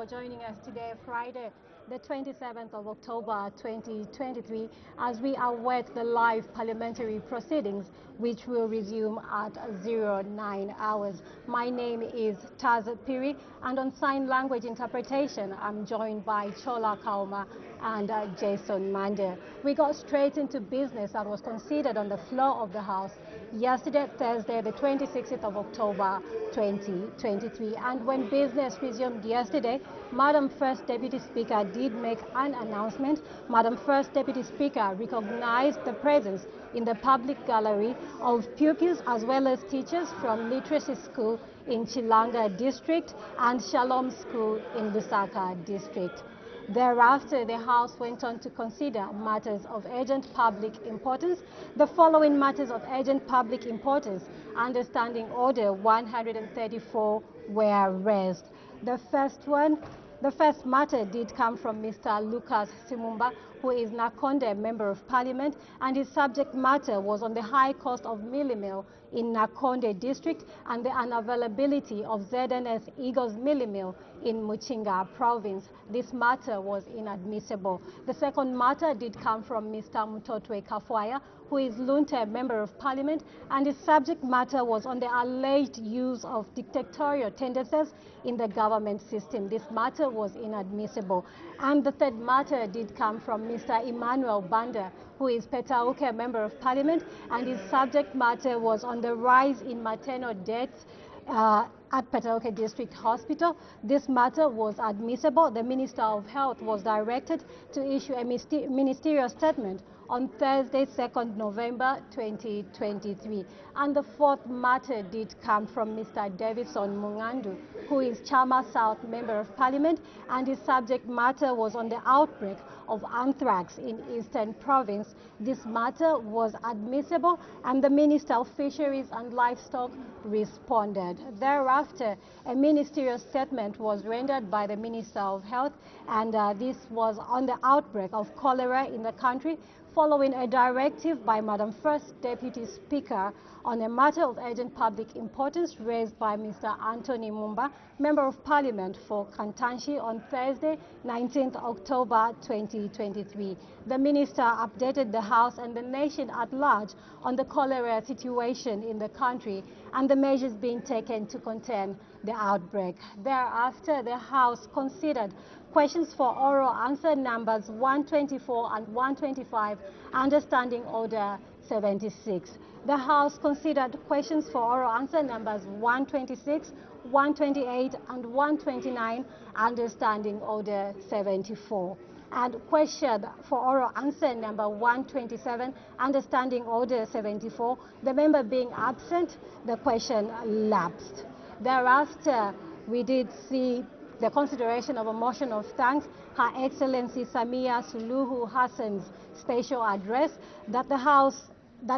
joining us today, Friday, the 27th of October 2023, as we await the live parliamentary proceedings, which will resume at 09 hours. My name is Taz Piri, and on sign language interpretation, I'm joined by Chola Kauma and Jason Mande. We got straight into business that was considered on the floor of the House yesterday, Thursday, the 26th of October 2023. And when business resumed yesterday, Madam First Deputy Speaker did make an announcement. Madam First Deputy Speaker recognized the presence in the public gallery of pupils as well as teachers from Literacy School in Chilanga District and Shalom School in Lusaka District. Thereafter, the House went on to consider matters of urgent public importance. The following matters of urgent public importance under Standing Order 134 were raised. The first matter did come from Mr. Lucas Simumba, who is Nakonde Member of Parliament, and his subject matter was on the high cost of milling in Nakonde District and the unavailability of ZNS Eagles milling mill in Muchinga Province. This matter was inadmissible. The second matter did come from Mr. Mutotwe Kafwaya, who is Lunte Member of Parliament, and his subject matter was on the alleged use of dictatorial tendencies in the government system. This matter was inadmissible. And the third matter did come from Mr. Emmanuel Banda, who is Petauke Member of Parliament, and his subject matter was on the rise in maternal deaths at Petauke District Hospital. This matter was admissible. The Minister of Health was directed to issue a ministerial statement on Thursday, 2nd November 2023. And the fourth matter did come from Mr. Davison Mungandu, who is Chama South Member of Parliament, and his subject matter was on the outbreak of anthrax in Eastern Province. This matter was admissible, and the Minister of Fisheries and Livestock responded. Thereafter, a ministerial statement was rendered by the Minister of Health, and this was on the outbreak of cholera in the country, following a directive by Madam First Deputy Speaker on a matter of urgent public importance raised by Mr. Anthony Mumba, Member of Parliament for Kantanshi, on Thursday, 19th October 2023. The Minister updated the House and the nation at large on the cholera situation in the country and the measures being taken to contain the outbreak. Thereafter, the House considered questions for oral answer numbers 124 and 125 under Standing Order 76. The House considered questions for oral answer numbers 126, 128 and 129 under Standing Order 74. And question for oral answer number 127 under Standing Order 74, the member being absent, the question lapsed. Thereafter, we did see the consideration of a motion of thanks, Her Excellency Samia Suluhu Hassan's special address, that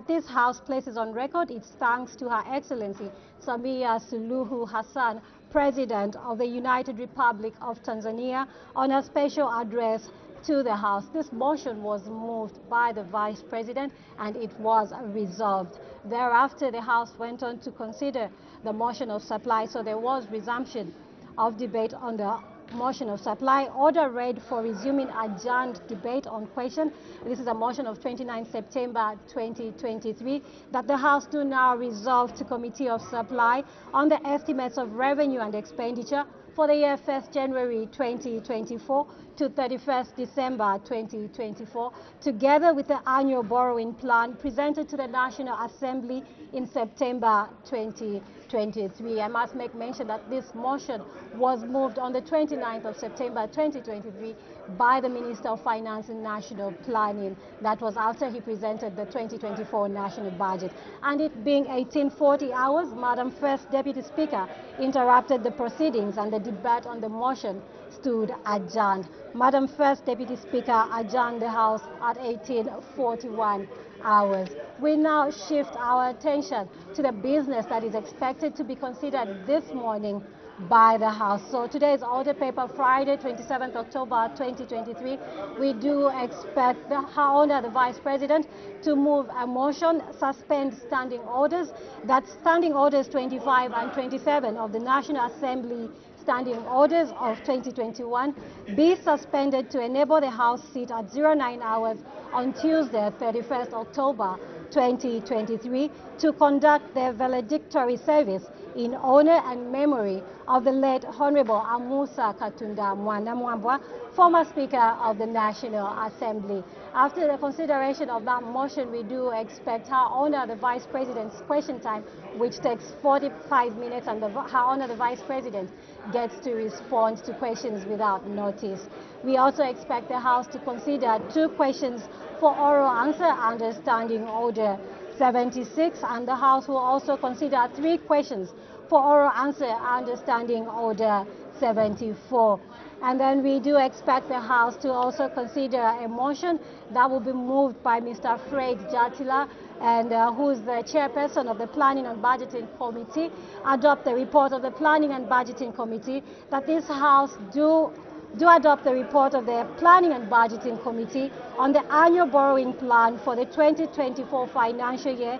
this House places on record its thanks to Her Excellency Samia Suluhu Hassan, President of the United Republic of Tanzania, on a special address to the House. This motion was moved by the Vice President and it was resolved. Thereafter, the House went on to consider the motion of supply, so there was resumption of debate on the motion of supply. Order read for resuming adjourned debate on question. This is a motion of 29 September 2023, that the House do now resolve to Committee of Supply on the estimates of revenue and expenditure for the year 1st January 2024 to 31st December 2024, together with the annual borrowing plan presented to the National Assembly in September 2023. I must make mention that this motion was moved on the 29th of September 2023 by the Minister of Finance and National Planning. That was after he presented the 2024 national budget. And it being 1840 hours, Madam First Deputy Speaker interrupted the proceedings and the debate on the motion stood adjourned. Madam First Deputy Speaker adjourned the House at 1841 hours. We now shift our attention to the business that is expected to be considered this morning by the House. So today's order paper, Friday, 27th October 2023, we do expect the Honour, the Vice President, to move a motion, suspend standing orders, that standing orders 25 and 27 of the National Assembly Standing Orders of 2021 be suspended to enable the House sit at 09 hours on Tuesday, 31st October 2023 to conduct their valedictory service in honor and memory of the late Honorable Amusa Katunda Mwanamwambwa, former Speaker of the National Assembly. After the consideration of that motion, we do expect Her Honor the Vice President's question time, which takes 45 minutes, and Her Honor the Vice President gets to respond to questions without notice. We also expect the House to consider 2 questions for oral answer under Standing Order 76, and the House will also consider 3 questions for oral answer under Standing Order 74. And then we do expect the House to also consider a motion that will be moved by Mr. Fred Jatila, and who is the chairperson of the Planning and Budgeting Committee, adopt the report of the Planning and Budgeting Committee, that this House do adopt the report of the Planning and Budgeting Committee on the annual borrowing plan for the 2024 financial year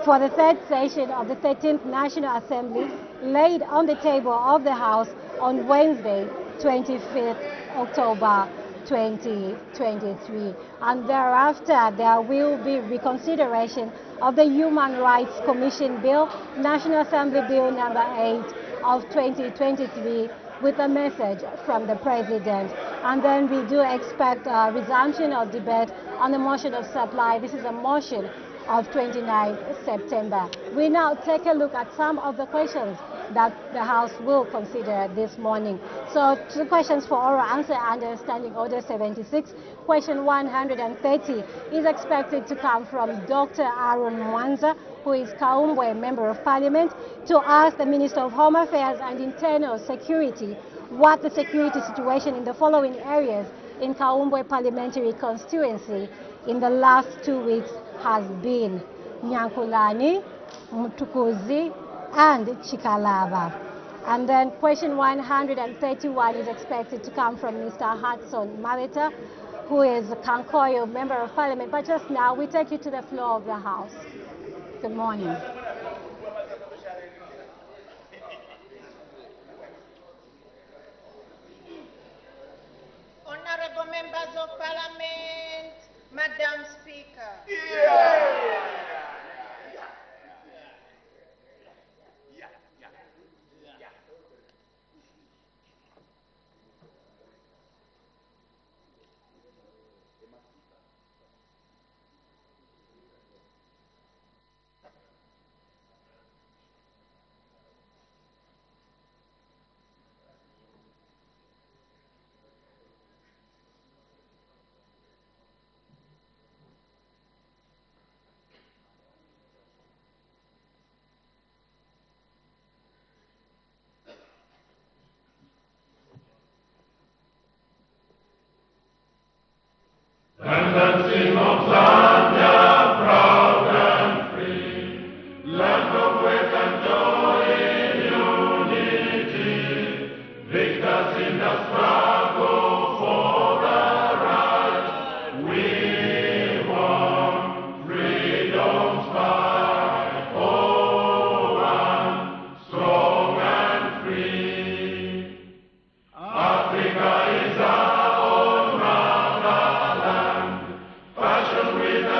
for the 3rd session of the 13th National Assembly, laid on the table of the House on Wednesday, 25th October 2023. And thereafter, there will be reconsideration of the Human Rights Commission Bill, National Assembly Bill number 8 of 2023, with a message from the President. And then we do expect a resumption of debate on the motion of supply. This is a motion of 29 September. We now take a look at some of the questions that the House will consider this morning. So 2 questions for oral answer under Standing Order 76. Question 130 is expected to come from Dr. Aaron Mwanza, who is Kaumbwe Member of Parliament, to ask the Minister of Home Affairs and Internal Security what the security situation in the following areas in Kaumbwe Parliamentary Constituency in the last 2 weeks has been: Nyankulani, Mtukuzi, and Chikalaba. And then question 131 is expected to come from Mr. Hudson Maveta, who is Kankoyo Member of Parliament. But just now, we take you to the floor of the House. Good morning. Honorable Members of Parliament, Madam Speaker. Tendency of Zambia, proud and free, land of wit and joy in unity, victors in the struggle for the right. We want freedom's fight, oh, one, strong and free. Africa is our own motherland, passion with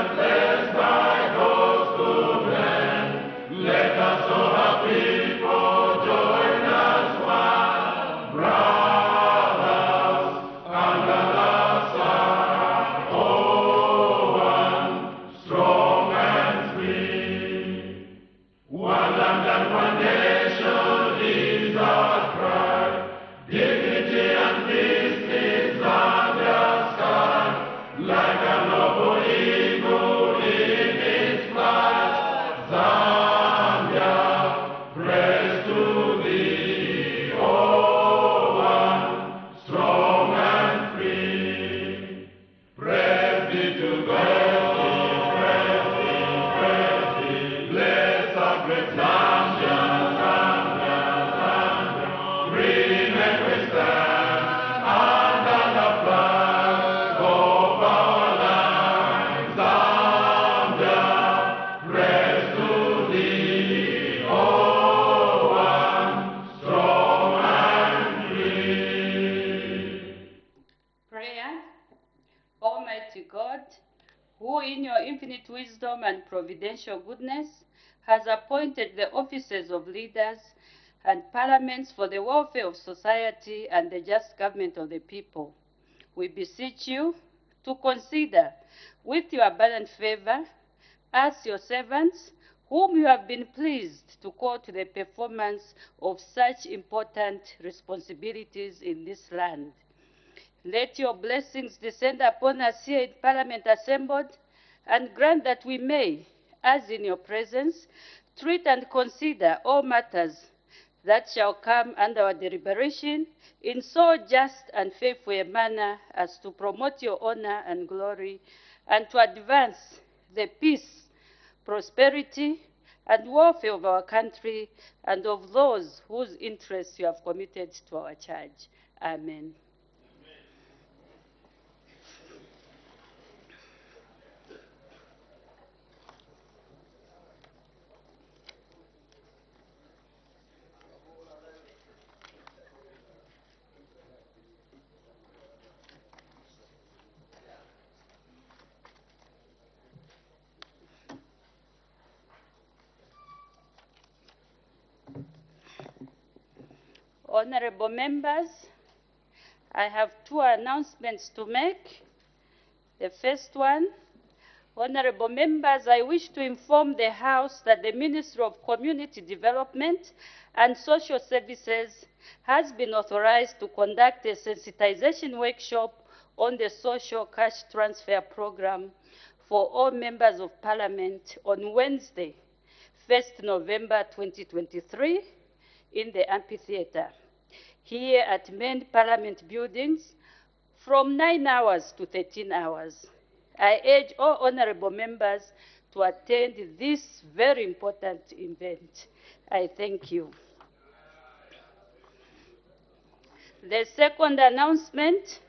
Almighty God, who in your infinite wisdom and providential goodness has appointed the offices of leaders and parliaments for the welfare of society and the just government of the people, we beseech you to consider with your abundant favor us, your servants, whom you have been pleased to call to the performance of such important responsibilities in this land. Let your blessings descend upon us here in Parliament assembled, and grant that we may, as in your presence, treat and consider all matters that shall come under our deliberation in so just and faithful a manner as to promote your honor and glory, and to advance the peace, prosperity, and welfare of our country and of those whose interests you have committed to our charge. Amen. Honorable members, I have two announcements to make. The first one, honorable members, I wish to inform the House that the Ministry of Community Development and Social Services has been authorized to conduct a sensitization workshop on the social cash transfer program for all members of Parliament on Wednesday, 1st November 2023, in the amphitheater here at main Parliament buildings from 9 hours to 13 hours. I urge all honorable members to attend this very important event. I thank you. The second announcement,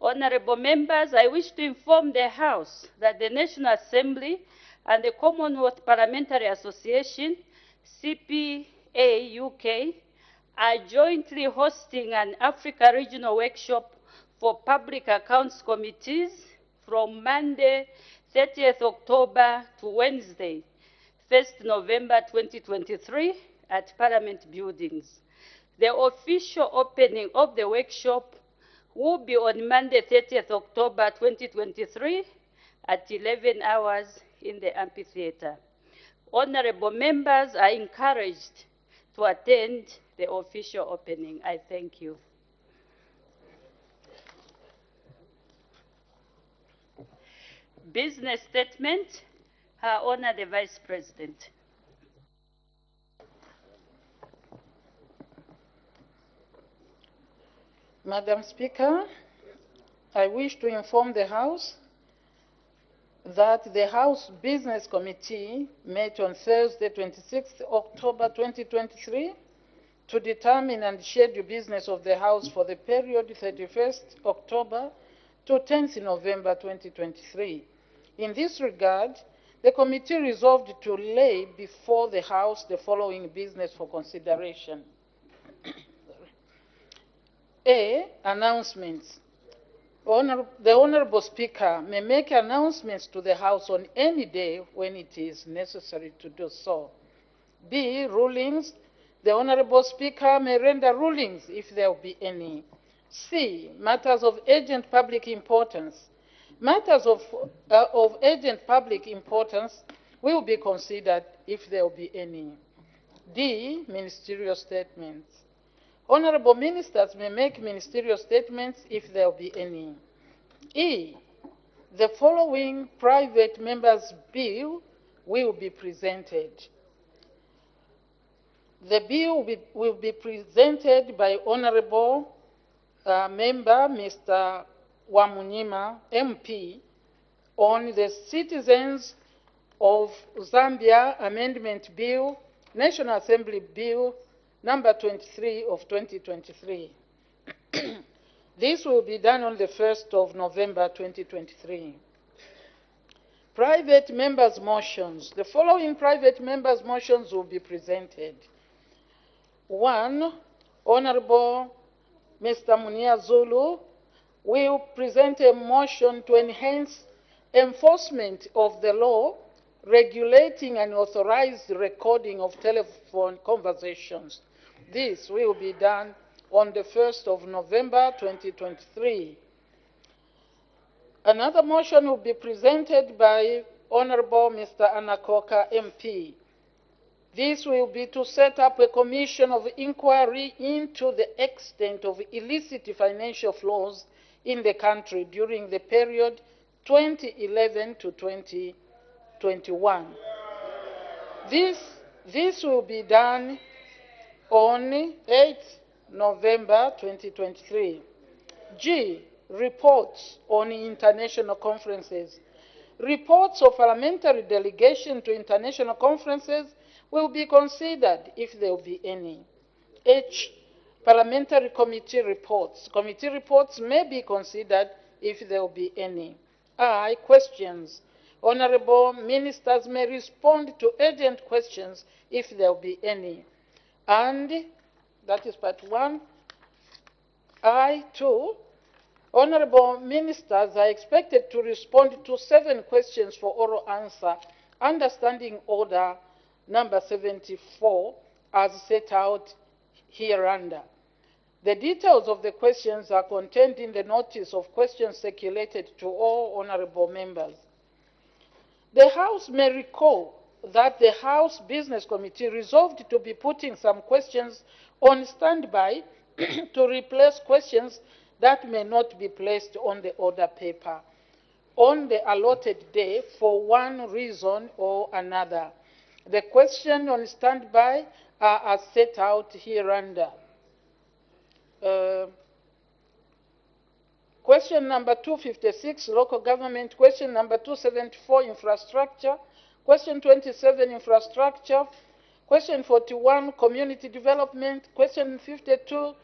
honorable members, I wish to inform the House that the National Assembly and the Commonwealth Parliamentary Association, CPA UK, are jointly hosting an Africa Regional Workshop for Public Accounts Committees from Monday, 30th October to Wednesday, 1st November 2023 at Parliament buildings. The official opening of the workshop will be on Monday, 30th October 2023 at 11 hours in the amphitheater. Honorable members are encouraged to attend the official opening. I thank you. Business statement, Her Honor the Vice President. Madam Speaker, I wish to inform the House that the House Business Committee met on Thursday, 26th October 2023 to determine and schedule business of the House for the period 31st October to 10th November 2023. In this regard, the committee resolved to lay before the House the following business for consideration. A. Announcements. The Honorable Speaker may make announcements to the House on any day when it is necessary to do so. B. Rulings. The Honorable Speaker may render rulings if there will be any. C. Matters of urgent public importance. Matters of urgent public importance will be considered if there will be any. D. Ministerial statements. Honorable ministers may make ministerial statements if there will be any. E. The following private members' bill will be presented. The bill will be presented by Honorable Member Mr. Wamunyima, MP, on the Citizens of Zambia Amendment Bill, National Assembly Bill, number 23 of 2023. This will be done on the 1st of November 2023. Private members' motions. The following private members' motions will be presented. 1. Honorable Mr. Munia Zulu, will present a motion to enhance enforcement of the law regulating and authorized recording of telephone conversations. This will be done on the 1st of November 2023. Another motion will be presented by Honorable Mr. Anakoka MP. This will be to set up a commission of inquiry into the extent of illicit financial flows in the country during the period 2011 to 2021. This will be done on 8th November 2023. G. Reports on international conferences. Reports of parliamentary delegation to international conferences will be considered if there will be any. H. Parliamentary committee reports. Committee reports may be considered if there will be any. I. Questions. Honorable ministers may respond to urgent questions if there will be any. And that is part 1. I. 2. Honorable ministers are expected to respond to 7 questions for oral answer under Standing Order number 74 as set out hereunder. The details of the questions are contained in the notice of questions circulated to all honorable members. The House may recall that the House Business Committee resolved to be putting some questions on standby to replace questions that may not be placed on the order paper on the allotted day for one reason or another. The questions on standby are as set out hereunder. Question number 256, local government. Question number 274, infrastructure. Question 27, infrastructure. Question 41, community development. Question 52,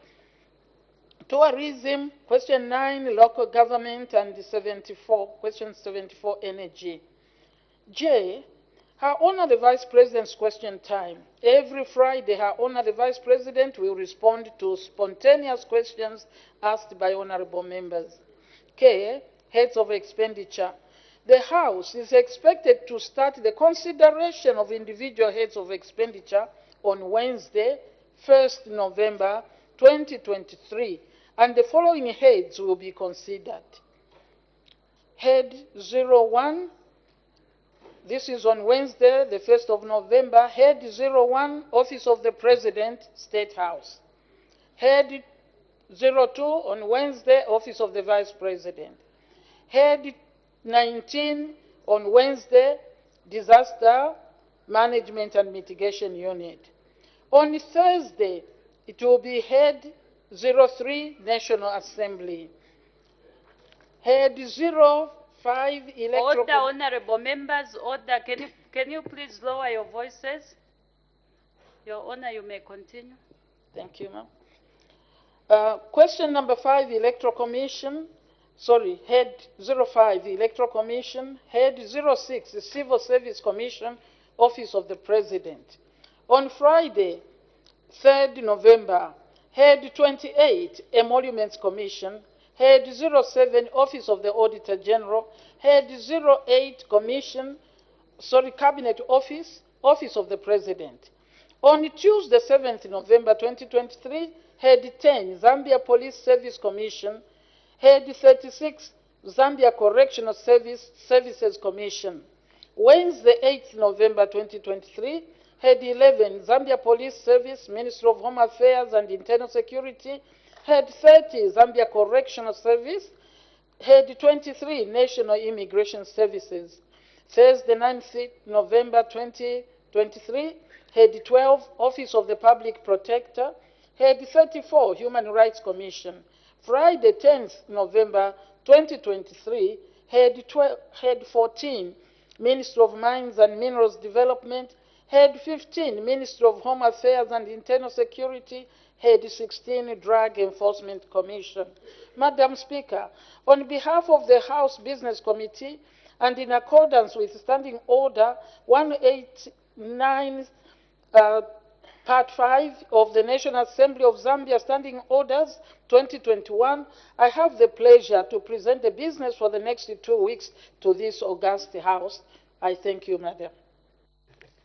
tourism. Question 9, local government. And 74, question 74, energy. J, Her Honor the Vice President's question time. Every Friday, Her Honor the Vice President will respond to spontaneous questions asked by honorable members. K, heads of expenditure. The House is expected to start the consideration of individual heads of expenditure on Wednesday, 1st November 2023, and the following heads will be considered. Head 01, this is on Wednesday, the 1st of November. Head 01, Office of the President, State House. Head 02, on Wednesday, Office of the Vice President. Head 19, on Wednesday, Disaster Management and Mitigation Unit. On Thursday, it will be Head 03, National Assembly. Head 05, Electoral... Order, honorable members, order. Can you please lower your voices? Your Honor, you may continue. Thank you, ma'am. Question number 5, Electoral Commission. Sorry, Head 05, Electoral Commission. Head 06, the Civil Service Commission, Office of the President. On Friday, 3rd November, Head 28, Emoluments Commission. Head 07, Office of the Auditor General. Head 08, Cabinet Office, Office of the President. On Tuesday, 7th November 2023, Head 10, Zambia Police Service Commission. Head 36, Zambia Correctional Services Commission. Wednesday, 8th November 2023, Head 11, Zambia Police Service, Ministry of Home Affairs and Internal Security. Head 30, Zambia Correctional Service. Head 23, National Immigration Services. Thursday, 9th November 2023, Head 12, Office of the Public Protector. Head 34, Human Rights Commission. Friday, 10th November 2023, Head 14, Ministry of Mines and Minerals Development. Head 15, Ministry of Home Affairs and Internal Security. Head 16, Drug Enforcement Commission. Madam Speaker, on behalf of the House Business Committee and in accordance with Standing Order 189, Part 5 of the National Assembly of Zambia Standing Orders 2021, I have the pleasure to present the business for the next 2 weeks to this august House. I thank you, Madam.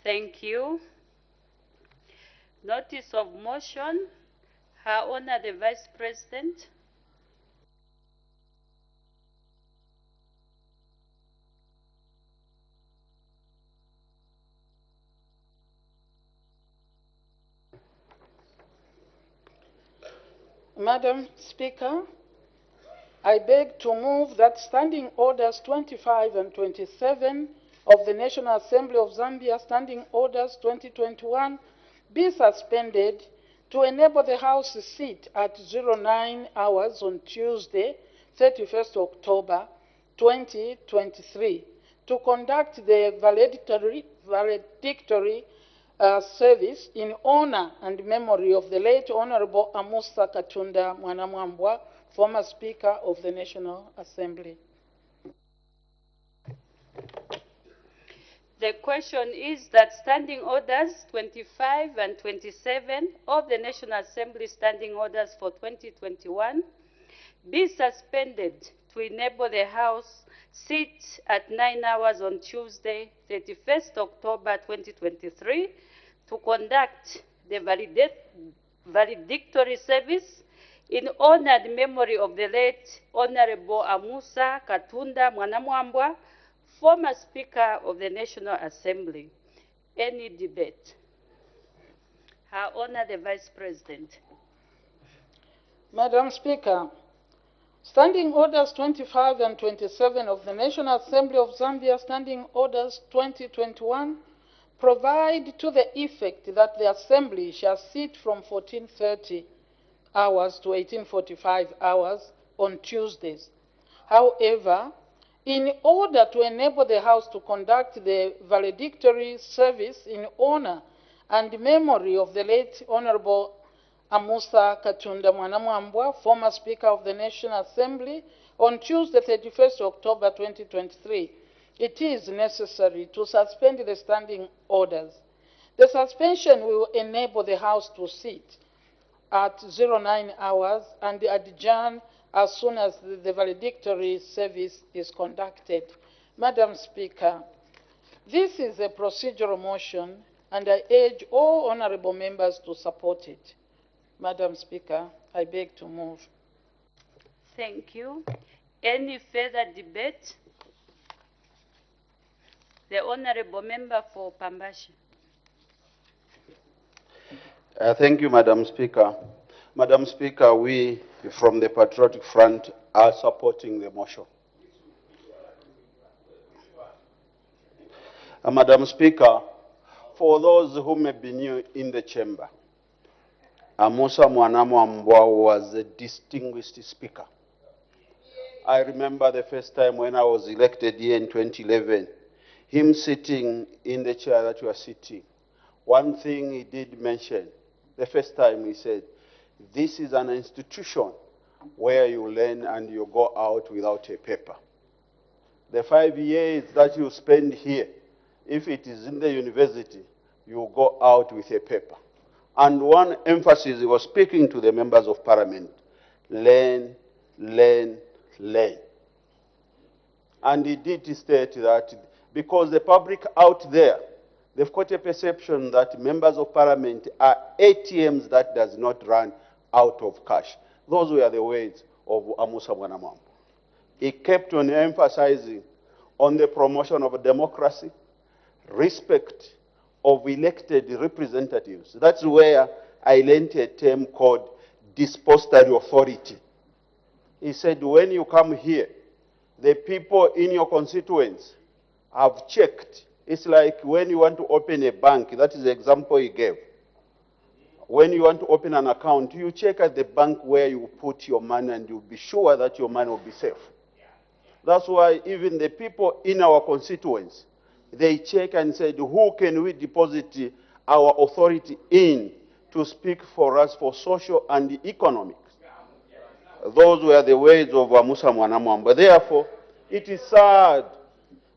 Thank you. Notice of motion. Her Honor the Vice President. Madam Speaker, I beg to move that Standing Orders 25 and 27 of the National Assembly of Zambia Standing Orders 2021 be suspended to enable the House sit at 09 hours on Tuesday, 31st October 2023, to conduct the valedictory service in honor and memory of the late Honorable Amusa Katunda Mwanamwambwa, former Speaker of the National Assembly. The question is that Standing Orders 25 and 27 of the National Assembly Standing Orders for 2021 be suspended to enable the House sit at 9 hours on Tuesday, 31st October 2023, to conduct the valedictory service in honor and memory of the late Honorable Amusa Katunda Mwanamwambwa, former Speaker of the National Assembly. Any debate? Her Honor the Vice President. Madam Speaker, Standing Orders 25 and 27 of the National Assembly of Zambia Standing Orders 2021 provide to the effect that the Assembly shall sit from 14:30 hours to 18:45 hours on Tuesdays. However, in order to enable the House to conduct the valedictory service in honor and memory of the late Honorable Amusa Katunda Mwanamwambwa, former Speaker of the National Assembly, on Tuesday, 31st October 2023, it is necessary to suspend the standing orders. The suspension will enable the House to sit at 09 hours and adjourn as soon as the valedictory service is conducted. Madam Speaker, this is a procedural motion and I urge all honorable members to support it. Madam Speaker, I beg to move. Thank you. Any further debate? The Honorable Member for Pambashi. Thank you, Madam Speaker. Madam Speaker, we from the Patriotic Front are supporting the motion. Madam Speaker, for those who may be new in the chamber, Amusa Mwanamwambwa was a distinguished speaker. I remember the first time when I was elected here in 2011, him sitting in the chair that you are sitting. One thing he did mention, the first time he said, this is an institution where you learn and you go out without a paper. The 5 years that you spend here, if it is in the university, you go out with a paper. And one emphasis, he was speaking to the members of parliament, learn, learn, learn. And he did state that because the public out there, they've got a perception that members of parliament are ATMs that does not run out of cash. Those were the words of Amusa Mwanamwambwa. He kept on emphasizing on the promotion of democracy, respect of elected representatives. That's where I learned a term called dispository authority. He said, when you come here, the people in your constituents have checked. It's like when you want to open a bank, that is the example he gave. When you want to open an account, you check at the bank where you put your money and you'll be sure that your money will be safe. That's why even the people in our constituents, they check and said, who can we deposit our authority in to speak for us for social and economic? Those were the words of Amusa Mwanamwambwa. Therefore, it is sad,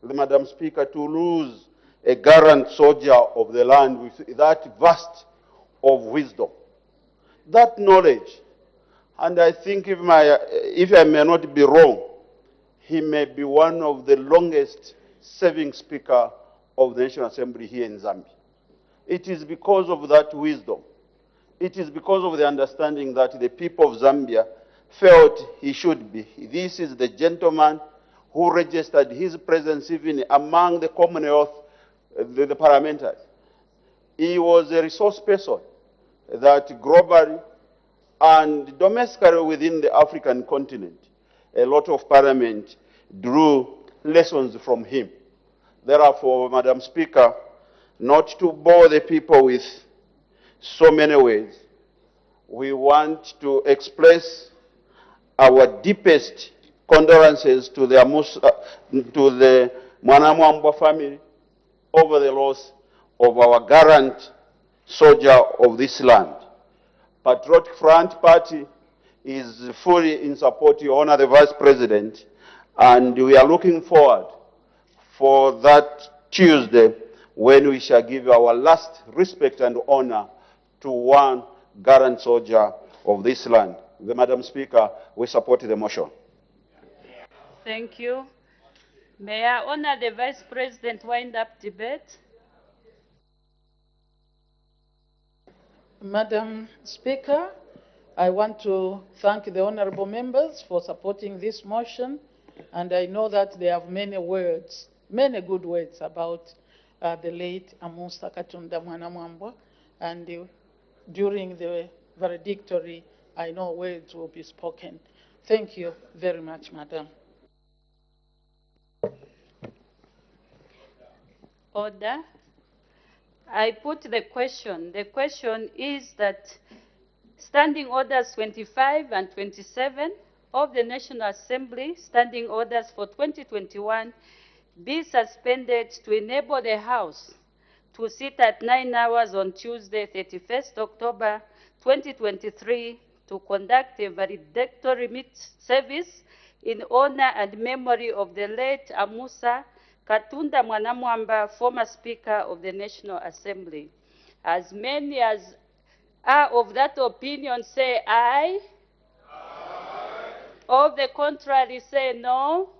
Madam Speaker, to lose a gallant soldier of the land with that vast of wisdom. That knowledge, and I think if I may not be wrong, he may be one of the longest serving speaker of the National Assembly here in Zambia. It is because of that wisdom. It is because of the understanding that the people of Zambia felt he should be. This is the gentleman who registered his presence even among the Commonwealth, the parliamentary. He was a resource person that globally and domestically within the African continent, a lot of parliament drew lessons from him. Therefore, Madam Speaker, not to bore the people with so many words, we want to express our deepest condolences to the Mwanamwambwa family over the loss of our gallant soldier of this land. Patriotic Front Party is fully in support, Your Honor, the Vice President, and we are looking forward for that Tuesday when we shall give our last respect and honor to one gallant soldier of this land. Madam Speaker, we support the motion. Thank you. May I honor the Vice President wind up debate? Madam Speaker, I want to thank the honorable members for supporting this motion, and I know that they have many words, many good words about the late Amusa Katunda Mwanamwambwa, and during the valedictory, I know words will be spoken. Thank you very much, Madam. Order. I put the question. The question is that Standing Orders 25 and 27 of the National Assembly, Standing Orders for 2021, be suspended to enable the House to sit at 9 hours on Tuesday, 31st October 2023, to conduct a valedictory service in honor and memory of the late Amusa Katunda Mwanamwambwa, former Speaker of the National Assembly. As many as are of that opinion say aye. Aye. Of the contrary say no.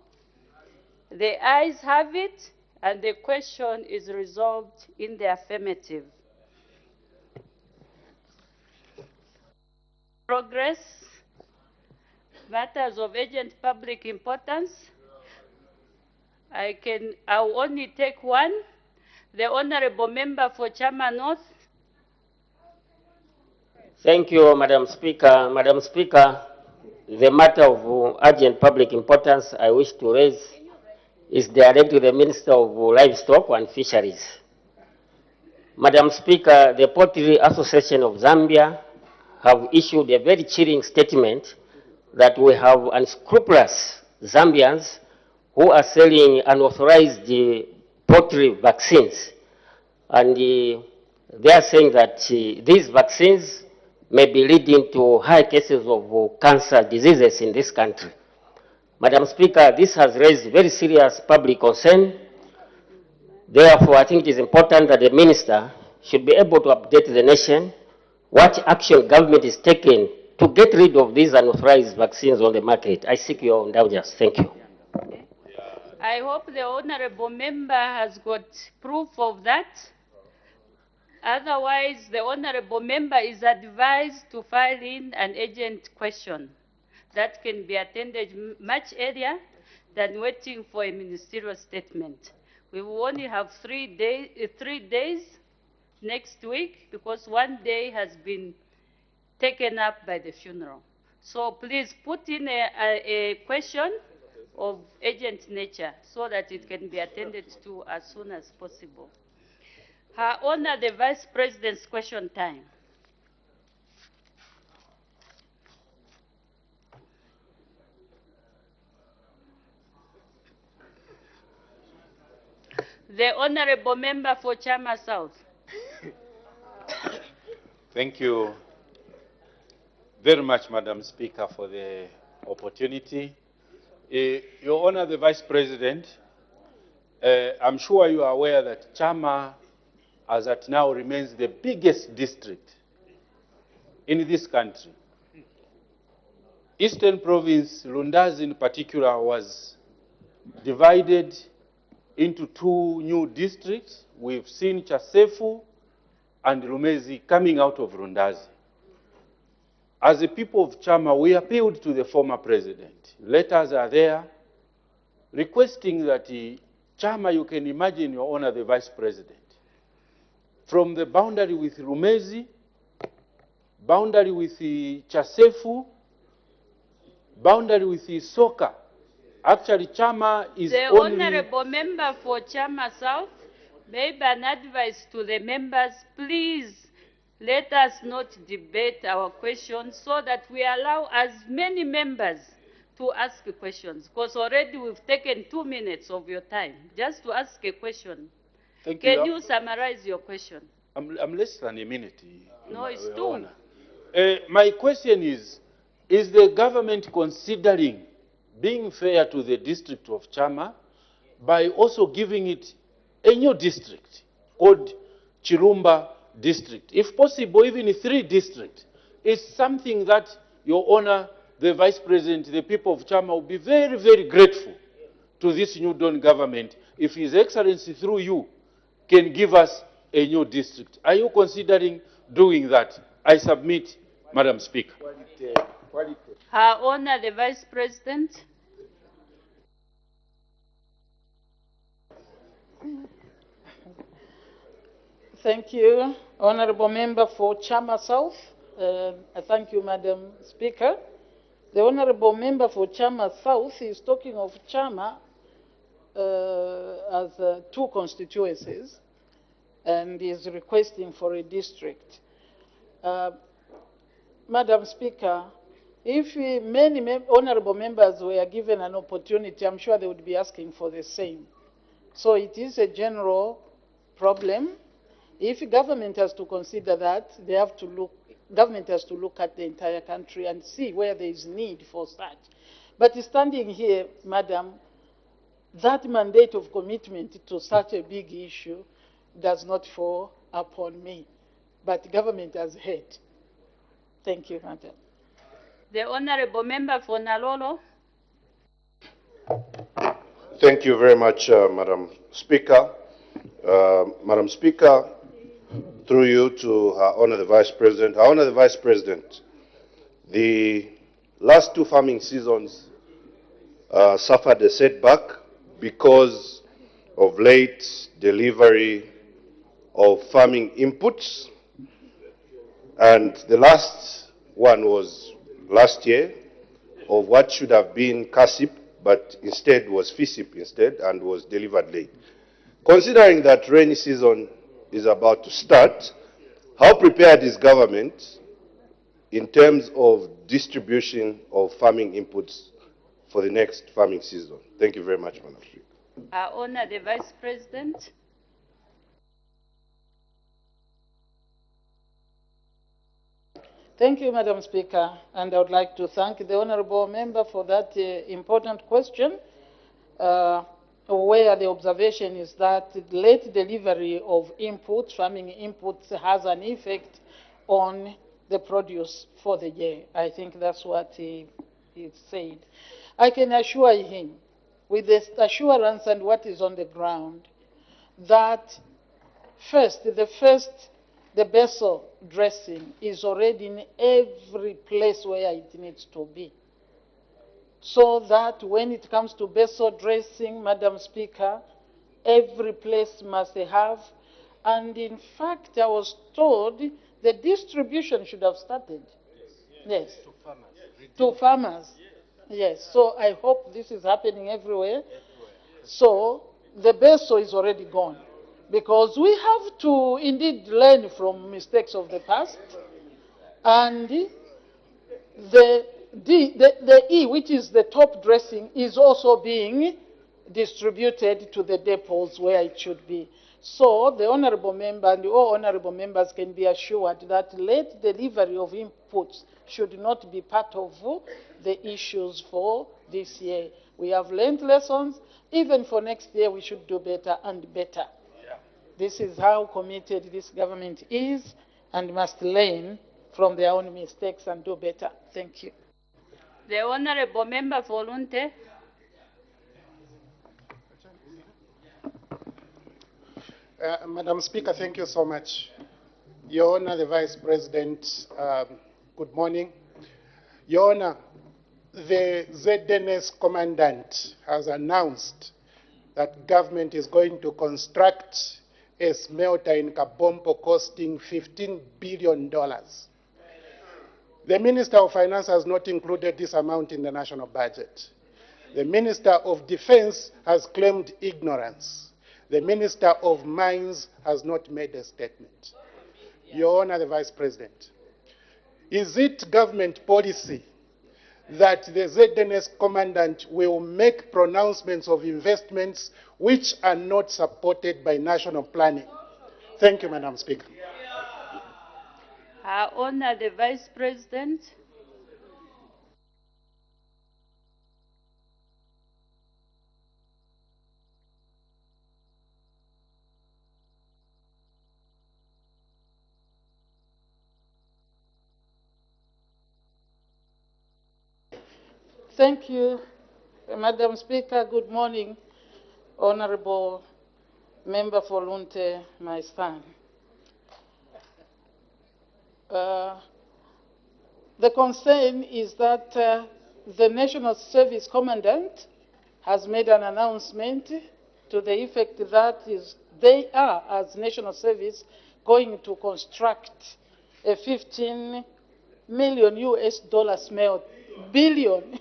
The ayes have it, and the question is resolved in the affirmative. Progress. Matters of urgent public importance. I'll only take one. The Honorable Member for Chama North. Thank you, Madam Speaker. Madam Speaker, the matter of urgent public importance I wish to raise is directed to the Minister of Livestock and Fisheries. Madam Speaker, the Poultry Association of Zambia have issued a very chilling statement that we have unscrupulous Zambians who are selling unauthorized poultry vaccines. And they are saying that these vaccines may be leading to high cases of cancer diseases in this country. Madam Speaker, this has raised very serious public concern. Therefore, I think it is important that the Minister should be able to update the nation what action government is taking to get rid of these unauthorized vaccines on the market. I seek your indulgence. Thank you. I hope the Honorable Member has got proof of that. Otherwise, the Honorable Member is advised to file in an urgent question that can be attended much earlier than waiting for a ministerial statement. We will only have 3 days next week because 1 day has been taken up by the funeral. So please put in a question of urgent nature so that it can be attended to as soon as possible. Her Honor, the Vice President's question time. The Honorable Member for Chama South. Thank you very much, Madam Speaker, for the opportunity. Your Honor, the Vice President, I'm sure you are aware that Chama, as at now, remains the biggest district in this country. Eastern Province, Lundazi in particular, was divided into two new districts. We've seen Chasefu and Rumezi coming out of Lundazi. As a people of Chama, we appealed to the former president. Letters are there requesting that Chama, you can imagine, Your Honor, the vice president, from the boundary with Rumezi, boundary with Chasefu, boundary with Soka. Actually, Chama is the only... honorable member for Chama South, maybe an advice to the members, please let us not debate our questions so that we allow as many members to ask questions, because already we've taken 2 minutes of your time just to ask a question. Thank you. Can you summarize your question? I'm less than a minute. No, it's Your 2. Honor. My question is the government considering being fair to the district of Chama by also giving it a new district called Chirumba district? If possible, even 3 districts. It's something that, Your Honor, the Vice President, the people of Chama will be very, very grateful to this new Dawn government if His Excellency, through you, can give us a new district. Are you considering doing that? I submit, Madam Speaker. Her Honor, the Vice President. Thank you, Honorable Member for Chama South. I thank you, Madam Speaker. The Honorable Member for Chama South is talking of Chama as 2 constituencies and is requesting for a district. Madam Speaker, if many honorable members were given an opportunity, I'm sure they would be asking for the same. So it is a general problem. If government has to consider that, government has to look at the entire country and see where there is need for such. But standing here, Madam, that mandate of commitment to such a big issue does not fall upon me. But government has heard. Thank you, Madam. The Honorable Member for Nalolo. Thank you very much, Madam Speaker. Madam Speaker, through you to Her Honor the Vice President. Her Honor the Vice President, the last 2 farming seasons suffered a setback because of late delivery of farming inputs. And the last one was last year of what should have been CASIP, but instead was FISIP instead and was delivered late. Considering that rainy season is about to start, how prepared is government in terms of distribution of farming inputs for the next farming season? Thank you very much, Madam Speaker. I honor the Vice President. Thank you, Madam Speaker, and I would like to thank the honourable member for that important question, where the observation is that late delivery of inputs, farming inputs, has an effect on the produce for the year. I think that's what he said. I can assure him, with the assurance and what is on the ground, that the basil dressing is already in every place where it needs to be. So that when it comes to basil dressing, Madam Speaker, every place must have. And in fact, I was told the distribution should have started. Yes. To farmers. To farmers. Yes. So I hope this is happening everywhere. So the basil is already gone. Because we have to indeed learn from mistakes of the past. And the E, which is the top dressing, is also being distributed to the depots where it should be. So the honourable member and all honourable members can be assured that late delivery of inputs should not be part of the issues for this year. We have learned lessons. Even for next year, we should do better and better. This is how committed this government is and must learn from their own mistakes and do better. Thank you. The Honorable Member for Lunte. Madam Speaker, thank you so much. Your Honor, the Vice President, good morning. Your Honor, the ZNS Commandant has announced that government is going to construct a smelter in Kabompo costing $15 billion. The Minister of Finance has not included this amount in the national budget. The Minister of Defense has claimed ignorance. The Minister of Mines has not made a statement. Your Honor, the Vice President, is it government policy that the ZNS Commandant will make pronouncements of investments which are not supported by national planning? Thank you, Madam Speaker. Her Honor, the Vice President. Thank you, Madam Speaker. Good morning, Honorable Member for Lunte, my son. The concern is that the National Service Commandant has made an announcement to the effect that they are, as National Service, going to construct a 15 million US dollar smelt billion.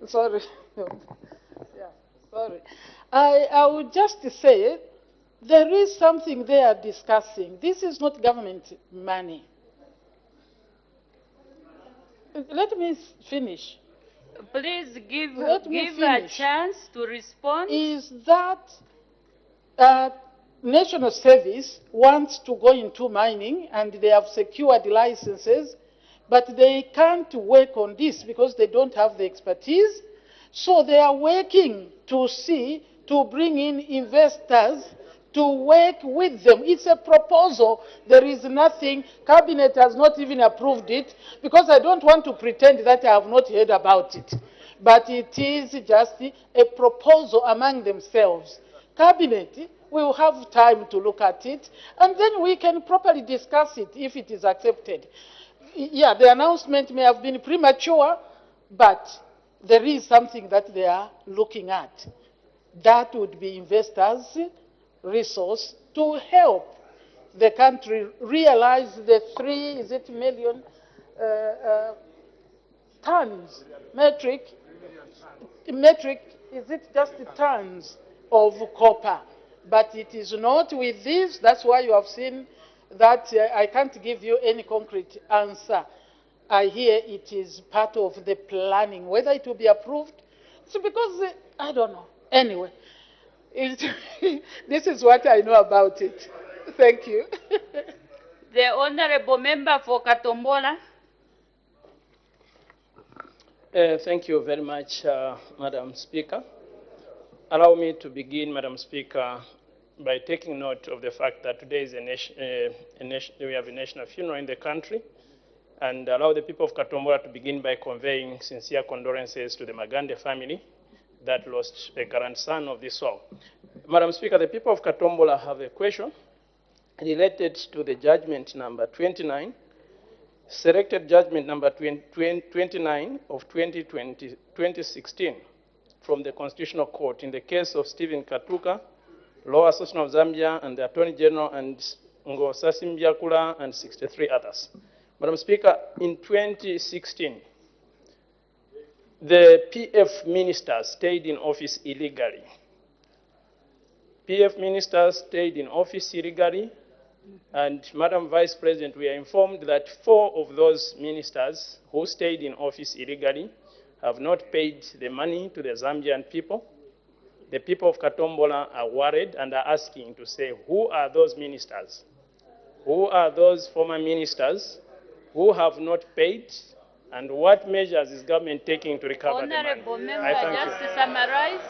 Sorry. Yeah, sorry. I would just say there is something they are discussing. This is not government money. Let me finish. Please give finish. a chance to respond. Is that National Service wants to go into mining and they have secured licenses, but they can't work on this because they don't have the expertise. So they are working to see, to bring in investors to work with them. It's a proposal. There is nothing. Cabinet has not even approved it because I don't want to pretend that I have not heard about it. But it is just a proposal among themselves. Cabinet will have time to look at it, and then we can properly discuss it if it is accepted. Yeah, the announcement may have been premature, but there is something that they are looking at. That would be investors' resource to help the country realize the 3 million tons, metric, is it just tons of copper? But it is not with this. That's why you have seen that I can't give you any concrete answer. I hear it is part of the planning. Whether it will be approved, it's because, I don't know. Anyway, this is what I know about it. Thank you. The Honorable Member for Katombola. Thank you very much, Madam Speaker. Allow me to begin, Madam Speaker, by taking note of the fact that today is we have a national funeral in the country, and allow the people of Katombola to begin by conveying sincere condolences to the Magande family that lost a grandson of this soul. Madam Speaker, the people of Katombola have a question related to the judgment number 29, selected judgment number 29 of 2016 from the Constitutional Court in the case of Stephen Katuka, Law Association of Zambia, and the Attorney General, and Ngosasi Mbyakula, and 63 others. Madam Speaker, in 2016, the PF ministers stayed in office illegally. PF ministers stayed in office illegally, and Madam Vice President, we are informed that 4 of those ministers who stayed in office illegally have not paid the money to the Zambian people. The people of Katombola are worried and are asking to say, who are those ministers? Who are those former ministers who have not paid, and what measures is government taking to recover the money? Honorable Member, just to summarize.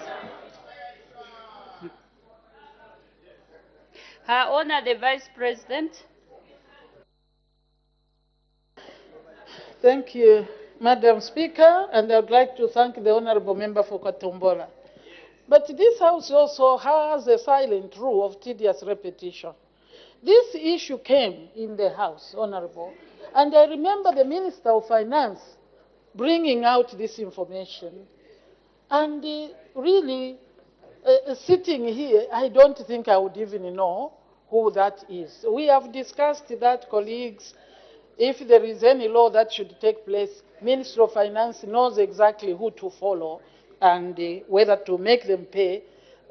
Her Honor, the Vice President. Thank you, Madam Speaker, and I would like to thank the Honorable Member for Katombola. But this House also has a silent rule of tedious repetition. This issue came in the House, Honorable, and I remember the Minister of Finance bringing out this information. And really, sitting here, I don't think I would even know who that is. We have discussed that, colleagues. If there is any law that should take place, Minister of Finance knows exactly who to follow and whether to make them pay.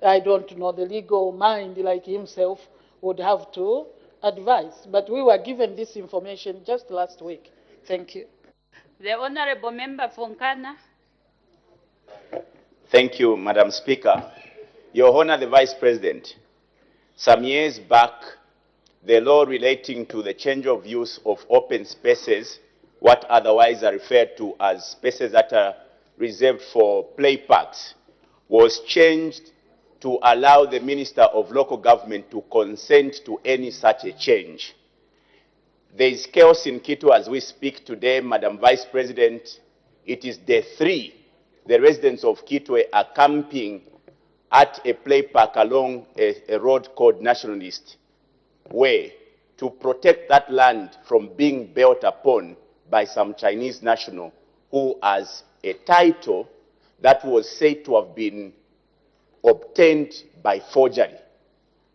I don't know. The legal mind like himself would have to advise. But we were given this information just last week. Thank you. The Honorable Member Fonkana. Thank you, Madam Speaker. Your Honor, the Vice President, some years back, the law relating to the change of use of open spaces, what otherwise are referred to as spaces that are reserved for play parks, was changed to allow the Minister of Local Government to consent to any such a change. There is chaos in Kitwe as we speak today, Madam Vice President. It is day 3. The residents of Kitwe are camping at a play park along a road called Nationalist Way to protect that land from being built upon by some Chinese national who has a title that was said to have been obtained by forgery.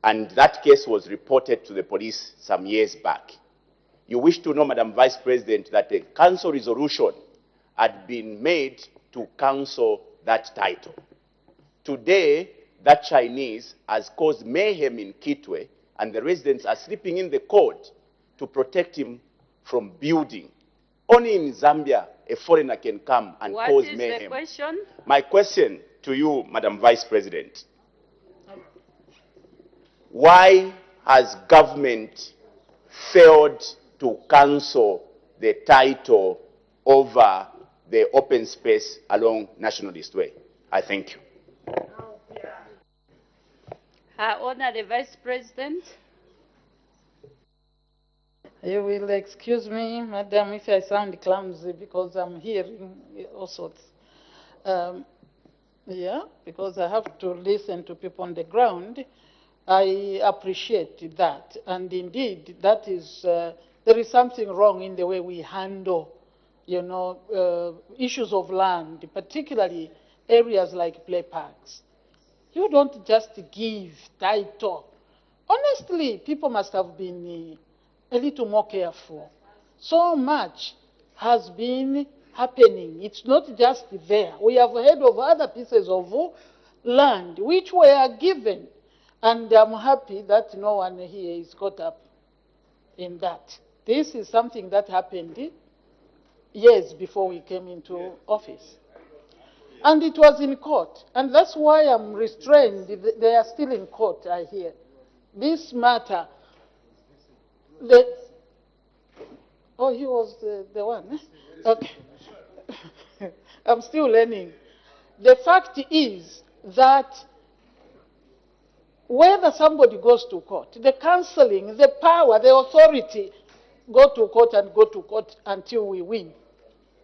And that case was reported to the police some years back. You wish to know, Madam Vice President, that a council resolution had been made to cancel that title. Today, that Chinese has caused mayhem in Kitwe, and the residents are sleeping in the court to protect him from building. Only in Zambia, a foreigner can come and cause mayhem. What is the question? My question to you, Madam Vice President, why has government failed to cancel the title over the open space along Nationalist Way? I thank you. Her Honor, the Vice President. You will excuse me, Madam, if I sound clumsy because I'm hearing all sorts. Yeah, because I have to listen to people on the ground. I appreciate that. And indeed, that is, there is something wrong in the way we handle, issues of land, particularly areas like play parks. You don't just give title. Honestly, people must have been a little more careful. So much has been happening. It's not just there. We have heard of other pieces of land which were given. And I'm happy that no one here is caught up in that. This is something that happened years before we came into office. And it was in court. And that's why I'm restrained. They are still in court, I hear. This matter, oh, he was the one. Okay. I'm still learning. The fact is that whether somebody goes to court, the counseling, the power, the authority, go to court and go to court until we win.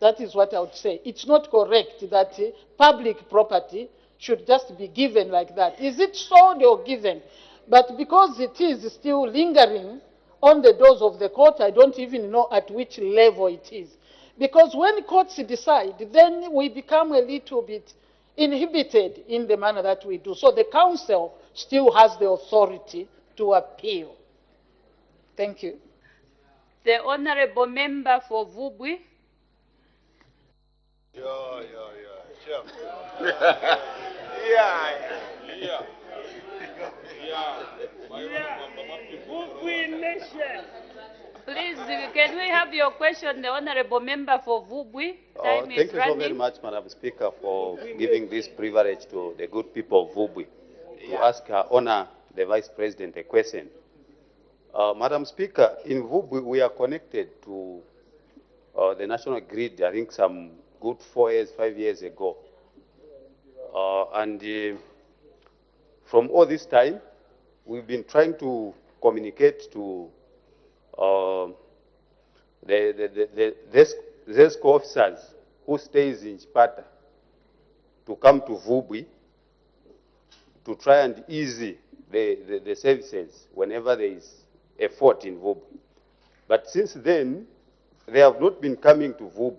That is what I would say. It's not correct that public property should just be given like that. Is it sold or given? But because it is still lingering on the doors of the court, I don't even know at which level it is. Because when courts decide, then we become a little bit inhibited in the manner that we do. So the council still has the authority to appeal. Thank you. The Honorable Member for Vubwi. Please, can we have your question, the Honorable Member for Vubwi? Time Thank you so very much, Madam Speaker, for giving this privilege to the good people of Vubwi to ask Her Honor, the Vice President, a question. Madam Speaker, in Vubwi, we are connected to the national grid, I think some good 4 years, 5 years ago. From all this time, we've been trying to communicate to this ZESCO officers who stays in Chipata to come to Vubwi to try and ease the services whenever there is a fault in Vubwi. But since then, they have not been coming to Vubwi.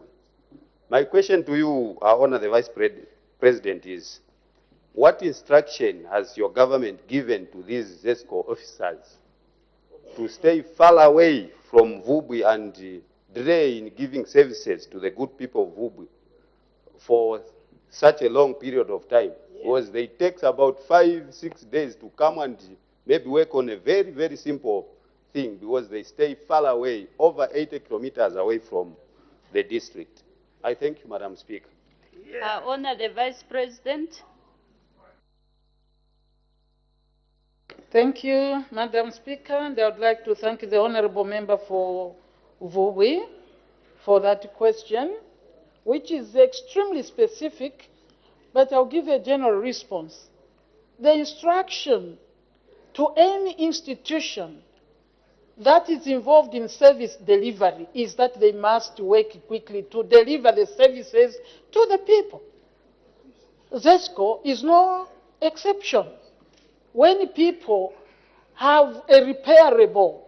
My question to you, Our Honor the Vice President, is what instruction has your government given to these ZESCO officers to stay far away from Vubwi and delay in giving services to the good people of Vubwi for such a long period of time? Because they take about 5-6 days to come and maybe work on a very, very simple thing, because they stay far away, over 80 kilometers away from the district. I thank you, Madam Speaker. Honor the Vice President. Thank you, Madam Speaker. And I would like to thank the Honorable Member for Vubwi for that question, which is extremely specific, but I'll give a general response. The instruction to any institution that is involved in service delivery is that they must work quickly to deliver the services to the people. ZESCO is no exception. When people have a repairable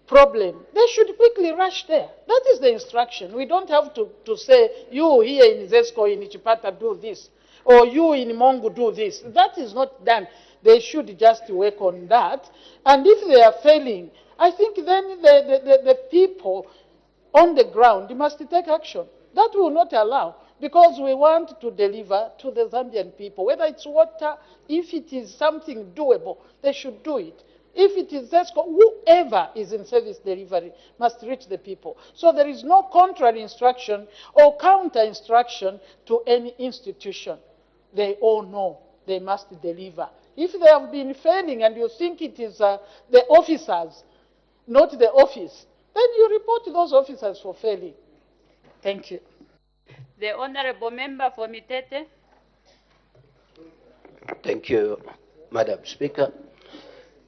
problem, they should quickly rush there. That is the instruction. We don't have to say, you here in ZESCO in Chipata do this, or you in Mongo do this. That is not done. They should just work on that. And if they are failing, I think then the people on the ground must take action. That will not allow, because we want to deliver to the Zambian people. Whether it's water, if it is something doable, they should do it. If it is ZESCO, whoever is in service delivery must reach the people. So there is no contrary instruction or counter instruction to any institution. They all know they must deliver. If they have been failing and you think it is the officers, not the office, then you report those officers for failing. Thank you. The Honorable Member for Mitete. Thank you, Madam Speaker.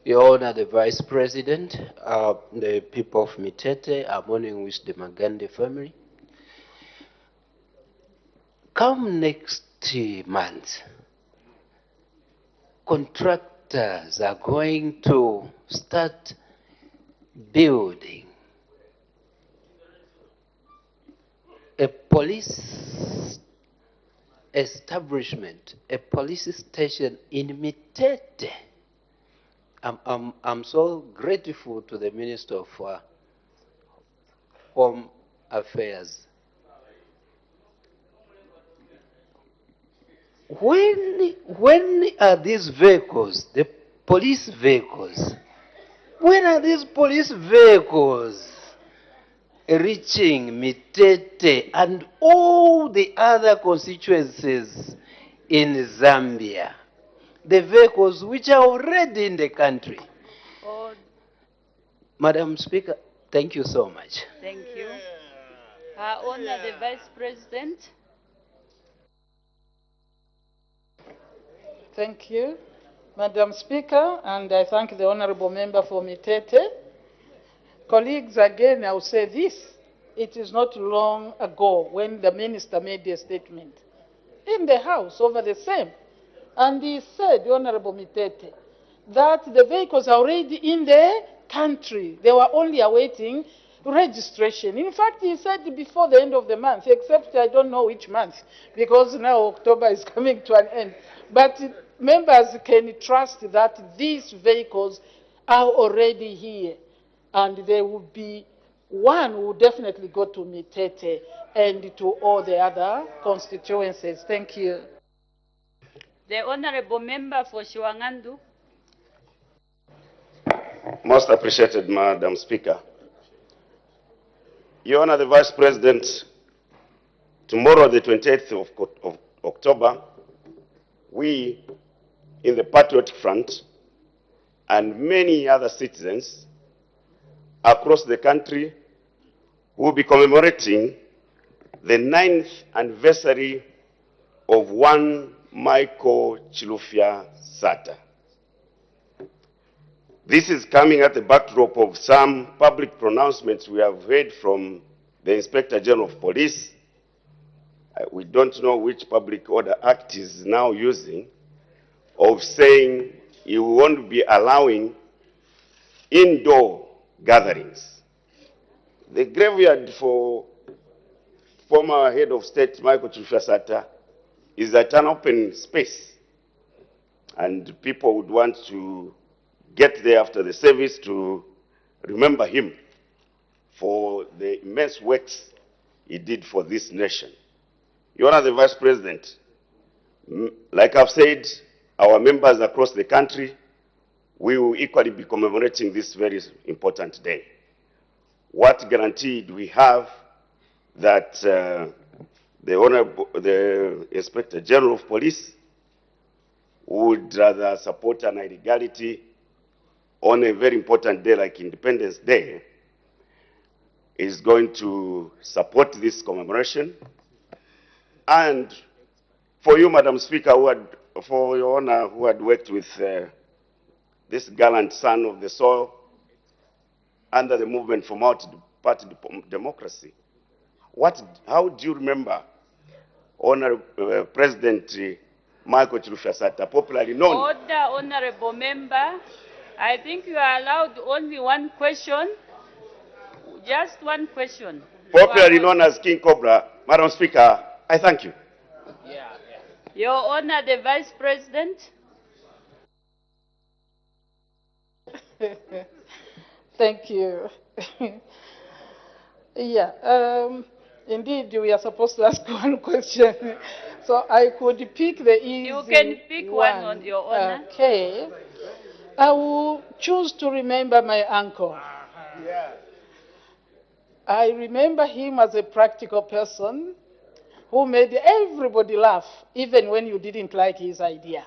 Your Honor, the Vice President, the people of Mitete are mourning with the Magande family. Come next month, contractors are going to start building a police establishment, a police station in Mitete. I'm so grateful to the Minister of Home Affairs. When are these vehicles, the police vehicles, when are these police vehicles reaching Mitete and all the other constituencies in Zambia? The vehicles which are already in the country. Madam Speaker, thank you so much. Thank you. Honor the Vice President. Thank you, Madam Speaker, and I thank the Honorable Member for Mitete. Colleagues, again, I will say this. It is not long ago when the Minister made a statement in the House over the same. And he said, Honorable Mitete, that the vehicles are already in the country. They were only awaiting registration. In fact, he said before the end of the month, except I don't know which month, because now October is coming to an end. But members can trust that these vehicles are already here, and there will be one who will definitely go to Mitete and to all the other constituencies. Thank you. The Honorable Member for Shiwangandu. Most appreciated, Madam Speaker. Your Honor, the Vice President, tomorrow, the 28th of October, we in the Patriotic Front and many other citizens across the country will be commemorating the 9th anniversary of one Michael Chilufya Sata. This is coming at the backdrop of some public pronouncements we have heard from the Inspector General of Police, we don't know which Public Order Act is now using, of saying he won't be allowing indoor gatherings. The graveyard for former head of state Michael Chifasata is at an open space, and people would want to get there after the service to remember him for the immense works he did for this nation. Your Honor, the Vice President, like I've said, our members across the country, we will equally be commemorating this very important day. What guarantee do we have that the Inspector General of Police would rather support an illegality on a very important day like Independence Day, is going to support this commemoration? And for you, Madam Speaker, for Your Honor, who had worked with this gallant son of the soil under the movement for multi-party democracy, how do you remember Honorable President Michael Chilufya-Sata, popularly known? Order, Honorable Member. I think you are allowed only one question. Just one question. Popularly known as King Cobra. Madam Speaker, I thank you. Your Honor, the Vice President. Thank you. Indeed, we are supposed to ask one question. So I could pick the easy You can pick one on Your Honor. Okay. I will choose to remember my uncle. I remember him as a practical person who made everybody laugh, even when you didn't like his idea,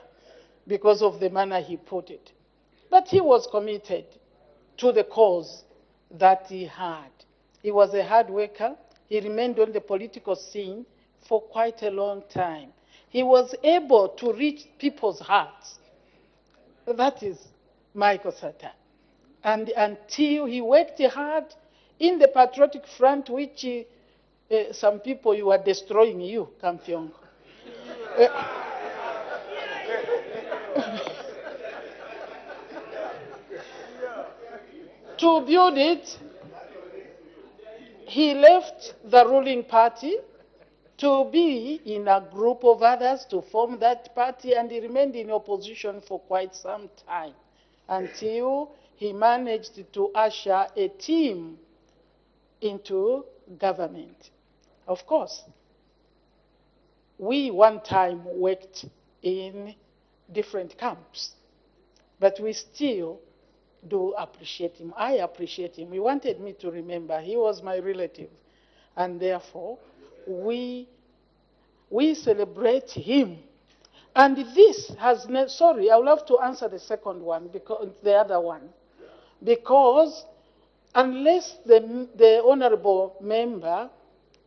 because of the manner he put it. But he was committed to the cause that he had. He was a hard worker. He remained on the political scene for quite a long time. He was able to reach people's hearts. That is Michael Sata. And until he worked hard in the patriotic front, which some people, you are destroying you, Kampiong. To build it, he left the ruling party to be in a group of others to form that party, and he remained in opposition for quite some time until he managed to usher a team into government. Of course, we one time worked in different camps, but we still do appreciate him. I appreciate him. He wanted me to remember he was my relative, and therefore we celebrate him. And this has sorry, I will have to answer the second one, because the other one, because unless the honorable member,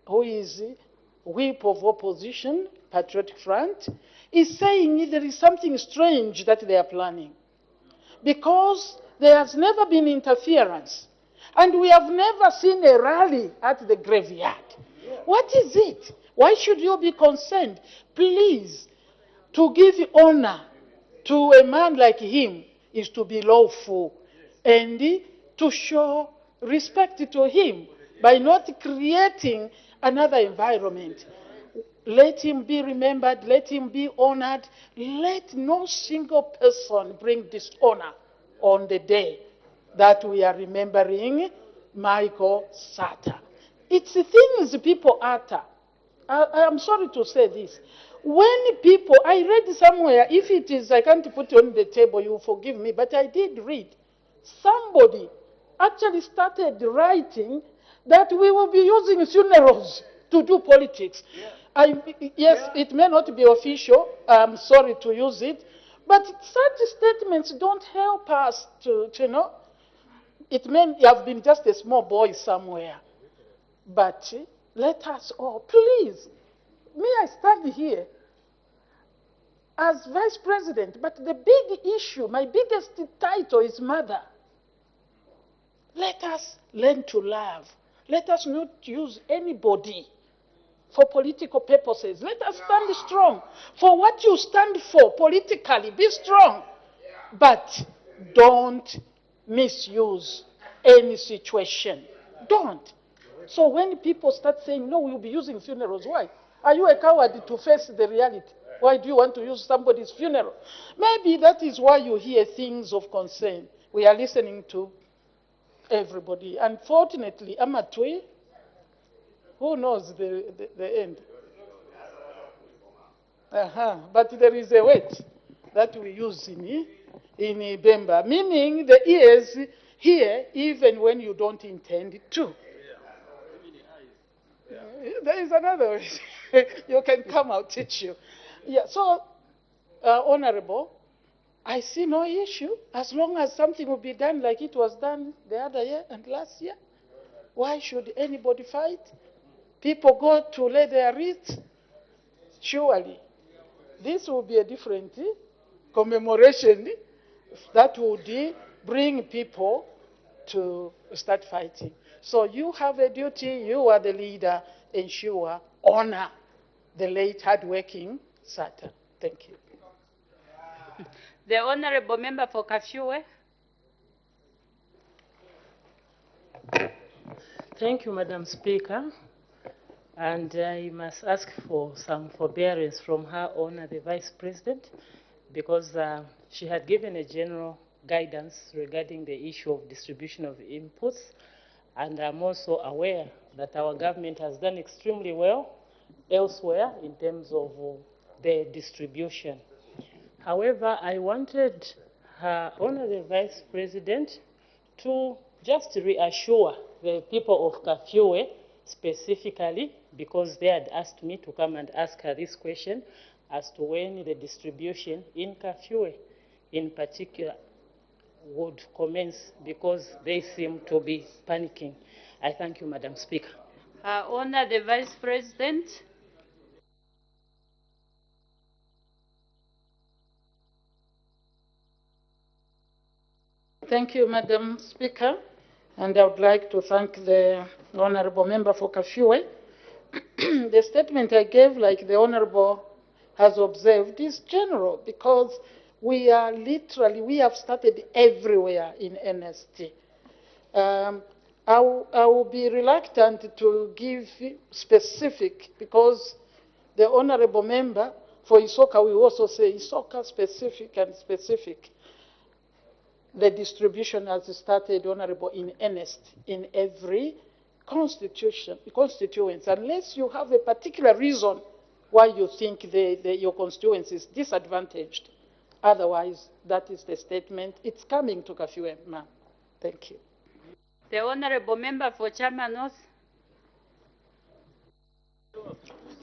who is whip of opposition, Patriotic Front, is saying there is something strange that they are planning, because there has never been interference, and we have never seen a rally at the graveyard. What is it? Why should you be concerned? Please, to give honor to a man like him is to be lawful, and to show respect to him by not creating another environment. Let him be remembered, let him be honored. Let no single person bring dishonor on the day that we are remembering Michael Sata. It's the things people utter. I am sorry to say this. When people, I read somewhere, if it is, I can't put it on the table, you forgive me, but I did read. Somebody actually started writing that we will be using funerals to do politics. Yes, it may not be official. I'm sorry to use it. But such statements don't help us to know. It may have been just a small boy somewhere. But let us all, please, may I stand here as Vice President, but the big issue, my biggest title is mother. Let us learn to love. Let us not use anybody for political purposes. Let us stand strong for what you stand for politically. Be strong, but don't misuse any situation. Don't. So when people start saying, no, we'll be using funerals, why? Are you a coward to face the reality? Why do you want to use somebody's funeral? Maybe that is why you hear things of concern. We are listening to everybody. Unfortunately, Amatwe, who knows the end? But there is a weight that we use in Bemba, meaning the ears hear even when you don't intend to. There is another way. You can come, I'll teach you. Yeah, so, Honorable, I see no issue as long as something will be done like it was done the other year and last year. Why should anybody fight? People go to lay their wreaths. Surely, this will be a different commemoration that would bring people to start fighting. So you have a duty, you are the leader, ensure, honor the late hardworking Sata. Thank you. The Honorable Member for Kafue. Thank you, Madam Speaker. And I must ask for some forbearance from Her Honor, the Vice President, because she had given a general guidance regarding the issue of distribution of inputs. And I'm also aware that our government has done extremely well elsewhere in terms of the distribution. However, I wanted Her Honor, the Vice President, to just reassure the people of Kafue specifically, because they had asked me to come and ask her this question as to when the distribution in Kafue in particular would commence, because they seem to be panicking. I thank you, Madam Speaker. Honor the Vice President. Thank you, Madam Speaker. And I would like to thank the Honorable Member for Kafue. The statement I gave, like the Honorable has observed, is general, because we are literally, we have started everywhere in NST. I will be reluctant to give specific, because the Honorable Member for Isoka will also say Isoka specific and specific. The distribution has started, Honorable, in earnest in every constituency, unless you have a particular reason why you think your constituency is disadvantaged. Otherwise, that is the statement. It's coming to Kafue, ma'am. Thank you. The Honorable Member for Chama North.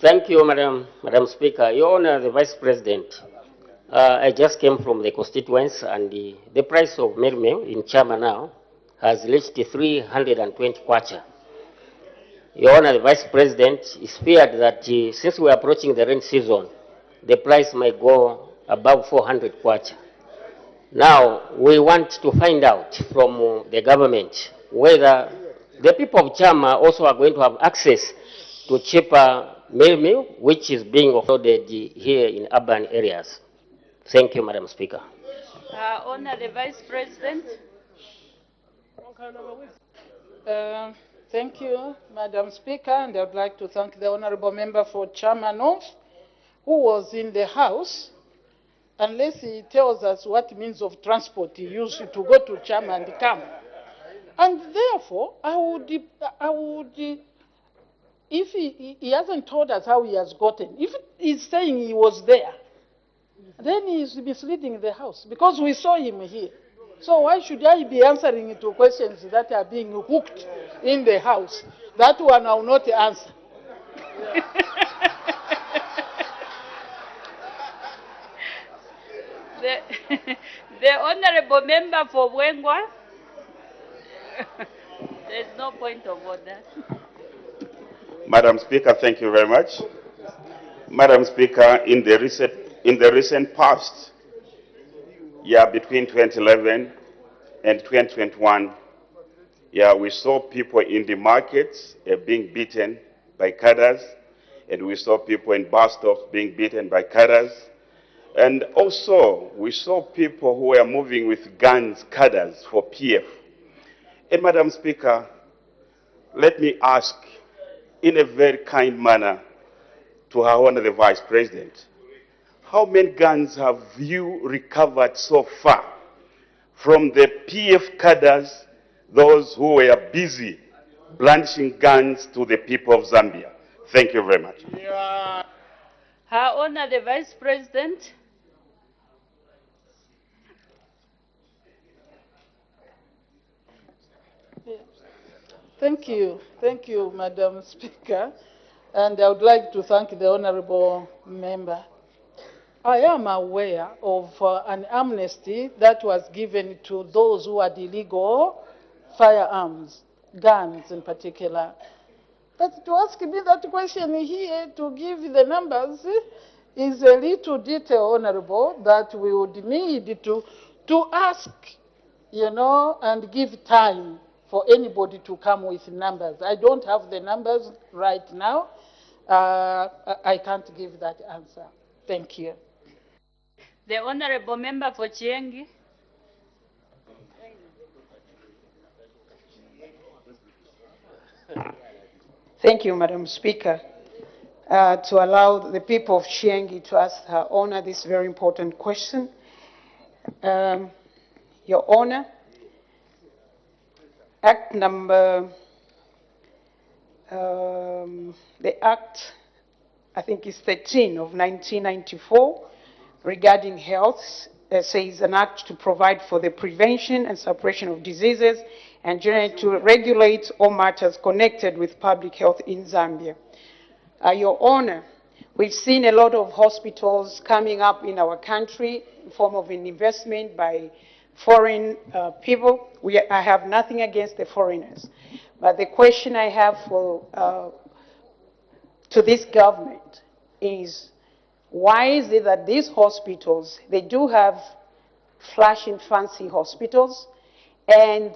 Thank you, Madam Speaker. Your Honor, the Vice President, I just came from the constituents, and the price of meal in Chama now has reached 320 kwacha. Your Honor, the Vice President, is feared that since we are approaching the rain season, the price might go above 400 kwacha. Now, we want to find out from the government whether the people of Chama also are going to have access to cheaper meal, which is being offered here in urban areas. Thank you, Madam Speaker. Honor the Vice President. Thank you, Madam Speaker, and I'd like to thank the Honorable Member for Chama North, who was in the House, unless he tells us what means of transport he used to go to Chama and come. And therefore, I would if he hasn't told us how he has gotten, if he's saying he was there, then he's misleading the House, because we saw him here. So why should I be answering to questions that are being hooked in the House? That one I will not answer. The Honorable Member for Wengwa. There's no point of order. Madam Speaker, thank you very much. Madam Speaker, in the recent past, between 2011 and 2021, Yeah, we saw people in the markets being beaten by cadres, and we saw people in bus stops being beaten by cadres. And also, we saw people who were moving with guns, cadres for PF. And Madam Speaker, let me ask in a very kind manner to Her Honor the Vice President, how many guns have you recovered so far from the PF cadres, those who were busy brandishing guns to the people of Zambia? Thank you very much. Her Honor the Vice President. Thank you, Madam Speaker. And I would like to thank the Honorable Member. I am aware of an amnesty that was given to those who had illegal firearms, guns in particular. But to ask me that question here, to give the numbers, is a little detail, Honorable, that we would need to ask, and give time for anybody to come with numbers. I don't have the numbers right now. I can't give that answer. Thank you. The Honorable Member for Chiengi. Thank you, Madam Speaker, to allow the people of Chiengi to ask Her Honor this very important question. Your Honor, Act number, the Act, I think is 13 of 1994 regarding health, says an act to provide for the prevention and suppression of diseases and generally to regulate all matters connected with public health in Zambia. Your Honor, we've seen a lot of hospitals coming up in our country in form of an investment by foreign people. I have nothing against the foreigners. But the question I have to this government is, why is it that these hospitals, they do have flashing fancy hospitals, and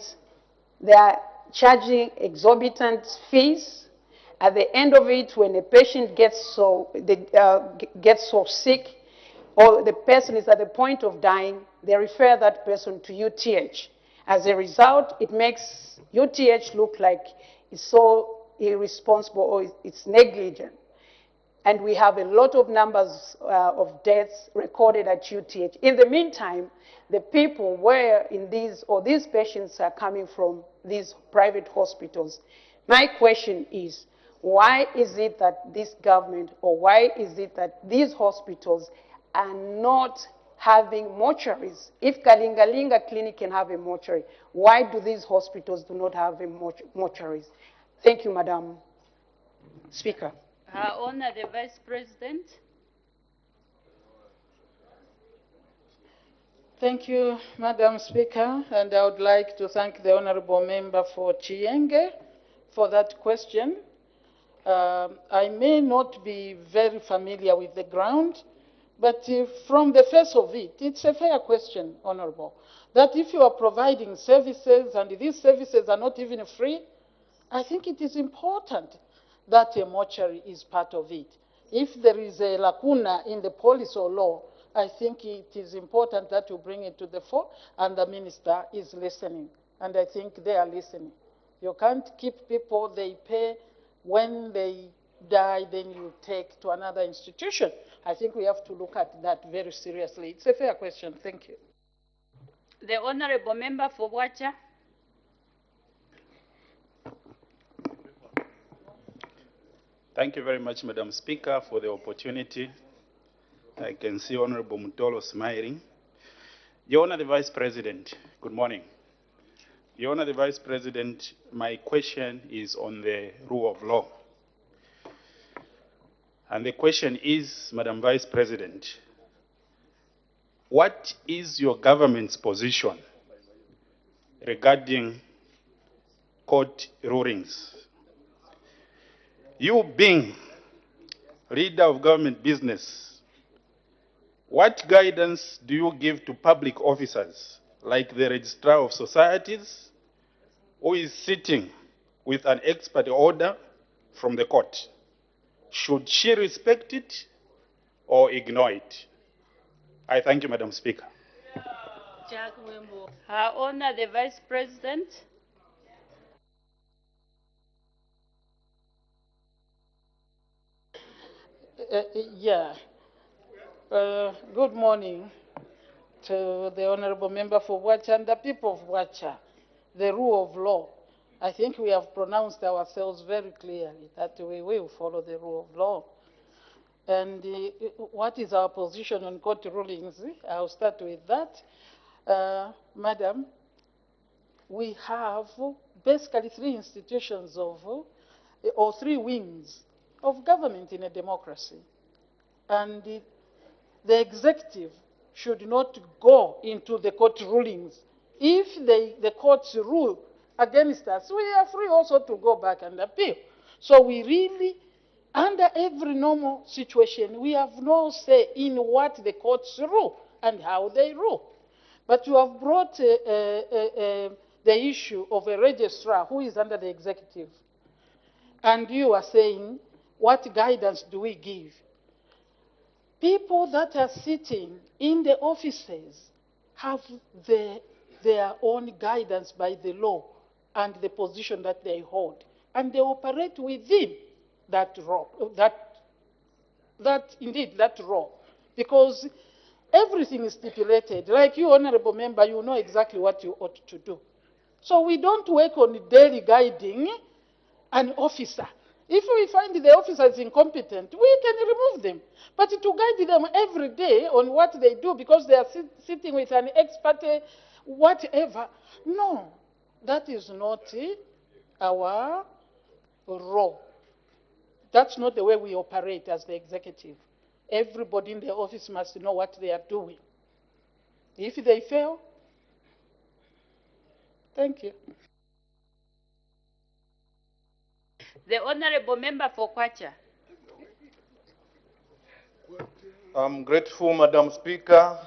they are charging exorbitant fees? At the end of it, when a patient gets so sick, or the person is at the point of dying, they refer that person to UTH. As a result, it makes UTH look like it's so irresponsible or it's negligent. And we have a lot of numbers of deaths recorded at UTH. In the meantime, the people where in these, or these patients are coming from these private hospitals. My question is, why is it that this government, or why is it that these hospitals are not having mortuaries? If Kalingalinga Clinic can have a mortuary, why do these hospitals do not have a mortuaries? Thank you, Madam Speaker. Her Honor the Vice President. Thank you, Madam Speaker, and I would like to thank the Honorable Member for Chienge for that question. I may not be very familiar with the ground, but from the face of it, it's a fair question, Honorable, that if you are providing services and these services are not even free, I think it is important that a mortuary is part of it. If there is a lacuna in the policy or law, I think it is important that you bring it to the fore, and the minister is listening, and I think they are listening. You can't keep people, they pay, when they die, then you take to another institution. I think we have to look at that very seriously. It's a fair question. Thank you. The Honorable Member for Wacha. Thank you very much, Madam Speaker, for the opportunity. I can see Honorable Mutolo smiling. Your Honor the Vice President, good morning. Your Honor the Vice President, my question is on the rule of law. And the question is, Madam Vice President, what is your government's position regarding court rulings? You being leader of government business, what guidance do you give to public officers like the Registrar of Societies who is sitting with an expert order from the court, should she respect it or ignore it? I thank you, Madam Speaker. Her Honor, the Vice President. Yeah. Good morning to the Honorable Member for Wacha and the people of Wacha. The rule of law. I think we have pronounced ourselves very clearly that we will follow the rule of law. And what is our position on court rulings? I'll start with that. Madam, we have basically three institutions or three wings of government in a democracy. And the executive should not go into the court rulings. If the courts rule against us, we are free also to go back and appeal. So we really, under every normal situation, we have no say in what the courts rule and how they rule. But you have brought the issue of a registrar who is under the executive. And you are saying, what guidance do we give? People that are sitting in the offices have their own guidance by the law and the position that they hold. And they operate within that law, that law. Because everything is stipulated. Like you, Honorable Member, you know exactly what you ought to do. So we don't work on daily guiding an officer. If we find the officer is incompetent, we can remove them. But to guide them every day on what they do because they are sitting with an expert, whatever, no, that is not our role. That's not the way we operate as the executive. Everybody in the office must know what they are doing. If they fail, thank you. The Honorable Member for Kwacha. I'm grateful, Madam Speaker,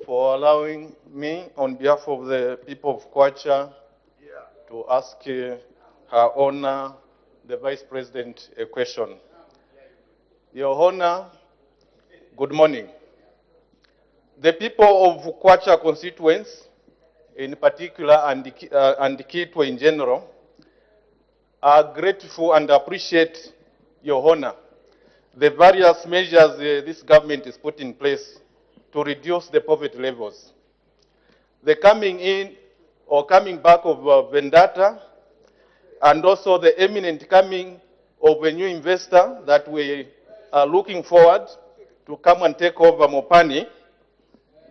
for allowing me, on behalf of the people of Kwacha, to ask Her Honor, the Vice President, a question. Your Honor, good morning. The people of Kwacha constituents, in particular, and Kitwe in general, are grateful and appreciate, Your Honor, the various measures this government is put in place to reduce the poverty levels. The coming in or coming back of Vendetta, and also the imminent coming of a new investor that we are looking forward to come and take over Mopani,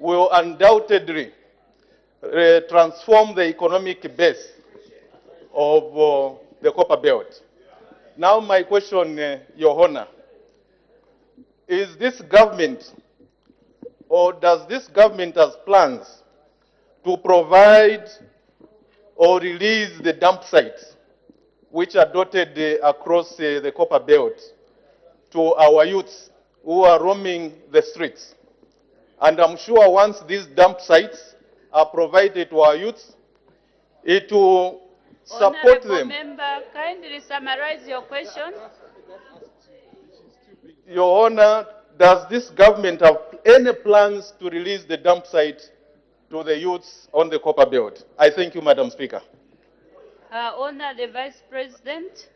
will undoubtedly transform the economic base of the Copper Belt. Now my question, Your Honor, is this government, or does this government have plans to provide or release the dump sites which are dotted across the Copper Belt to our youths who are roaming the streets? And I'm sure once these dump sites are provided to our youths, it will support Honorable them. Member, kindly summarize your question. Your Honor, does this government have any plans to release the dump site to the youths on the Copper Belt? I thank you, Madam Speaker. Her Honor, the Vice President.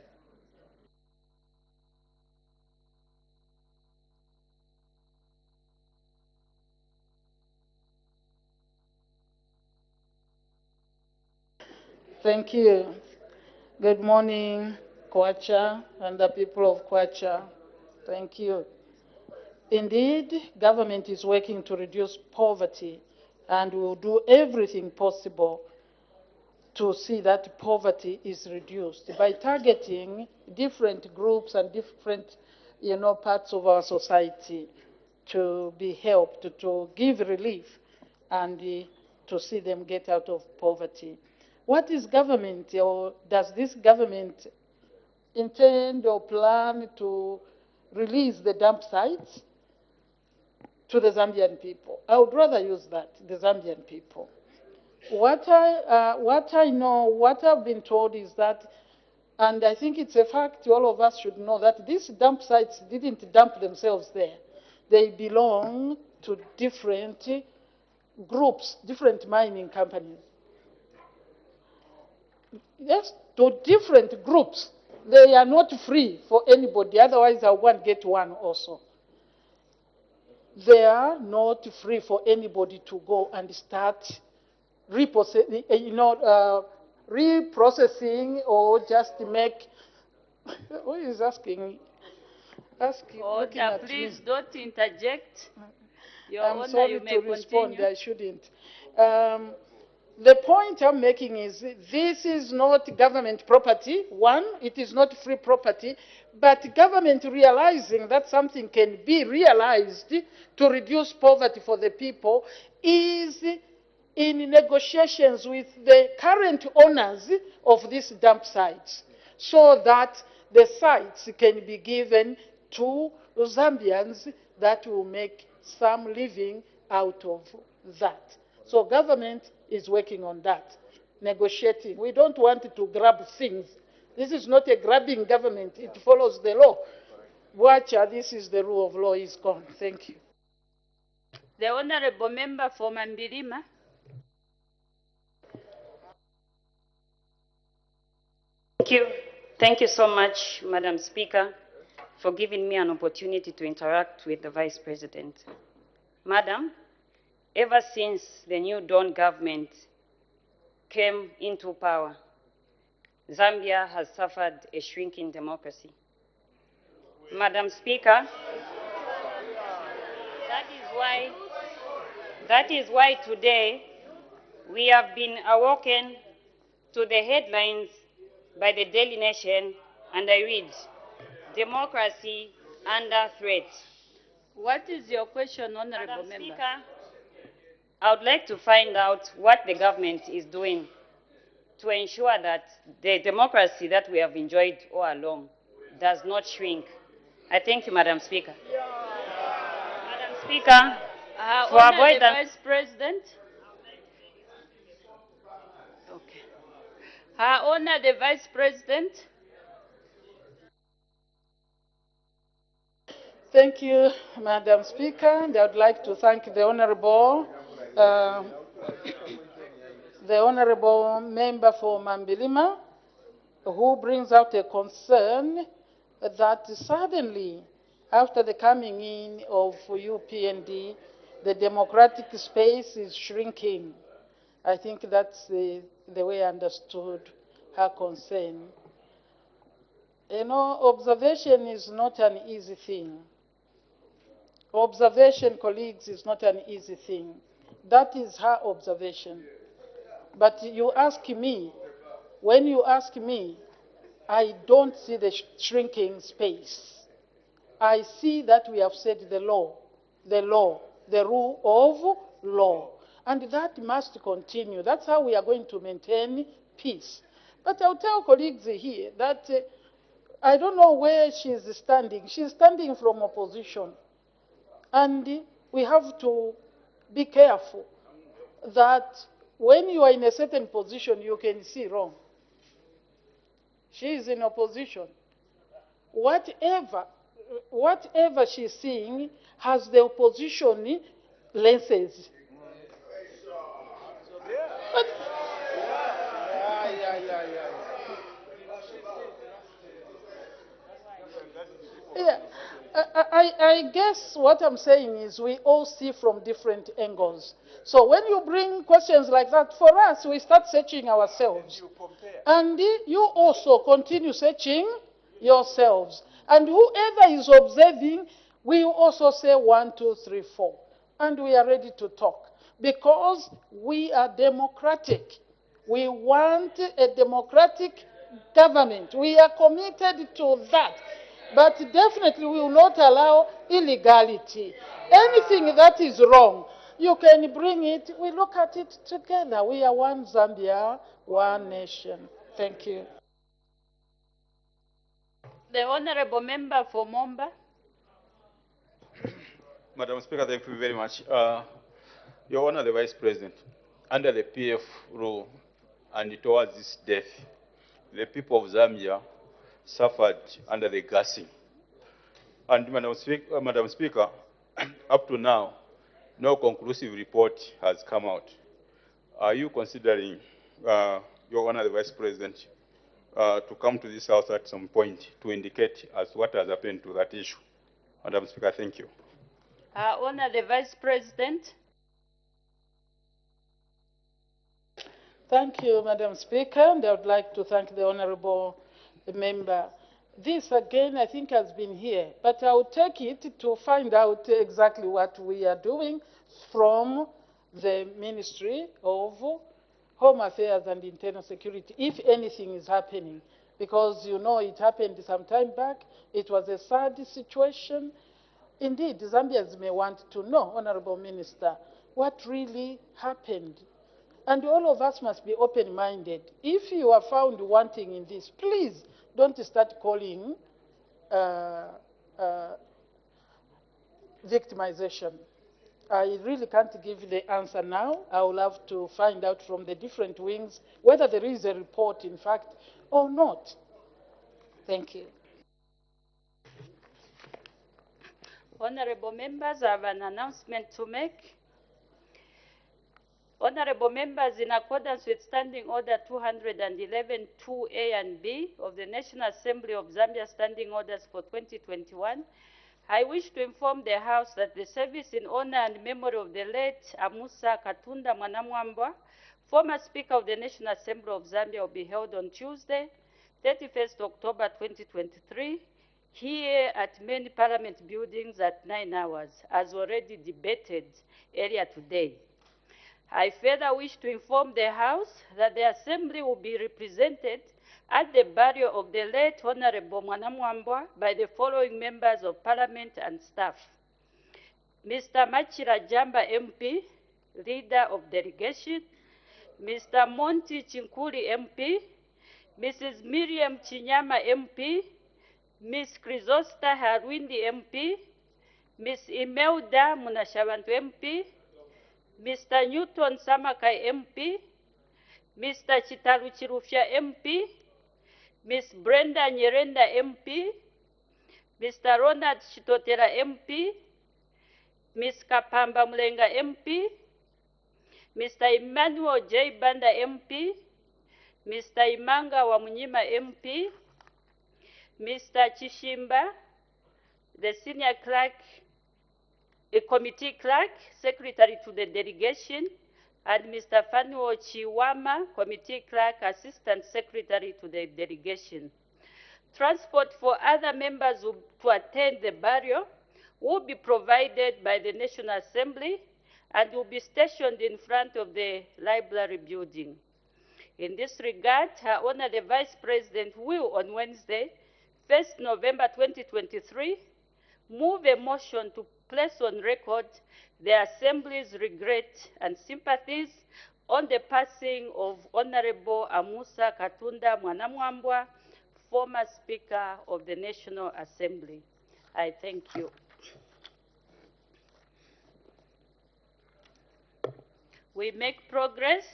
Thank you. Good morning, Kwacha and the people of Kwacha. Thank you. Indeed, government is working to reduce poverty and will do everything possible to see that poverty is reduced by targeting different groups and different parts of our society to be helped, to give relief and to see them get out of poverty. What is government, or does this government intend or plan to release the dump sites to the Zambian people? I would rather use that, the Zambian people. What I know, what I've been told is that, and I think it's a fact all of us should know, that these dump sites didn't dump themselves there. They belong to different groups, different mining companies. Yes, to different groups. They are not free for anybody, otherwise I won't get one also. They are not free for anybody to go and start reprocessing or just make. Who is asking? Order, please don't interject. Your I'm Honor, sorry you may to respond. continue. I shouldn't. The point I'm making is this is not government property. One, it is not free property, but government realizing that something can be realized to reduce poverty for the people is in negotiations with the current owners of these dump sites so that the sites can be given to Zambians that will make some living out of that. So government is working on that, negotiating. We don't want to grab things. This is not a grabbing government. It follows the law. Watcha, this is the rule of law, is gone. Thank you. The Honorable Member for Mambilima. Thank you. Thank you so much, Madam Speaker, for giving me an opportunity to interact with the Vice President. Madam, ever since the New Dawn government came into power, Zambia has suffered a shrinking democracy. Madam Speaker, that is why today we have been awoken to the headlines by the Daily Nation, and I read, "Democracy under threat." What is your question, Honorable Madam Member? Speaker, I would like to find out what the government is doing to ensure that the democracy that we have enjoyed all along does not shrink. I thank you, Madam Speaker. Madam Speaker, for Honorable avoidance. Vice President. Okay. Her Honor the Vice President. Thank you, Madam Speaker, and I would like to thank the Honorable Member for Mambilima, who brings out a concern that suddenly, after the coming in of UPND, the democratic space is shrinking. I think that's the way I understood her concern. You know, observation is not an easy thing. Observation, colleagues, is not an easy thing. That is her observation. But you ask me, when you ask me, I don't see the shrinking space. I see that we have said the law, the rule of law. And that must continue. That's how we are going to maintain peace. But I'll tell colleagues here that I don't know where she's standing. She's standing from opposition. And we have to be careful that when you are in a certain position, you can see wrong. She is in opposition. Whatever she's seeing has the opposition lenses. But, yeah, I guess what I'm saying is we all see from different angles. So when you bring questions like that, for us, we start searching ourselves. And you also continue searching yourselves. And whoever is observing, we also say 1, 2, 3, 4. And we are ready to talk. Because we are democratic. We want a democratic government. We are committed to that. But definitely we will not allow illegality. Anything that is wrong, you can bring it. We look at it together. We are one Zambia, one nation. Thank you. The Honorable Member for Momba. Madam Speaker, thank you very much. Your Honor, the Vice President, under the PF rule and towards this death, the people of Zambia suffered under the gassing. And Madam Speaker, up to now, no conclusive report has come out. Are you considering, Your Honor the Vice President, to come to this House at some point to indicate as what has happened to that issue? Madam Speaker, thank you. Honor the Vice President. Thank you, Madam Speaker, and I would like to thank the Honourable Member. This, again, I think has been here, but I will take it to find out exactly what we are doing from the Ministry of Home Affairs and Internal Security, if anything is happening, because, you know, it happened some time back. It was a sad situation. Indeed, Zambians may want to know, Honourable Minister, what really happened. And all of us must be open-minded. If you are found wanting in this, please don't start calling victimization. I really can't give the answer now. I will have to find out from the different wings whether there is a report, in fact, or not. Thank you. Honorable members, I have an announcement to make. Honorable members, in accordance with Standing Order 211, 2A and B of the National Assembly of Zambia Standing Orders for 2021, I wish to inform the House that the service in honor and memory of the late Amusa Katunda Mwanamwambwa, former Speaker of the National Assembly of Zambia, will be held on Tuesday, 31st October 2023, here at main Parliament buildings at 9 hours, as already debated earlier today. I further wish to inform the House that the Assembly will be represented at the burial of the late Honorable Mwanamwambwa by the following members of Parliament and staff: Mr. Machira Jamba MP, Leader of Delegation; Mr. Monty Chinkuli MP; Mrs. Miriam Chinyama MP; Ms. Chrysosta Harwindi MP; Ms. Imelda Munashabantu MP; Mr. Newton Samakai MP, Mr. Chitalu Chirufya MP, Ms. Brenda Nyerenda MP, Mr. Ronald Chitotera MP, Ms. Kapamba Mulenga MP, Mr. Emmanuel J. Banda MP, Mr. Imanga Wamunyima MP, Mr. Chishimba, the Senior Clerk, a Committee Clerk, Secretary to the Delegation, and Mr. Fanuo Chiwama, Committee Clerk, Assistant Secretary to the Delegation. Transport for other members to attend the burial will be provided by the National Assembly and will be stationed in front of the library building. In this regard, Her Honor the Vice President will, on Wednesday, 1st November 2023, move a motion to place on record the Assembly's regret and sympathies on the passing of Honorable Amusa Katunda Mwanamwambwa, former Speaker of the National Assembly. I thank you. We make progress.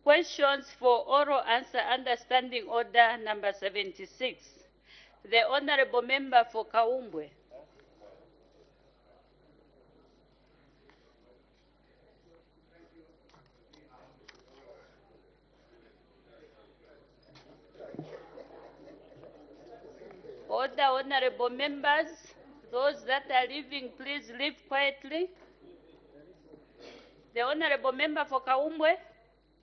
Questions for oral answer under Standing Order number 76. The Honorable Member for Kaumbwe. Order, honorable members. Those that are leaving, please leave quietly. The honorable member for Kaumbwe.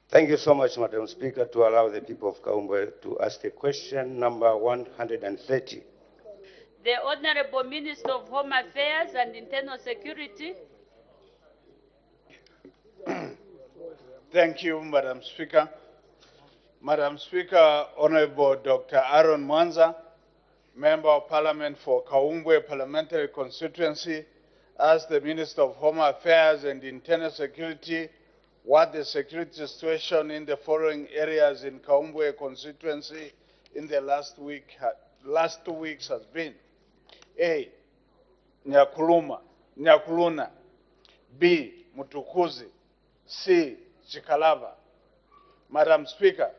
Thank you so much, Madam Speaker, to allow the people of Kaumbwe to ask the question number 130. The Honorable Minister of Home Affairs and Internal Security. Thank you, Madam Speaker. Madam Speaker, Honorable Dr. Aaron Mwanza, Member of Parliament for Kaumbwe Parliamentary Constituency, asked the Minister of Home Affairs and Internal Security what the security situation in the following areas in Kaumbwe constituency in the last 2 weeks has been. A. Nyakuluna. B. Mutukuzi. C. Chikalaba. Madam Speaker,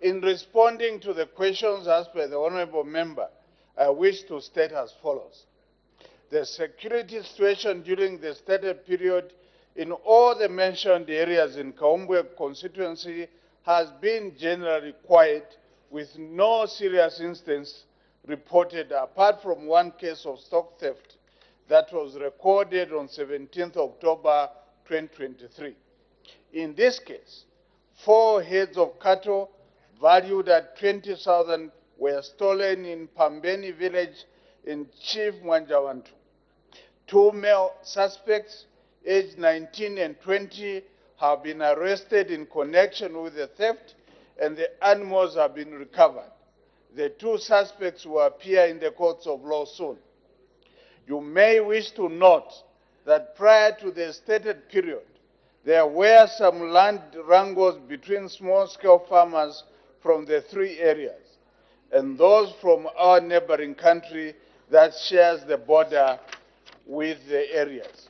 in responding to the questions asked by the Honourable Member, I wish to state as follows. The security situation during the stated period in all the mentioned areas in Kaumbwe constituency has been generally quiet, with no serious instance reported apart from one case of stock theft that was recorded on 17th October 2023. In this case, 4 heads of cattle valued at 20,000 were stolen in Pambeni village in Chief Mwanjawantu. 2 male suspects, aged 19 and 20, have been arrested in connection with the theft, and the animals have been recovered. The 2 suspects will appear in the courts of law soon. You may wish to note that prior to the stated period, there were some land wrangles between small-scale farmers from the 3 areas and those from our neighboring country that shares the border with the areas.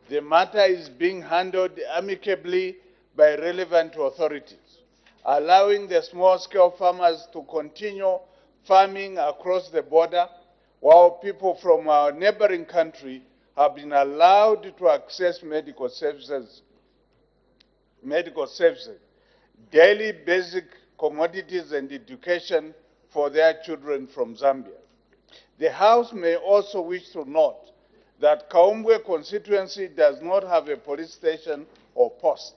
The matter is being handled amicably by relevant authorities, allowing the small-scale farmers to continue farming across the border, while people from our neighboring country have been allowed to access medical services, daily basic commodities and education for their children from Zambia. The House may also wish to note that Kaumbwe constituency does not have a police station or post.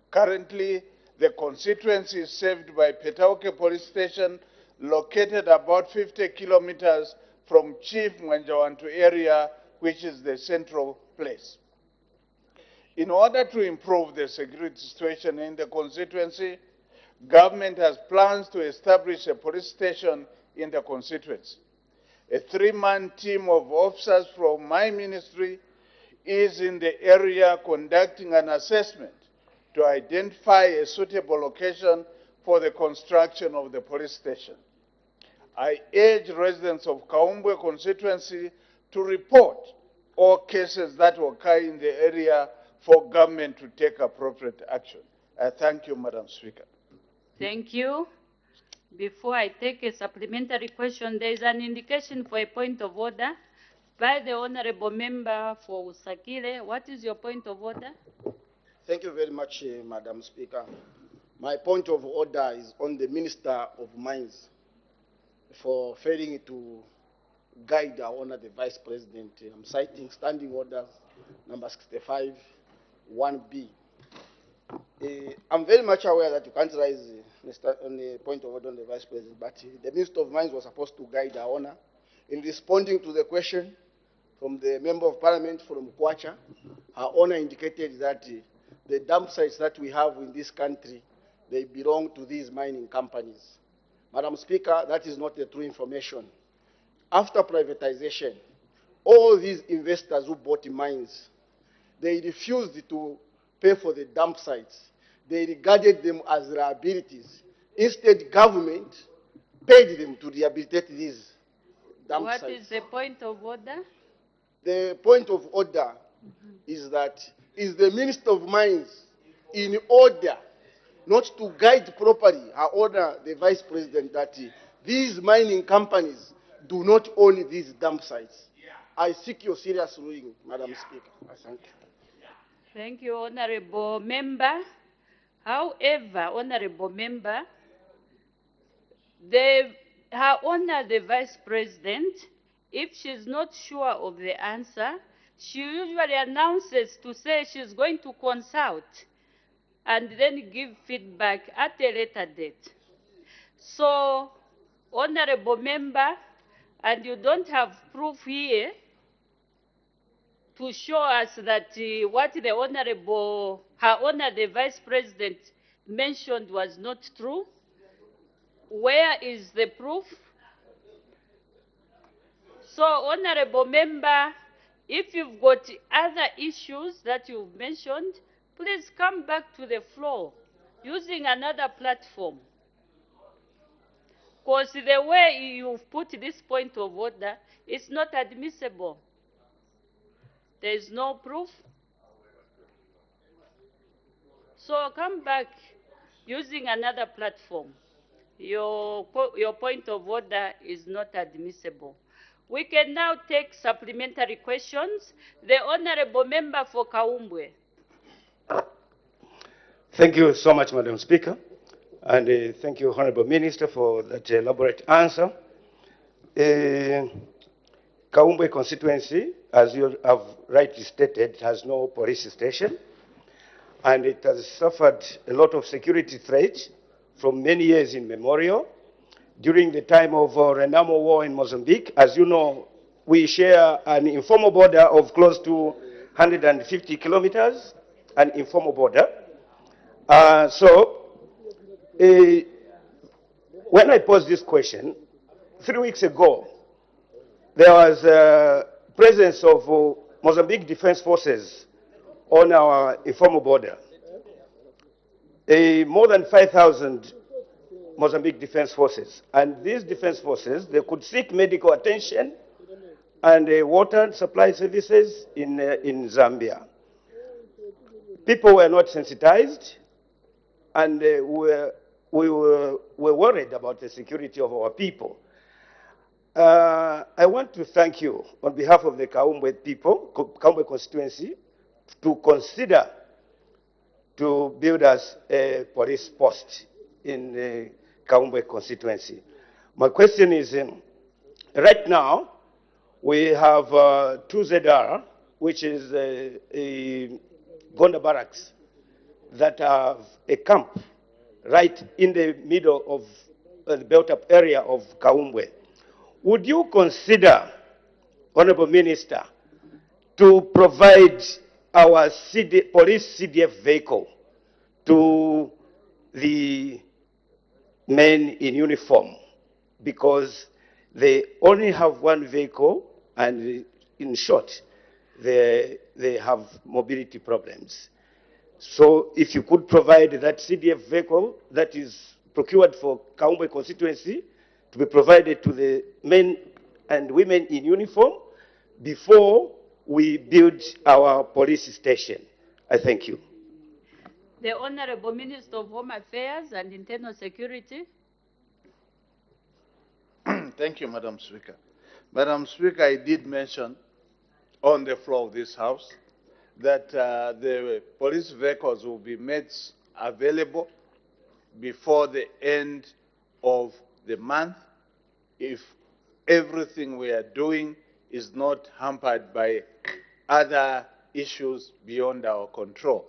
Currently, the constituency is served by Petauke police station, located about 50 kilometers from Chief Mwanjawantu area, which is the central place. In order to improve the security situation in the constituency, government has plans to establish a police station in the constituency. A 3-man team of officers from my ministry is in the area conducting an assessment to identify a suitable location for the construction of the police station. I urge residents of Kaumbwe constituency to report all cases that occur in the area for government to take appropriate action. I thank you, Madam Speaker. Thank you. Before I take a supplementary question, there is an indication for a point of order by the Honorable Member for Usakile. What is your point of order? Thank you very much, Madam Speaker. My point of order is on the Minister of Mines for failing to guide our Honor the Vice President. I'm citing Standing Orders number 65, 1B. I'm very much aware that you can't raise on the point of order on the Vice President, but the Minister of Mines was supposed to guide our Honor in responding to the question from the Member of Parliament from Kwacha. Her Honor indicated that the dump sites that we have in this country, they belong to these mining companies. Madam Speaker, that is not the true information. After privatization, all these investors who bought mines, they refused to pay for the dump sites. They regarded them as liabilities. Instead, government paid them to rehabilitate these dump sites. What is the point of order? The point of order is that is the Minister of Mines in order not to guide properly her Honor the Vice President that these mining companies do not own these dump sites. I seek your serious ruling, Madam Speaker. I thank you. Thank you, Honorable Member. However, Honorable Member, her Honor the Vice President, if she's not sure of the answer, she usually announces to say she's going to consult and then give feedback at a later date. So, Honorable Member, and you don't have proof here to show us that what the Honorable, her Honor the Vice President mentioned was not true. Where is the proof? So, Honorable Member, if you've got other issues that you've mentioned, please come back to the floor using another platform. Because the way you've put this point of order is not admissible. There is no proof. So I'll come back using another platform. Your point of order is not admissible. We can now take supplementary questions. The Honorable Member for Kaumbwe. Thank you so much, Madam Speaker. And thank you, Honorable Minister, for that elaborate answer. Kaumbwe constituency, as you have rightly stated, has no police station, and it has suffered a lot of security threats from many years immemorial. During the time of Renamo War in Mozambique, as you know, we share an informal border of close to 150 kilometers, an informal border. When I posed this question, 3 weeks ago, there was presence of Mozambique Defense Forces on our informal border. More than 5,000 Mozambique Defense Forces. And these defense forces, they could seek medical attention and water supply services in Zambia. People were not sensitized, and we were worried about the security of our people. I want to thank you on behalf of the Kaumbwe people, Kaumbwe constituency, to consider to build us a police post in the Kaumbwe constituency. My question is, right now, we have 2ZR, which is a Gonda barracks, that have a camp right in the middle of the built-up area of Kaumbwe. Would you consider, Honorable Minister, to provide our police CDF vehicle to the men in uniform? Because they only have one vehicle, and in short, they have mobility problems. So if you could provide that CDF vehicle that is procured for Kaumbwe constituency to be provided to the men and women in uniform before we build our police station. I thank you. The Honorable Minister of Home Affairs and Internal Security. Thank you, Madam Speaker. Madam Speaker, I did mention on the floor of this House that the police vehicles will be made available before the end of the month if everything we are doing is not hampered by other issues beyond our control.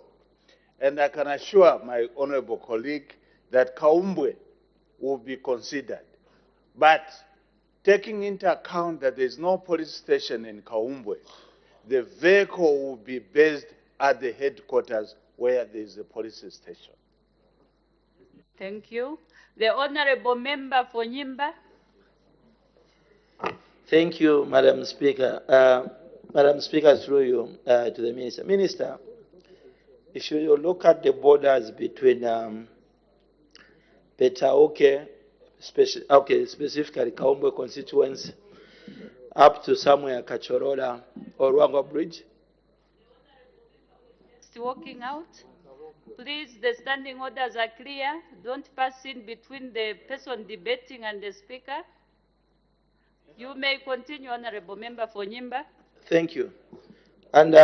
And I can assure my honorable colleague that Kaumbwe will be considered. But taking into account that there is no police station in Kaumbwe, the vehicle will be based at the headquarters where there is a police station. Thank you. The Honorable Member for Nyimba. Thank you, Madam Speaker. Madam Speaker, through you to the Minister. Minister, if you look at the borders between Petaoke, specifically Kaumbwe constituency, up to somewhere Kachorola or Ruangwa Bridge. Walking out. Please, the standing orders are clear. Don't pass in between the person debating and the speaker. You may continue, Honorable Member for Nyimba. Thank you. And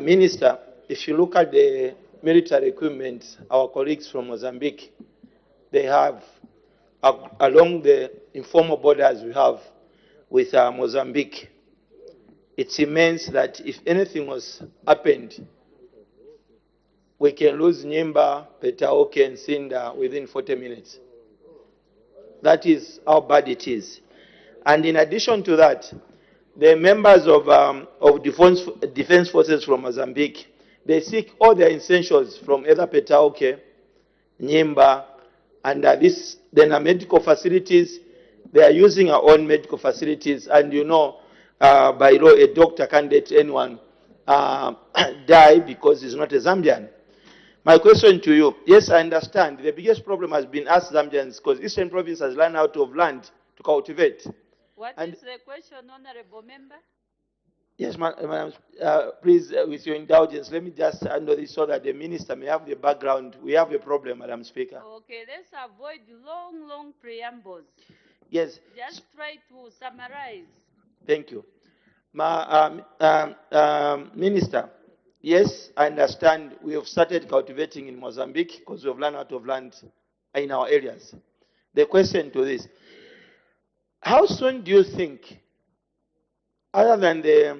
Minister, if you look at the military equipment, our colleagues from Mozambique, they have, along the informal borders we have with Mozambique, it's immense that if anything was happened, we can lose Nyimba, Petaoke, and Sinda within 40 minutes. That is how bad it is. And in addition to that, the members of defense forces from Mozambique, they seek all their essentials from either Petaoke, Nyimba, and then medical facilities. They are using our own medical facilities, and you know, by law, a doctor can't let anyone die because he's not a Zambian. My question to you, yes, I understand the biggest problem has been us Zambians because Eastern Province has run out of land to cultivate. What is the question, Honorable Member? Yes, Madam, please, with your indulgence, let me just handle this so that the minister may have the background. We have a problem, Madam Speaker. Okay, let's avoid long preambles. Yes. Just try to summarize. Thank you. Minister, yes, I understand we have started cultivating in Mozambique because we have run out of land in our areas. The question to this, how soon do you think, other than the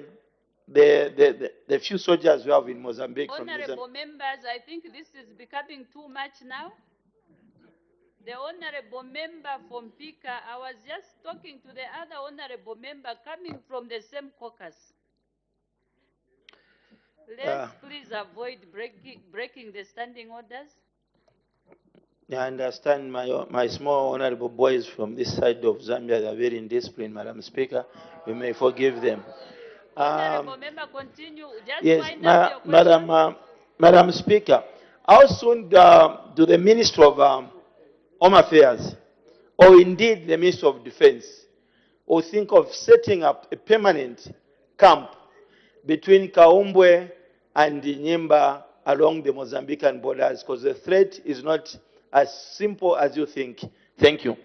few soldiers we have in Mozambique from Honorable members, I think this is becoming too much now. The honorable member from Pika, I was just talking to the other honorable member coming from the same caucus. Let's please avoid breaking the standing orders. I understand my small honorable boys from this side of Zambia, they are very indisciplined, Madam Speaker. We may forgive them. Honorable member, continue. Just Yes, wind up your question. Madam Speaker, how soon do the Minister of Home Affairs, or indeed the Minister of Defense, will think of setting up a permanent camp between Kaumbwe and Nyimba along the Mozambican borders, because the threat is not as simple as you think. Thank you.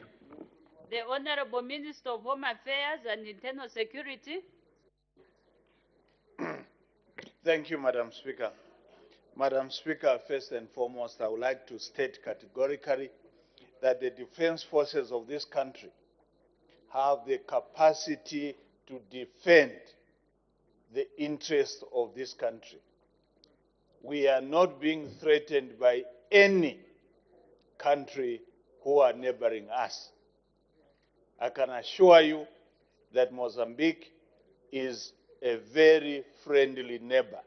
The Honorable Minister of Home Affairs and Internal Security. Thank you, Madam Speaker. Madam Speaker, first and foremost, I would like to state categorically that the defense forces of this country have the capacity to defend the interests of this country. We are not being threatened by any country who are neighboring us. I can assure you that Mozambique is a very friendly neighbor,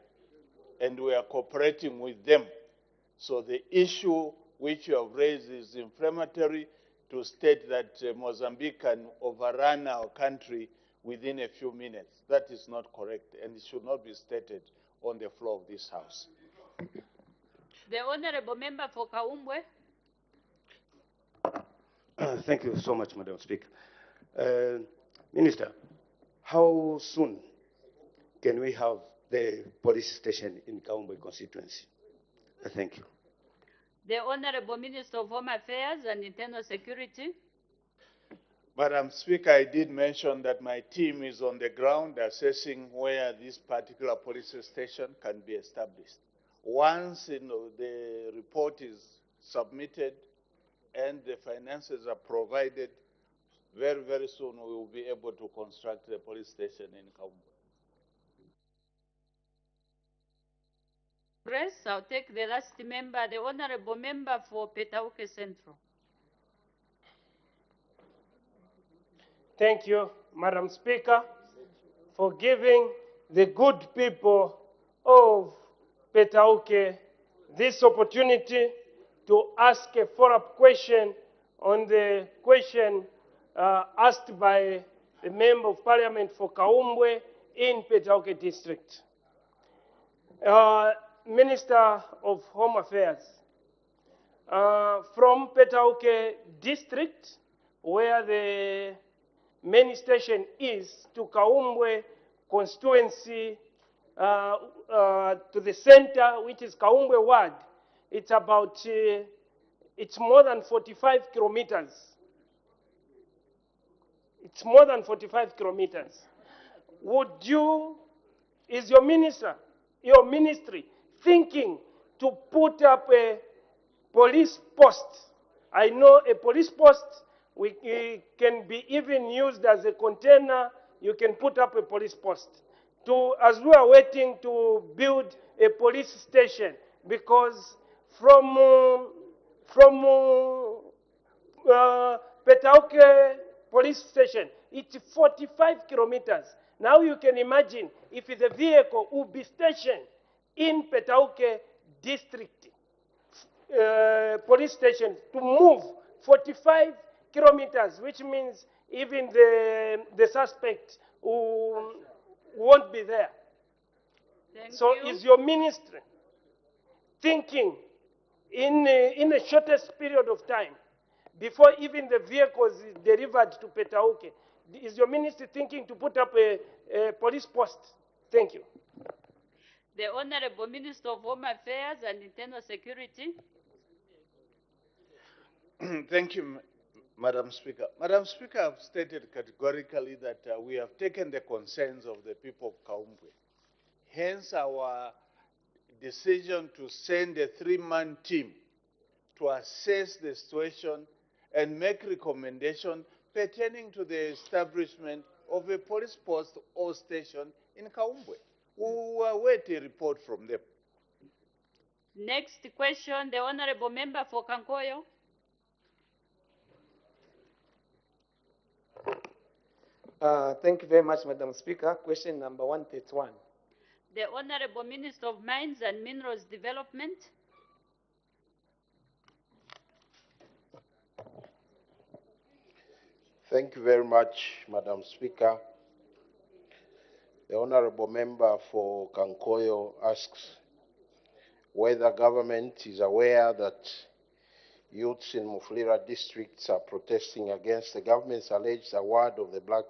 and we are cooperating with them. So the issue which you have raised is inflammatory to state that Mozambique can overrun our country within a few minutes. That is not correct, and it should not be stated on the floor of this House. The Honorable Member for Kaumbwe. Thank you so much, Madam Speaker. Minister, how soon can we have the police station in Kaumbwe constituency? Thank you. The Honorable Minister of Home Affairs and Internal Security. Madam Speaker, I did mention that my team is on the ground assessing where this particular police station can be established. Once the report is submitted and the finances are provided, very, very soon we will be able to construct the police station in Kaumbwe. I'll take the last member, the Honorable Member for Petauke Central. Thank you, Madam Speaker, for giving the good people of Petauke this opportunity to ask a follow-up question on the question asked by the Member of Parliament for Kaumbwe in Petauke District. Minister of Home Affairs, from Petauke District, where the main station is, to Kaumbwe constituency, to the center, which is Kaumbwe Ward, it's about, it's more than 45 kilometers. It's more than 45 kilometers. Is your ministry, thinking to put up a police post? I know a police post it can be even used as a container. You can put up a police post. As we are waiting to build a police station, because from Petauke police station, it's 45 kilometers. Now you can imagine if the vehicle will be stationed in Petauke district police station to move 45 kilometers, which means even the suspect won't be there. So is your ministry thinking in the shortest period of time, before even the vehicles is delivered to Petauke, is your ministry thinking to put up a police post? Thank you. The Honorable Minister of Home Affairs and Internal Security. Thank you, Madam Speaker. Madam Speaker, I've stated categorically that we have taken the concerns of the people of Kaumbwe. Hence our decision to send a 3-man team to assess the situation and make recommendations pertaining to the establishment of a police post or station in Kaumbwe. We will await a report from them. Next question, the Honorable Member for Kankoyo. Thank you very much, Madam Speaker. Question number 131. The Honorable Minister of Mines and Minerals Development. Thank you very much, Madam Speaker. The Honorable Member for Kankoyo asks whether government is aware that youths in Mufulira districts are protesting against the government's alleged award of the Black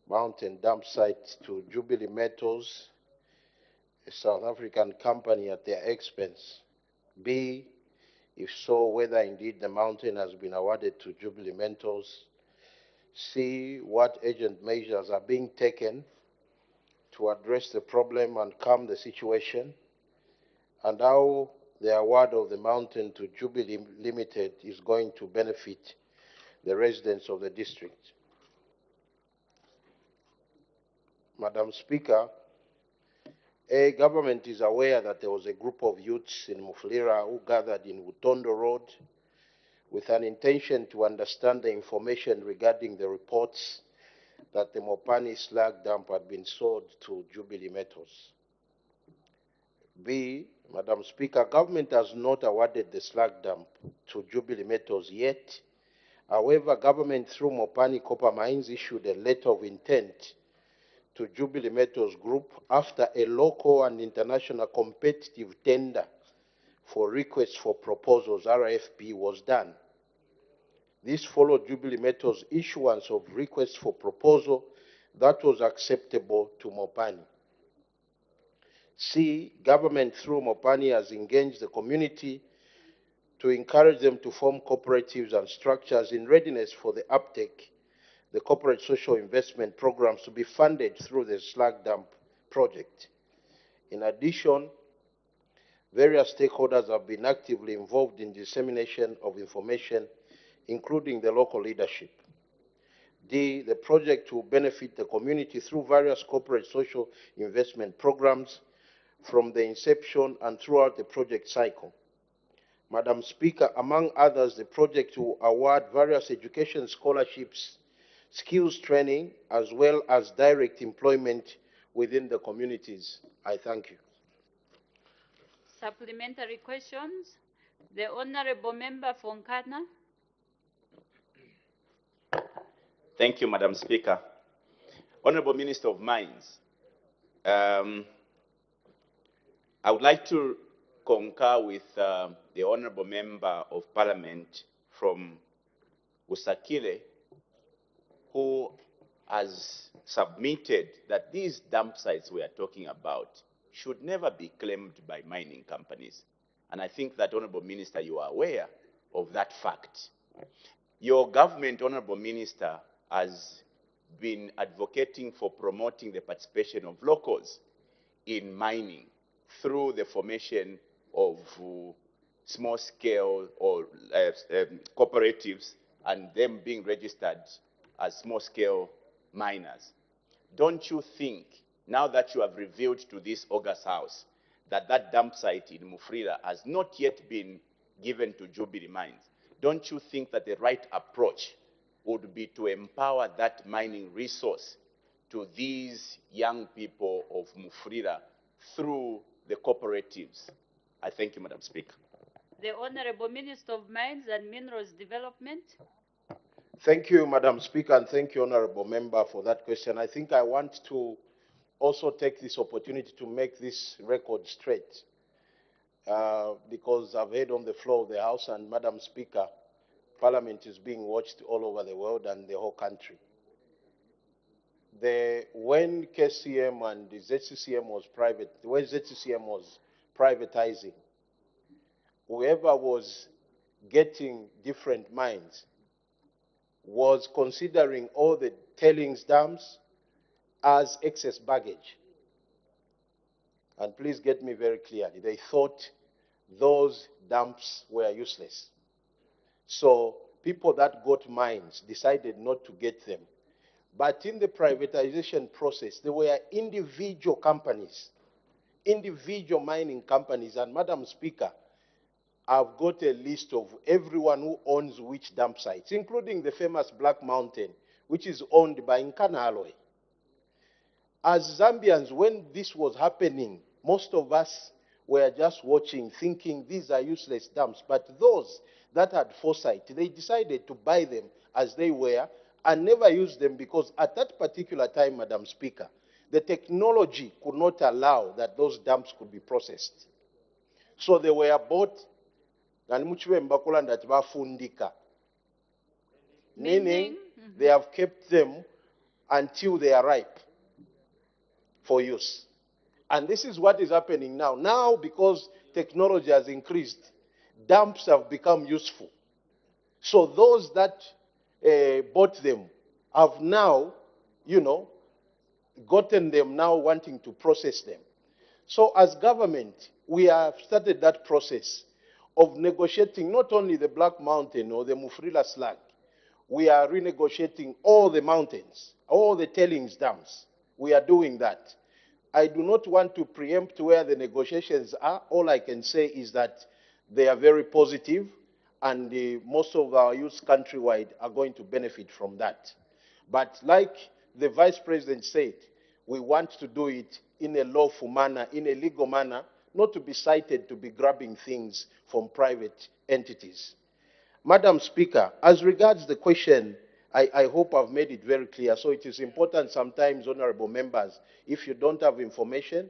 Mountain dump site to Jubilee Metals, a South African company, at their expense. B, if so, whether indeed the mountain has been awarded to Jubilee Metals. C, what urgent measures are being taken to address the problem and calm the situation, and how the award of the mountain to Jubilee Limited is going to benefit the residents of the district. Madam Speaker, A, government is aware that there was a group of youths in Mufulira who gathered in Utondo Road with an intention to understand the information regarding the reports that the Mopani slag dump had been sold to Jubilee Metals. B, Madam Speaker, government has not awarded the slag dump to Jubilee Metals yet. However, government through Mopani Copper Mines issued a letter of intent to Jubilee Metals Group after a local and international competitive tender for requests for proposals, RFP, was done. This followed Jubilee Metals' issuance of requests for proposal that was acceptable to Mopani. C, government through Mopani has engaged the community to encourage them to form cooperatives and structures in readiness for the uptake, the corporate social investment programs to be funded through the slag dump project. In addition, various stakeholders have been actively involved in dissemination of information, including the local leadership. D, the project will benefit the community through various corporate social investment programs from the inception and throughout the project cycle. Madam Speaker, among others, the project will award various education scholarships, skills training, as well as direct employment within the communities. I thank you. Supplementary questions. The Honorable Member for Nkana. Thank you, Madam Speaker. Honorable Minister of Mines, I would like to concur with the Honorable Member of Parliament from Usakile, who has submitted that these dump sites we are talking about should never be claimed by mining companies. And I think that, Honorable Minister, you are aware of that fact. Your government, Honorable Minister, has been advocating for promoting the participation of locals in mining through the formation of small-scale or cooperatives and them being registered as small-scale miners. Don't you think, now that you have revealed to this August House that that dump site in Mufulira has not yet been given to Jubilee Mines, don't you think that the right approach would be to empower that mining resource to these young people of Mufulira through the cooperatives? I thank you, Madam Speaker. The Honorable Minister of Mines and Minerals Development. Thank you, Madam Speaker, and thank you, Honorable Member, for that question. I think I want to also take this opportunity to make this record straight because I've heard on the floor of the House, and Madam Speaker, Parliament is being watched all over the world and the whole country. when KCM and the ZCCM was private, when ZCCM was privatizing, whoever was getting different mines was considering all the tailings dams as excess baggage. And please get me very clearly, they thought those dumps were useless. So people that got mines decided not to get them. But in the privatization process, there were individual companies, individual mining companies, and Madam Speaker, I've got a list of everyone who owns which dump sites, including the famous Black Mountain, which is owned by Nkana Alloy. As Zambians, when this was happening, most of us were just watching, thinking these are useless dumps. But those that had foresight, they decided to buy them as they were and never use them, because at that particular time, Madam Speaker, the technology could not allow that those dumps could be processed. So they were bought, meaning they have kept them until they are ripe for use. And this is what is happening now. Now, because technology has increased, dumps have become useful. So those that bought them have now, gotten them now wanting to process them. So as government, we have started that process of negotiating not only the Black Mountain or the Mufrila slag, we are renegotiating all the mountains, all the tailings dams. We are doing that. I do not want to preempt where the negotiations are. All I can say is that they are very positive, and most of our youth countrywide are going to benefit from that. But like the Vice President said, we want to do it in a lawful manner, in a legal manner, not to be cited to be grabbing things from private entities. Madam Speaker, as regards the question, I hope I've made it very clear. So it is important sometimes, honorable members, if you don't have information,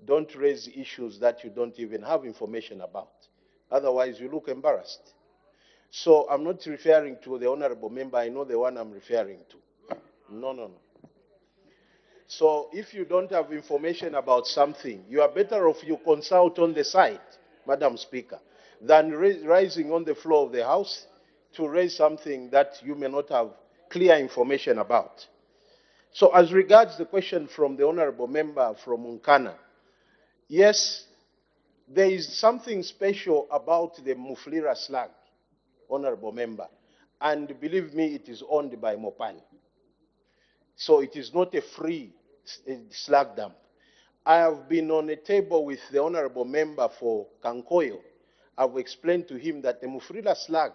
don't raise issues that you don't even have information about. Otherwise, you look embarrassed. So I'm not referring to the honorable member. I know the one I'm referring to. No. So if you don't have information about something, you are better off you consult on the side, Madam Speaker, than rising on the floor of the House to raise something that you may not have clear information about. So as regards the question from the honorable member from Nkana, yes, there is something special about the Muflira slag, honorable member, and believe me, it is owned by Mopani. So it is not a free slag dump. I have been on a table with the honorable member for Kankoyo. I've explained to him that the Mufrila slag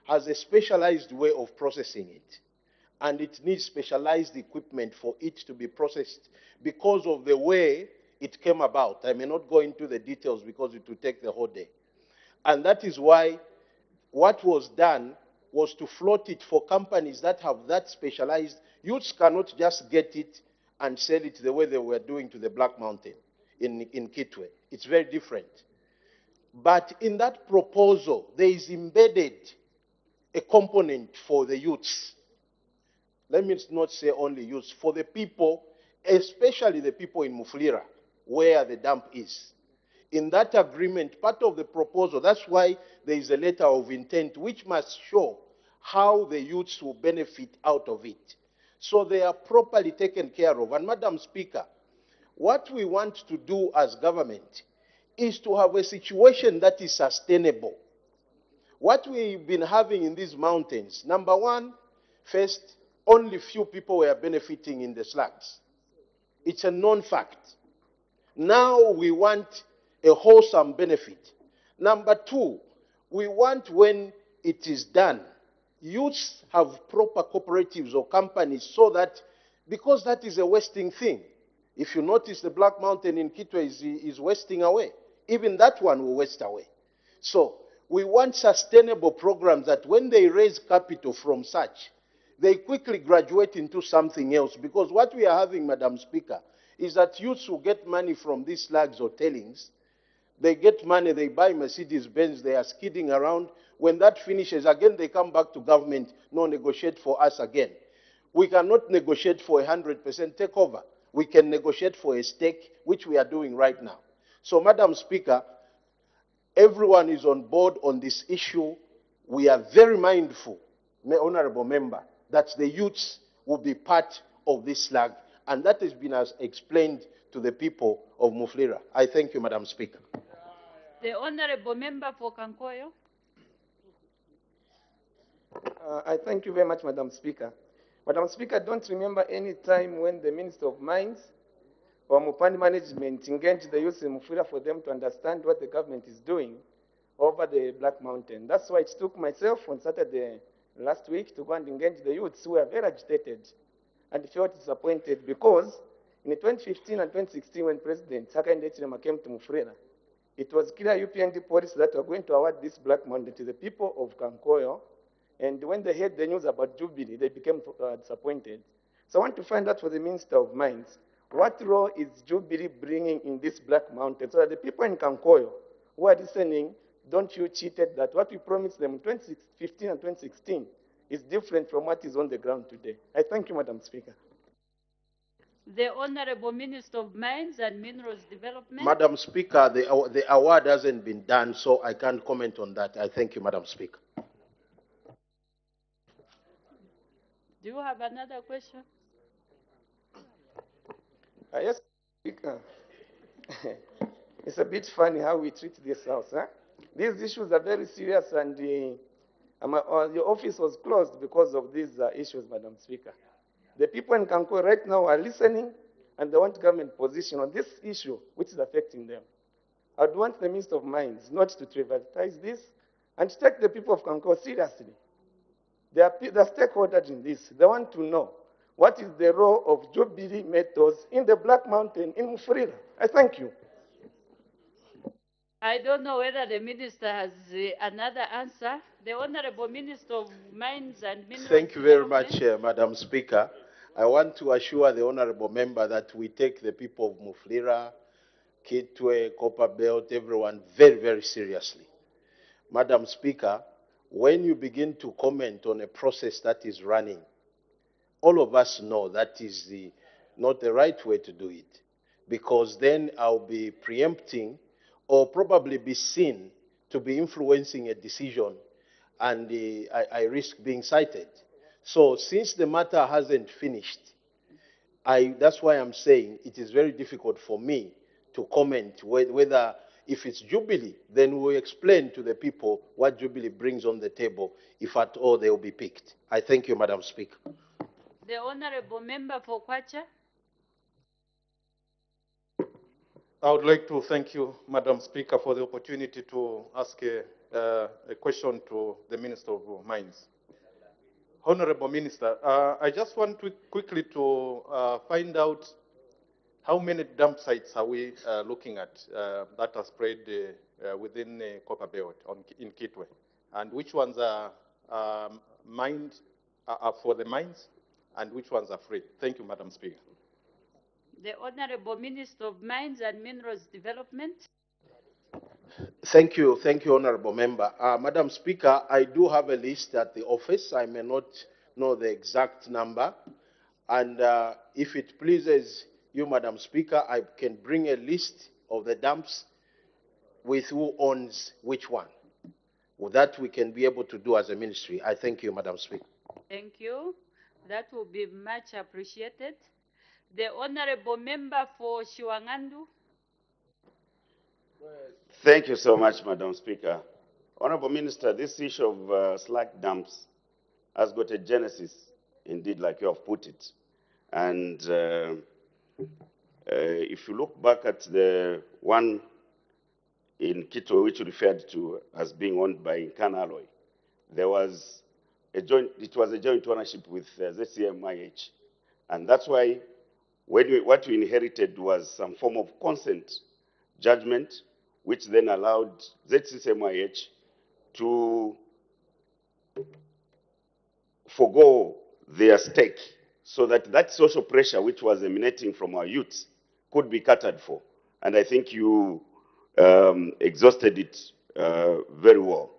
has a specialized way of processing it, and it needs specialized equipment for it to be processed because of the way it came about. I may not go into the details because it will take the whole day. And that is why what was done was to float it for companies that have that specialized. Youths cannot just get it and sell it the way they were doing to the Black Mountain in Kitwe. It's very different. But in that proposal, there is embedded a component for the youths. Let me not say only youths, for the people, especially the people in Muflira, where the dump is. In that agreement, part of the proposal, that's why there is a letter of intent which must show how the youths will benefit out of it. So they are properly taken care of. And Madam Speaker, what we want to do as government is to have a situation that is sustainable. What we've been having in these mountains, number one, first, only few people were benefiting in the slags. It's a known fact. Now we want a wholesome benefit. Number two, we want, when it is done, youths have proper cooperatives or companies, so that, because that is a wasting thing. If you notice, the Black Mountain in Kitwe is wasting away. Even that one will waste away. So we want sustainable programs that when they raise capital from such, they quickly graduate into something else. Because what we are having, Madam Speaker, is that youths who get money from these slags or tailings, they get money, they buy Mercedes-Benz, they are skidding around. When that finishes, again, they come back to government, no, negotiate for us again. We cannot negotiate for 100% takeover. We can negotiate for a stake, which we are doing right now. So, Madam Speaker, everyone is on board on this issue. We are very mindful, Honorable Member, that the youths will be part of this slug, and that has been as explained to the people of Mufulira. I thank you, Madam Speaker. The Honorable Member for Kankoyo. I thank you very much, Madam Speaker. Madam Speaker, I don't remember any time when the Minister of Mines or Mupani Management engaged the youth in Mufulira for them to understand what the government is doing over the Black Mountain. That's why it took myself on Saturday last week to go and engage the youths who were very agitated and felt disappointed because in 2015 and 2016, when President Hakainde Hichilema came to Mufulira, it was clear UPND policy that were going to award this Black Mountain to the people of Kankoyo. And when they heard the news about Jubilee, they became disappointed. So I want to find out for the Minister of Mines, what role is Jubilee bringing in this Black Mountain so that the people in Kankoyo who are listening, don't you cheated that what we promised them in 2015 and 2016 is different from what is on the ground today. I thank you, Madam Speaker. The Honorable Minister of Mines and Minerals Development. Madam Speaker, the award hasn't been done, so I can't comment on that. I thank you, Madam Speaker. Do you have another question? Yes, Speaker. It's a bit funny how we treat this house. Huh? These issues are very serious, and your office was closed because of these issues, Madam Speaker. The people in Kankoyo right now are listening, and they want government position on this issue, which is affecting them. I'd want the Minister of Mines not to trivialize this and to take the people of Kankoyo seriously. They are stakeholders in this. They want to know what is the role of Jubilee methods in the Black Mountain in Mufulira. I thank you. I don't know whether the Minister has another answer. The Honorable Minister of Mines and Minerals. Thank you very much, Madam Speaker. I want to assure the Honorable Member that we take the people of Mufulira, Kitwe, Copper Belt, everyone very, very seriously. Madam Speaker, when you begin to comment on a process that is running, all of us know that is not the right way to do it, because then I'll be preempting or probably be seen to be influencing a decision, and I risk being cited. So since the matter hasn't finished, that's why I'm saying it is very difficult for me to comment whether if it's Jubilee, then we'll explain to the people what Jubilee brings on the table, if at all they will be picked. I thank you, Madam Speaker. The Honorable Member for Kwacha. I would like to thank you, Madam Speaker, for the opportunity to ask a question to the Minister of Mines. Honorable Minister, I just want to quickly to find out how many dump sites are we looking at that are spread within Copper Belt in Kitwe, and which ones are mined are for the mines, and which ones are free? Thank you, Madam Speaker. The Honorable Minister of Mines and Minerals Development. Thank you, Honorable Member. Madam Speaker, I do have a list at the office. I may not know the exact number, and if it pleases you, Madam Speaker, I can bring a list of the dumps with who owns which one. With that, we can be able to do as a ministry. I thank you, Madam Speaker. Thank you. That will be much appreciated. The Honorable Member for Shiwangandu. Thank you so much, Madam Speaker. Honorable Minister, this issue of slag dumps has got a genesis, indeed, like you have put it. And if you look back at the one in Kitwe, which you referred to as being owned by Nkana Alloy, there was it was a joint ownership with ZCMIH. And that's why what we inherited was some form of consent judgment, which then allowed ZCMIH to forgo their stake so that that social pressure which was emanating from our youths could be catered for. And I think you exhausted it very well.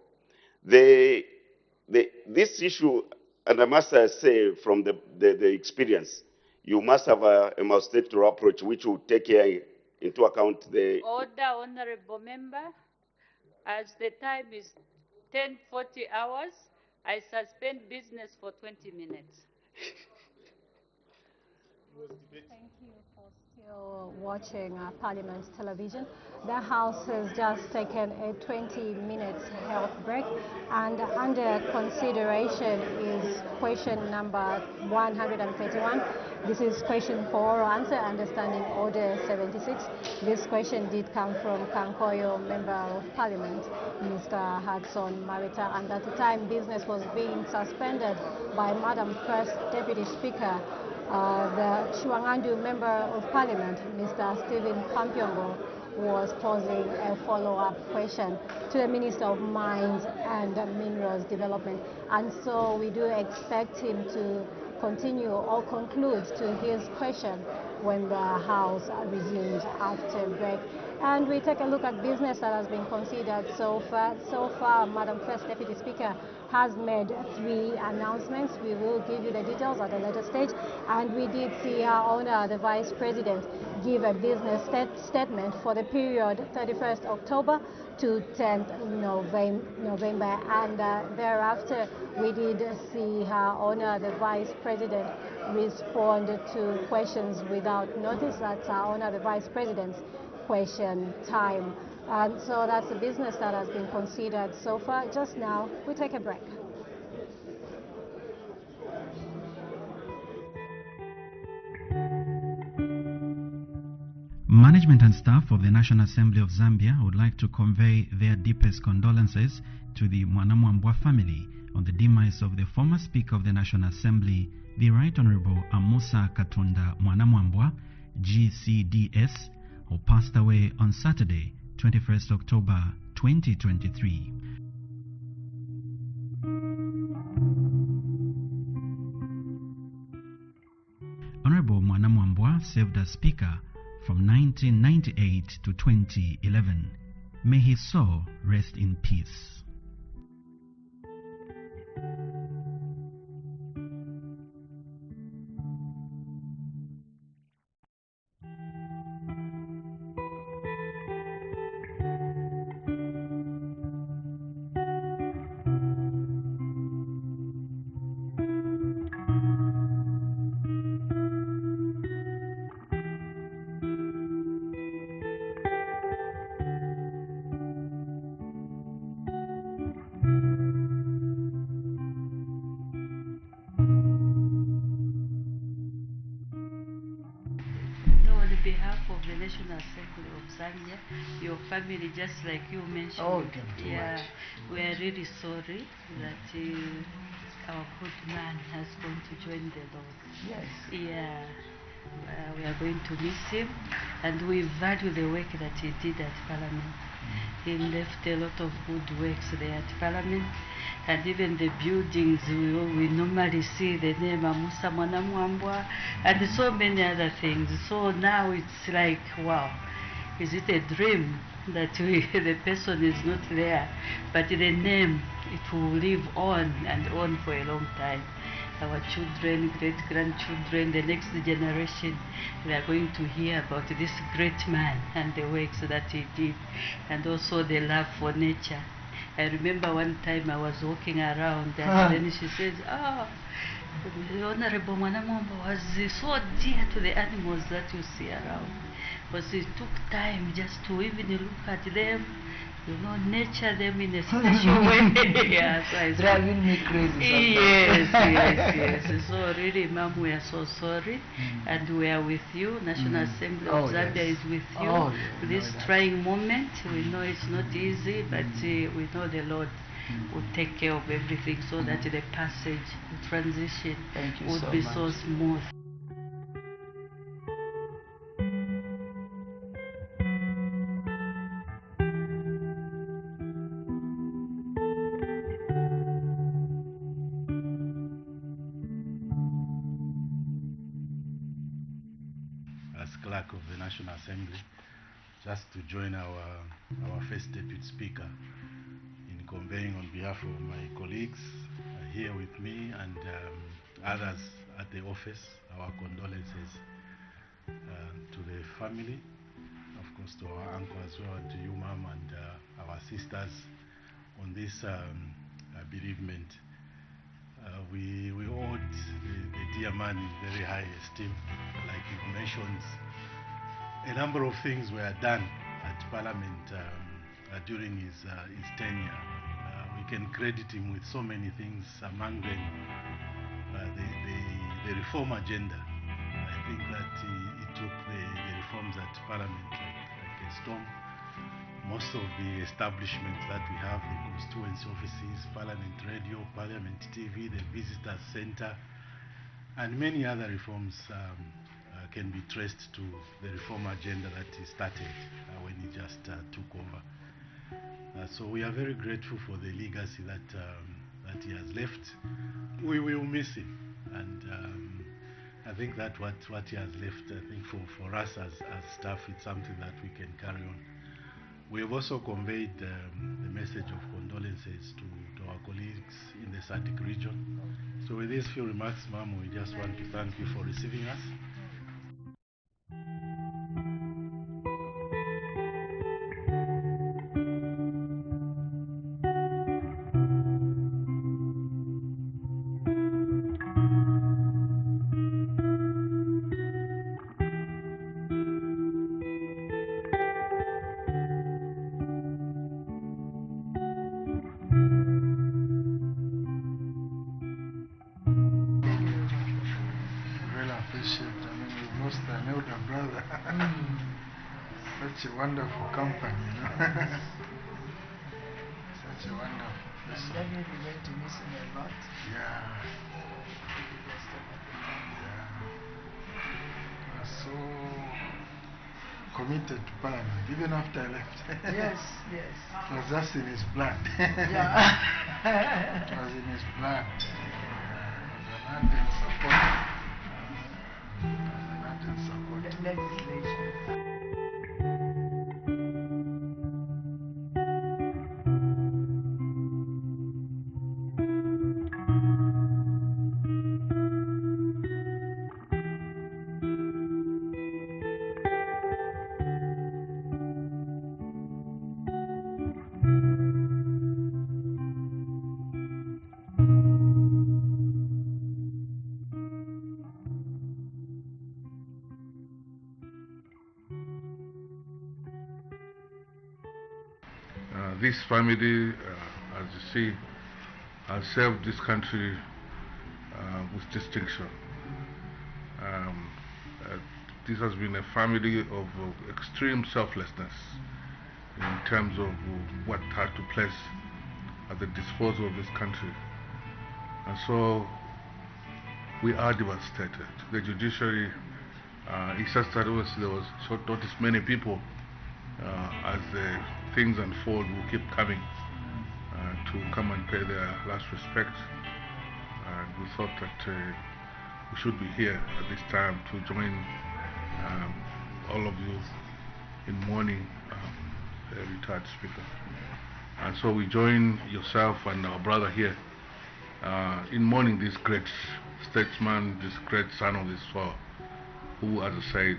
This issue And I must say, from the experience, you must have a multi-sectoral approach which will take care into account the... Order, Honorable Member. As the time is 10:40 hours, I suspend business for 20 minutes. Thank you for still watching Parliament television. The House has just taken a 20-minute health break, and under consideration is question number 131. This is question for answer, understanding order 76. This question did come from Kankoyo Member of Parliament, Mr. Hudson Marita, and at the time business was being suspended by Madam First Deputy Speaker. The Chiwangandu Member of Parliament, Mr. Stephen Kampyongo, was posing a follow-up question to the Minister of Mines and Minerals Development. And so we do expect him to continue or conclude to his question when the House resumes after break. And we take a look at business that has been considered so far. So far, Madam First Deputy Speaker has made 3 announcements. We will give you the details at a later stage. And we did see Her Honor, the Vice President, give a business statement for the period 31st October to 10th November. And thereafter, we did see Her Honor, the Vice President, respond to questions without notice. That's Her Honor, the Vice President's question time. And so that's the business that has been considered so far. Just now, we take a break. Management and staff of the National Assembly of Zambia would like to convey their deepest condolences to the Mwanamwambwa family on the demise of the former Speaker of the National Assembly, the Right Honorable Amusa Katunda Mwanamwambwa, GCDS, who passed away on Saturday, 21st October 2023. Honorable Mwanamwambwa served as Speaker from 1998 to 2011. May his soul rest in peace. On behalf of the National Assembly of Zambia, your family, just like you mentioned, we are really sorry that our good man has gone to join the Lord. Yes. Yeah. We are going to miss him, and we value the work that he did at Parliament. He left a lot of good works there at Parliament, and even the buildings we normally see the name Amusa Mwanamwambwa and so many other things. So now it's like, wow, is it a dream that the person is not there, but the name, it will live on and on for a long time. Our children, great-grandchildren, the next generation, they are going to hear about this great man and the works that he did, and also the love for nature. I remember one time I was walking around and then she says, the Honorable Mwanamwambwa was so dear to the animals that you see around. Because he took time just to even look at them, nurture them in a special way. Yeah, so it's driving me crazy. Yes. So really, Ma'am, we are so sorry, and we are with you. National Assembly of Zambia is with you. This trying moment, we know it's not easy, but we know the Lord will take care of everything so that the passage, the transition would be so smooth. As clerk of the National Assembly, just to join our first deputy speaker in conveying on behalf of my colleagues here with me and others at the office, our condolences to the family, of course to our uncle as well, and to you, Mom, and our sisters on this bereavement. We hold the dear man in very high esteem. Like you mentioned, a number of things were done at Parliament during his tenure. We can credit him with so many things, among them the reform agenda. I think that he took the reforms at Parliament like a storm. Most of the establishments that we have, the constituency offices, Parliament Radio, Parliament TV, the Visitors Center, and many other reforms can be traced to the reform agenda that he started when he just took over. So we are very grateful for the legacy that he has left. We will miss him, and I think that what he has left, I think for us as staff, it's something that we can carry on. We have also conveyed the message of condolences to our colleagues in the SADC region. So with these few remarks, Ma'am, we just want to thank you for receiving us. An elder brother. Such a wonderful company, you know. Such a wonderful person. I'm definitely going to miss him a lot. Yeah. He was so committed to Parliament, even after I left. Yes, yes. It was just in his blood. Yeah. It was in his blood. He was an ardent supporter. Legislation. This family, as you see, has served this country with distinction. This has been a family of extreme selflessness in terms of what had to place at the disposal of this country. And so we are devastated. The judiciary, it's just that there was not as many people as the things unfold will keep coming to come and pay their last respect. And we thought that we should be here at this time to join all of you in mourning the retired speaker. And so we join yourself and our brother here in mourning this great statesman, this great son of this soil, who, as I said,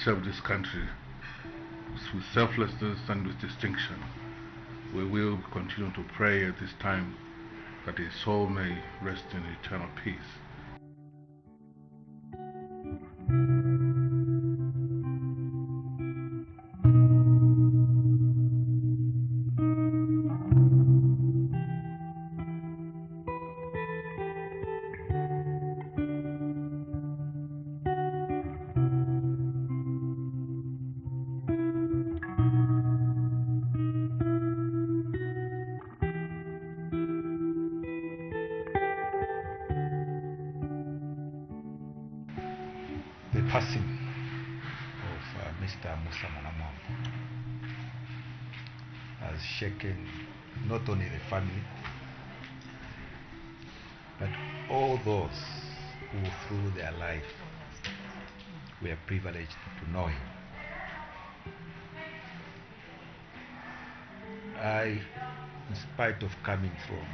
served this country with selflessness and with distinction. We will continue to pray at this time that his soul may rest in eternal peace. The passing of Mr. Musa Mwanamwambo has shaken not only the family, but all those who through their life were privileged to know him. I, in spite of coming from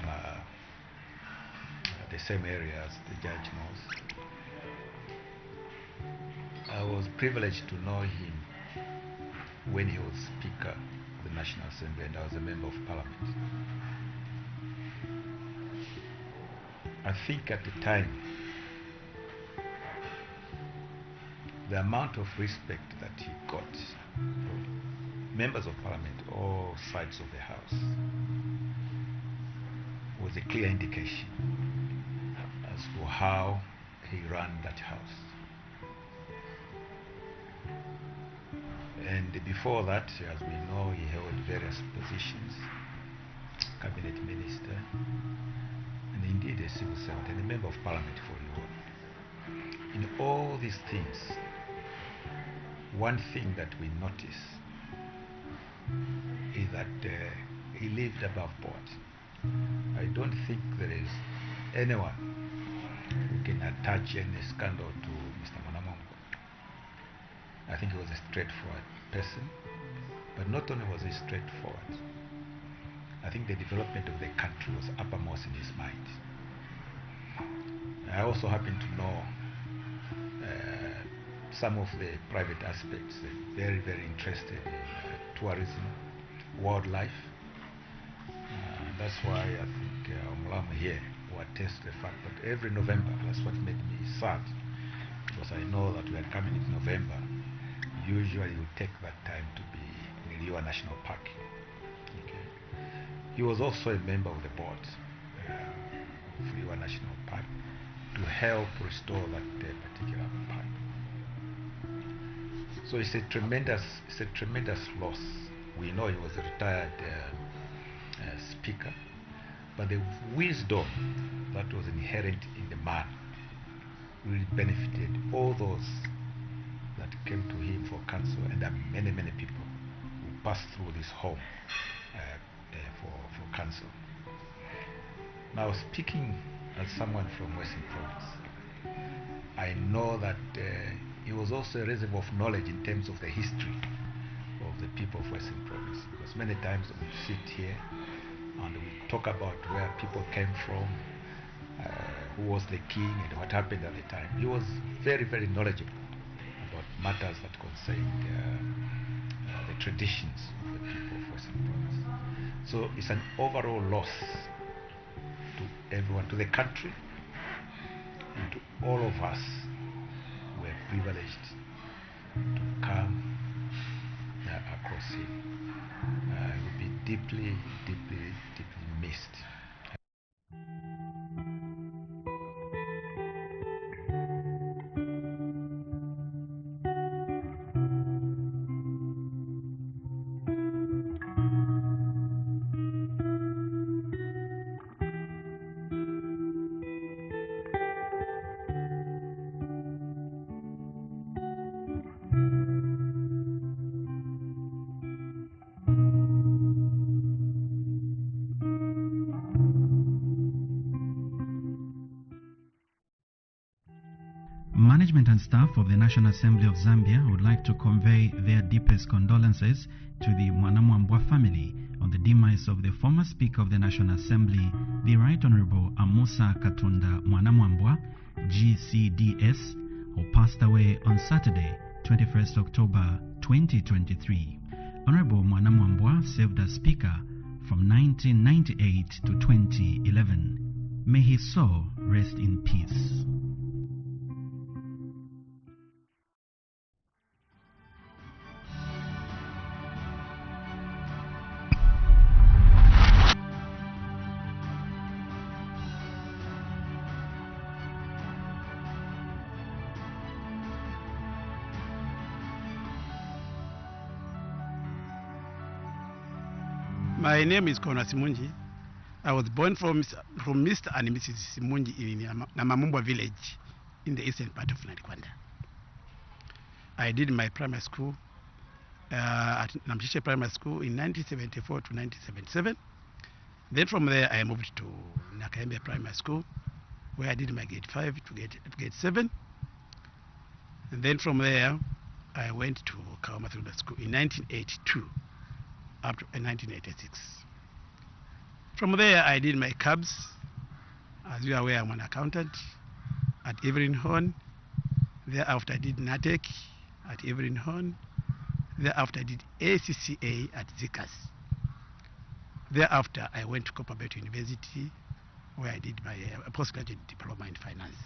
the same area as the judge knows. I was privileged to know him when he was Speaker of the National Assembly and I was a Member of Parliament. I think at the time, the amount of respect that he got from members of Parliament, all sides of the House, was a clear indication as to how he ran that House. And before that, as we know, he held various positions, cabinet minister, and indeed a civil servant and a member of Parliament for long. In all these things, one thing that we notice is that he lived above board. I don't think there is anyone who can attach any scandal to Mr. Mwanamongo. I think he was a straightforward person, but not only was he straightforward, I think the development of the country was uppermost in his mind. I also happen to know some of the private aspects, very, very interested in tourism, wildlife. That's why I think Omulamu here will attest to the fact that every November, that's what made me sad, because I know that we are coming in November. Usually you take that time to be in Liwa National Park. Okay. He was also a member of the board of Liwa National Park to help restore that particular park. So it's a tremendous loss. We know he was a retired speaker, but the wisdom that was inherent in the man really benefited all those that came to him for counsel, and there are many, many people who passed through this home for counsel. Now, speaking as someone from Western Province, I know that he was also a reservoir of knowledge in terms of the history of the people of Western Province, because many times we sit here and we talk about where people came from, who was the king and what happened at the time. He was very, very knowledgeable about matters that concern the traditions of the people of Western Province. So it's an overall loss to everyone, to the country, and to all of us who were privileged to come across him. He will be deeply, deeply, deeply missed. Management and staff of the National Assembly of Zambia would like to convey their deepest condolences to the Mwanamwambwa family on the demise of the former Speaker of the National Assembly, the Right Honorable Amusa Katunda Mwanamwambwa, GCDS, who passed away on Saturday, 21st October 2023. Honorable Mwanamwambwa served as Speaker from 1998 to 2011. May his soul rest in peace. My name is Kona Simunji. I was born from Mr. and Mrs. Simunji in Namamumbwa village in the eastern part of Nadikwanda. I did my primary school at Namshishe Primary School in 1974 to 1977. Then from there I moved to Nakaembe Primary School, where I did my grade 5 to grade 7. And then from there I went to Kawama School in 1982 up to 1986. From there I did my CABS As you are aware, I'm an accountant at Evelyn Horn. Thereafter, I did NATEC at Evelyn Horn. Thereafter, I did ACCA at ZICAS. Thereafter, I went to Copperbelt University, where I did my postgraduate diploma in finance.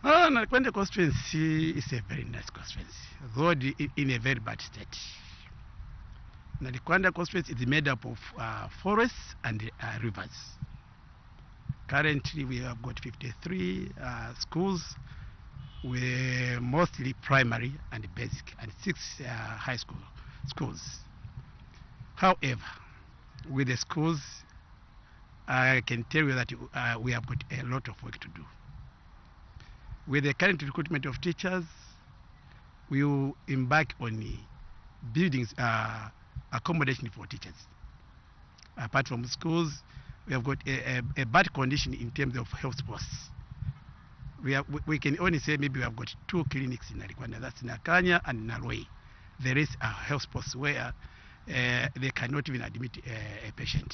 Nalikwenda constituency is a very nice constituency, though in a very bad state. Nalikwenda constituency is made up of forests and rivers. Currently, we have got 53 schools, with mostly primary and basic, and 6 high schools. However, with the schools, I can tell you that we have got a lot of work to do. With the current recruitment of teachers, we will embark on buildings, accommodation for teachers. Apart from schools, we have got a bad condition in terms of health posts. We can only say maybe we have got 2 clinics in Narikwanda, that's Nakanya and Narwe. There is a health post where they cannot even admit a patient.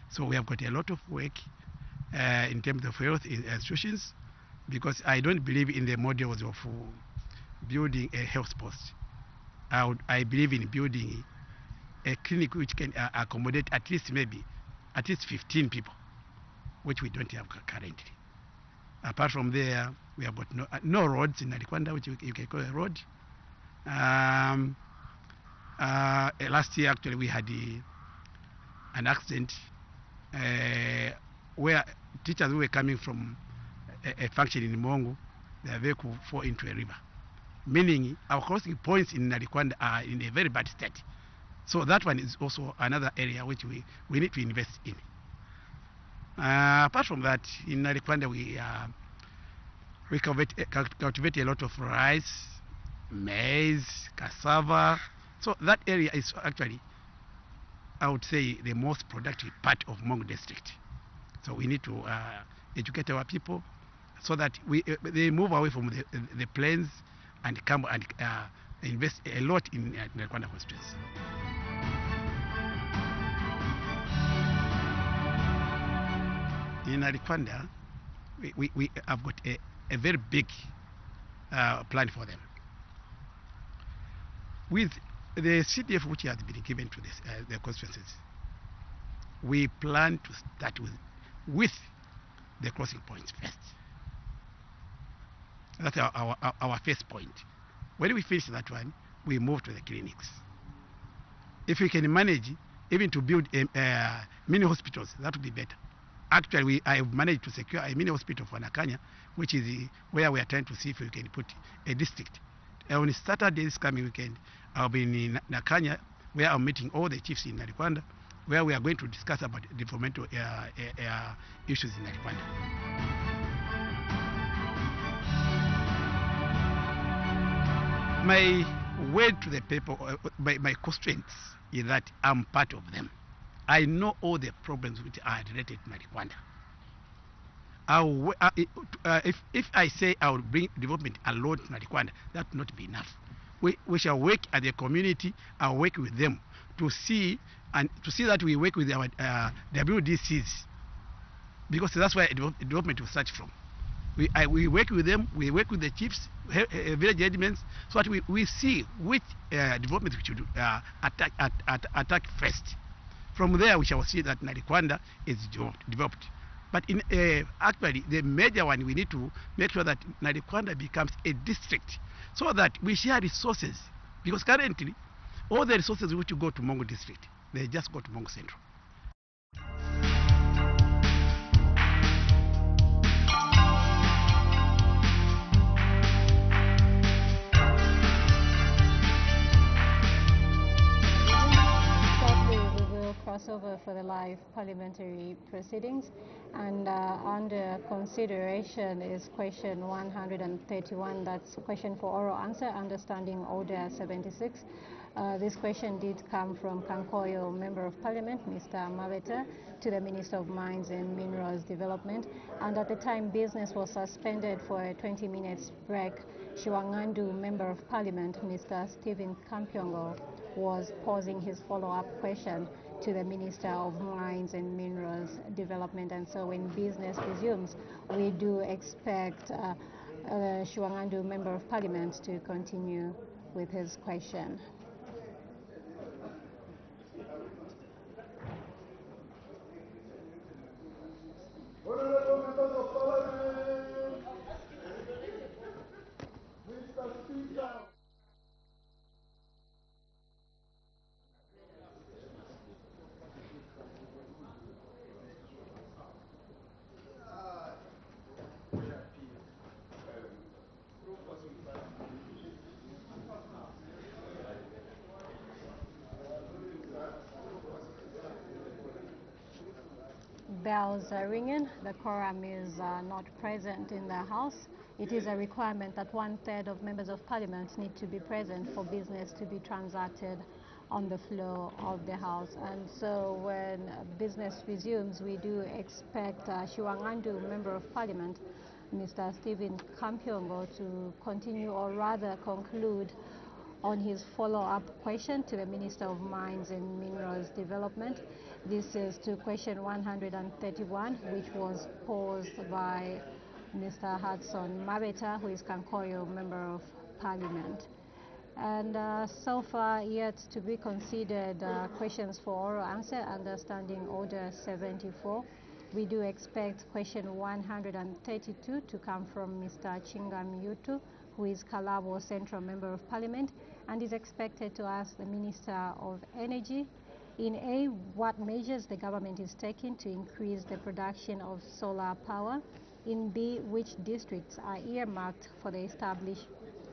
So we have got a lot of work in terms of health institutions, because I don't believe in the models of building a health post. I believe in building a clinic which can accommodate at least 15 people, which we don't have currently. Apart from there, we have got no roads in Narikwanda, which you can call a road. Last year, actually, we had an accident where teachers who were coming from a function in Mongo, their vehicle fall into a river. Meaning, our crossing points in Narikwanda are in a very bad state. So that one is also another area which we need to invest in. Apart from that, in Narikwanda, we cultivate a lot of rice, maize, cassava. So that area is actually, I would say, the most productive part of Mongo district. So we need to educate our people so that they move away from the plains and come and invest a lot in Narikwanda constituency. In Narikwanda, we have got a very big plan for them. With the CDF which has been given to the constituencies, we plan to start with the crossing points first. That's our first point. When we finish that one, we move to the clinics. If we can manage even to build mini hospitals, that would be better. Actually, I have managed to secure a mini hospital for Nakanya, which is where we are trying to see if we can put a district. On Saturday, this coming weekend, I'll be in Nakanya, where I'm meeting all the chiefs in Narikwanda, where we are going to discuss about developmental issues in Narikwanda. My word to the people, my constraints, is that I'm part of them. I know all the problems which are related to Narikwanda. If I say I will bring development alone to Narikwanda, that will not be enough. We shall work as a community. I'll work with them to see that we work with our WDCs, because that's where development will start from. We work with them. We work with the chiefs, village admins, so that we see which development we should attack first. From there, we shall see that Narikwanda is developed. But actually, the major one, we need to make sure that Narikwanda becomes a district, so that we share resources. Because currently, all the resources which go to Mongo district, they just go to Mongo Central. takes over for the live parliamentary proceedings. And under consideration is question 131, that's question for oral answer under Standing Order 76. This question did come from Kankoyo Member of Parliament, Mr. Mabeta, to the Minister of Mines and Minerals Development. And at the time business was suspended for a 20 minutes break, Shiwangandu Member of Parliament, Mr. Stephen Kampyongo, was posing his follow-up question to the Minister of Mines and Minerals Development. And so when business resumes, we do expect Shiwangandu Member of Parliament to continue with his question. Honorable Members of Parliament, Mr. Speaker. Bells are ringing. The quorum is not present in the House. It is a requirement that 1/3 of members of Parliament need to be present for business to be transacted on the floor of the House. And so when business resumes, we do expect Shiwangandu Member of Parliament, Mr. Stephen Kampyongo, to continue or rather conclude on his follow-up question to the Minister of Mines and Minerals Development. This is to question 131, which was posed by Mr. Hudson Mabeta, who is Kankoyo Member of Parliament. And so far, yet to be considered questions for oral answer under Standing Order 74. We do expect question 132 to come from Mr. Chingam Yutu, who is Kalabo Central Member of Parliament, and is expected to ask the Minister of Energy, in A, what measures the government is taking to increase the production of solar power, in B, which districts are earmarked for the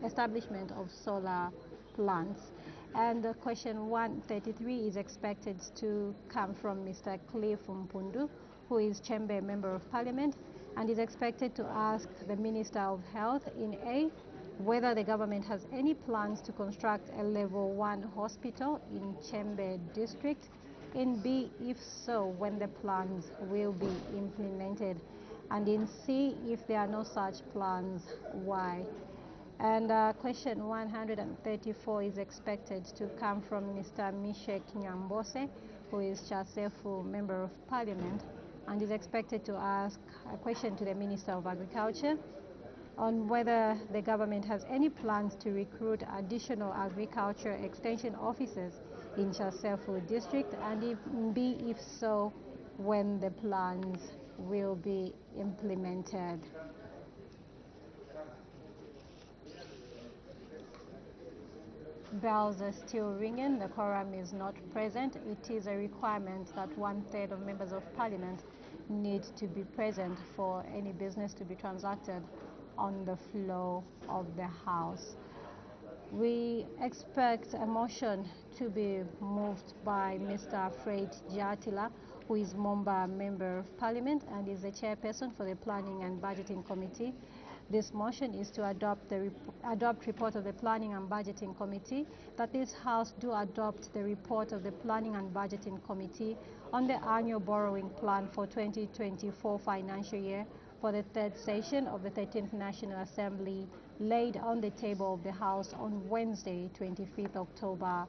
establishment of solar plants. And question 133 is expected to come from Mr. Cliff Mpundu, who is Chamber Member of Parliament, and is expected to ask the Minister of Health, in A, whether the government has any plans to construct a level 1 hospital in Chembe district, in B, if so, when the plans will be implemented, and in C, if there are no such plans, why. And question 134 is expected to come from Mr. Mishek Nyambose, who is Chasefu Member of Parliament, and is expected to ask a question to the Minister of Agriculture on whether the government has any plans to recruit additional agriculture extension officers in Chasefu district, and if so, when the plans will be implemented. Bells are still ringing. The quorum is not present. It is a requirement that 1/3 of members of Parliament need to be present for any business to be transacted on the floor of the House. We expect a motion to be moved by Mr. Fred Jatila, who is Momba Member of Parliament and is the chairperson for the Planning and Budgeting Committee. This motion is to adopt report of the Planning and Budgeting Committee, that this House do adopt the report of the Planning and Budgeting Committee on the annual borrowing plan for 2024 financial year for the third session of the 13th National Assembly, laid on the table of the House on Wednesday, 25th October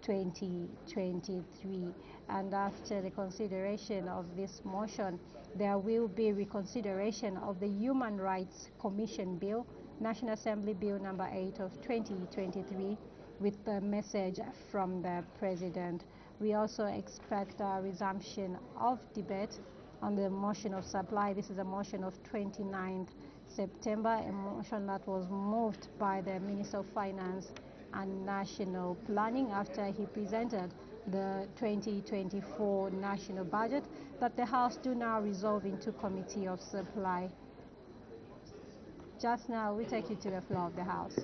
2023. And after the consideration of this motion, there will be reconsideration of the Human Rights Commission Bill, National Assembly Bill number 8 of 2023, with the message from the President. We also expect a resumption of debate on the motion of supply. This is a motion of 29th September, a motion that was moved by the Minister of Finance and National Planning after he presented the 2024 national budget, that the House do now resolve into Committee of Supply. Just now, we take you to the floor of the House.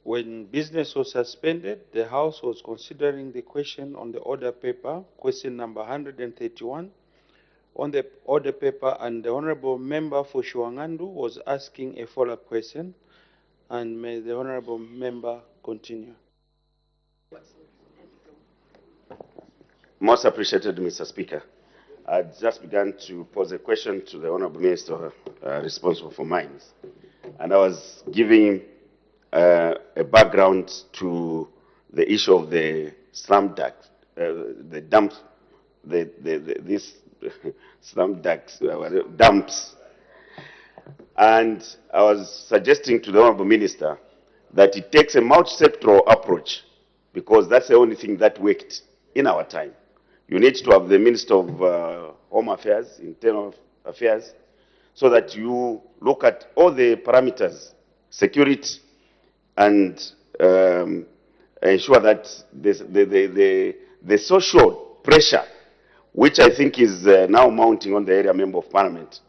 When business was suspended, the House was considering the question on the order paper, question number 131, on the order paper, and the Honorable Member for Shuangandu was asking a follow-up question, and may the Honorable Member continue. Most appreciated, Mr. Speaker. I just began to pose a question to the Honorable Minister responsible for mines, and I was giving a background to the issue of the slum ducts, the dumps, these slum ducts, dumps. And I was suggesting to the Honorable Minister that it takes a multi-sectoral approach, because that's the only thing that worked in our time. You need to have the Minister of Home Affairs, Internal Affairs, so that you look at all the parameters, security, and ensure that the social pressure, which I think is now mounting on the area member of parliament,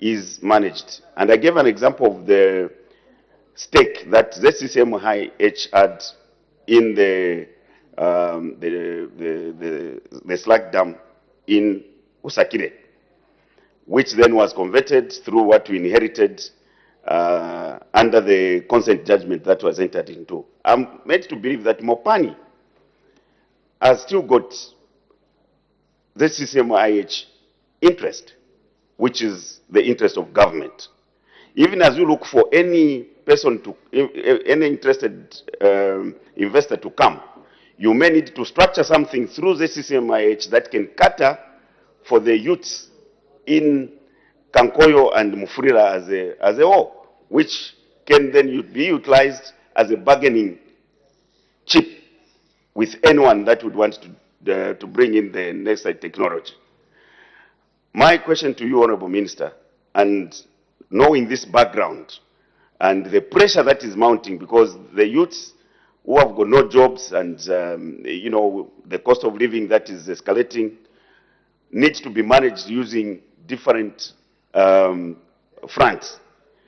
is managed. And I gave an example of the stake that the ZCCM-H had in the slag dam in Usakire, which then was converted through what we inherited under the consent judgment that was entered into. I'm made to believe that Mopani has still got the CCMIH interest, which is the interest of government. Even as you look for any person to, any interested investor to come, you may need to structure something through the CCMIH that can cater for the youths in Kankoyo and Mufurira as a whole, which can then be utilized as a bargaining chip with anyone that would want to bring in the next technology. My question to you, Honorable Minister, and knowing this background and the pressure that is mounting, because the youths who have got no jobs and you know, the cost of living that is escalating needs to be managed using different fronts.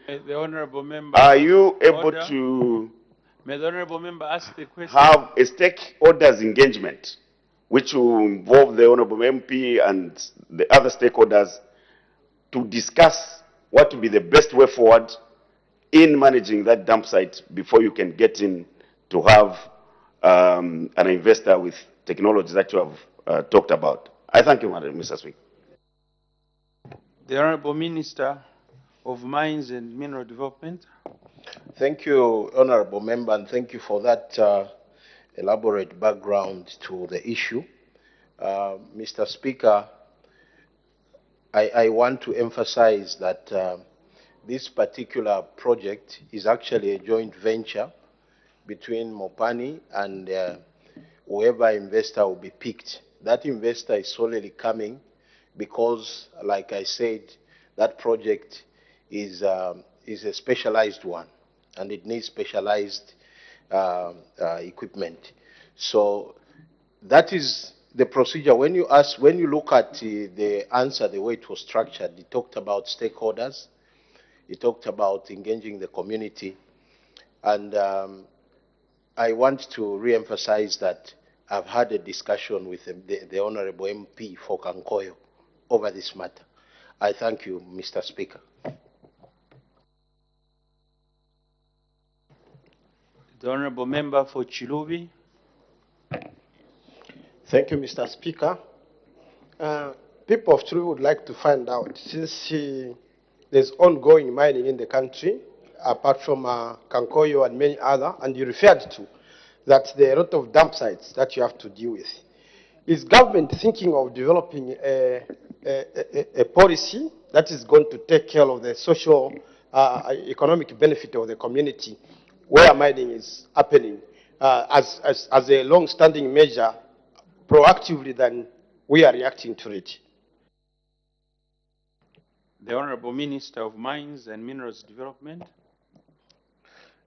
May the Honorable Member Are you able order? to May the Honorable Member ask the question? have a stakeholders engagement, which will involve the Honorable MP and the other stakeholders to discuss what will be the best way forward in managing that dump site before you can get in to have an investor with technology that you have talked about. I thank you, Mr. Speaker. The Honorable Minister of Mines and Mineral Development. Thank you, Honorable Member, and thank you for that elaborate background to the issue. Mr. Speaker, I want to emphasize that this particular project is actually a joint venture between Mopani and whoever investor will be picked. That investor is solely coming because, like I said, that project is a specialized one, and it needs specialized equipment. So that is the procedure. When you look at the answer, the way it was structured, it talked about stakeholders, it talked about engaging the community, and I want to re-emphasize that I've had a discussion with the Honorable MP for Kankoyo over this matter. I thank you, Mr. Speaker. The Honorable Member for Chilubi. Thank you, Mr. Speaker. People of Chilubi would like to find out, since there's ongoing mining in the country, apart from Kankoyo and many other, and you referred to that there are a lot of dump sites that you have to deal with. Is government thinking of developing a policy that is going to take care of the social, economic benefit of the community where mining is happening as a long-standing measure, proactively than we are reacting to it? The Honorable Minister of Mines and Minerals Development.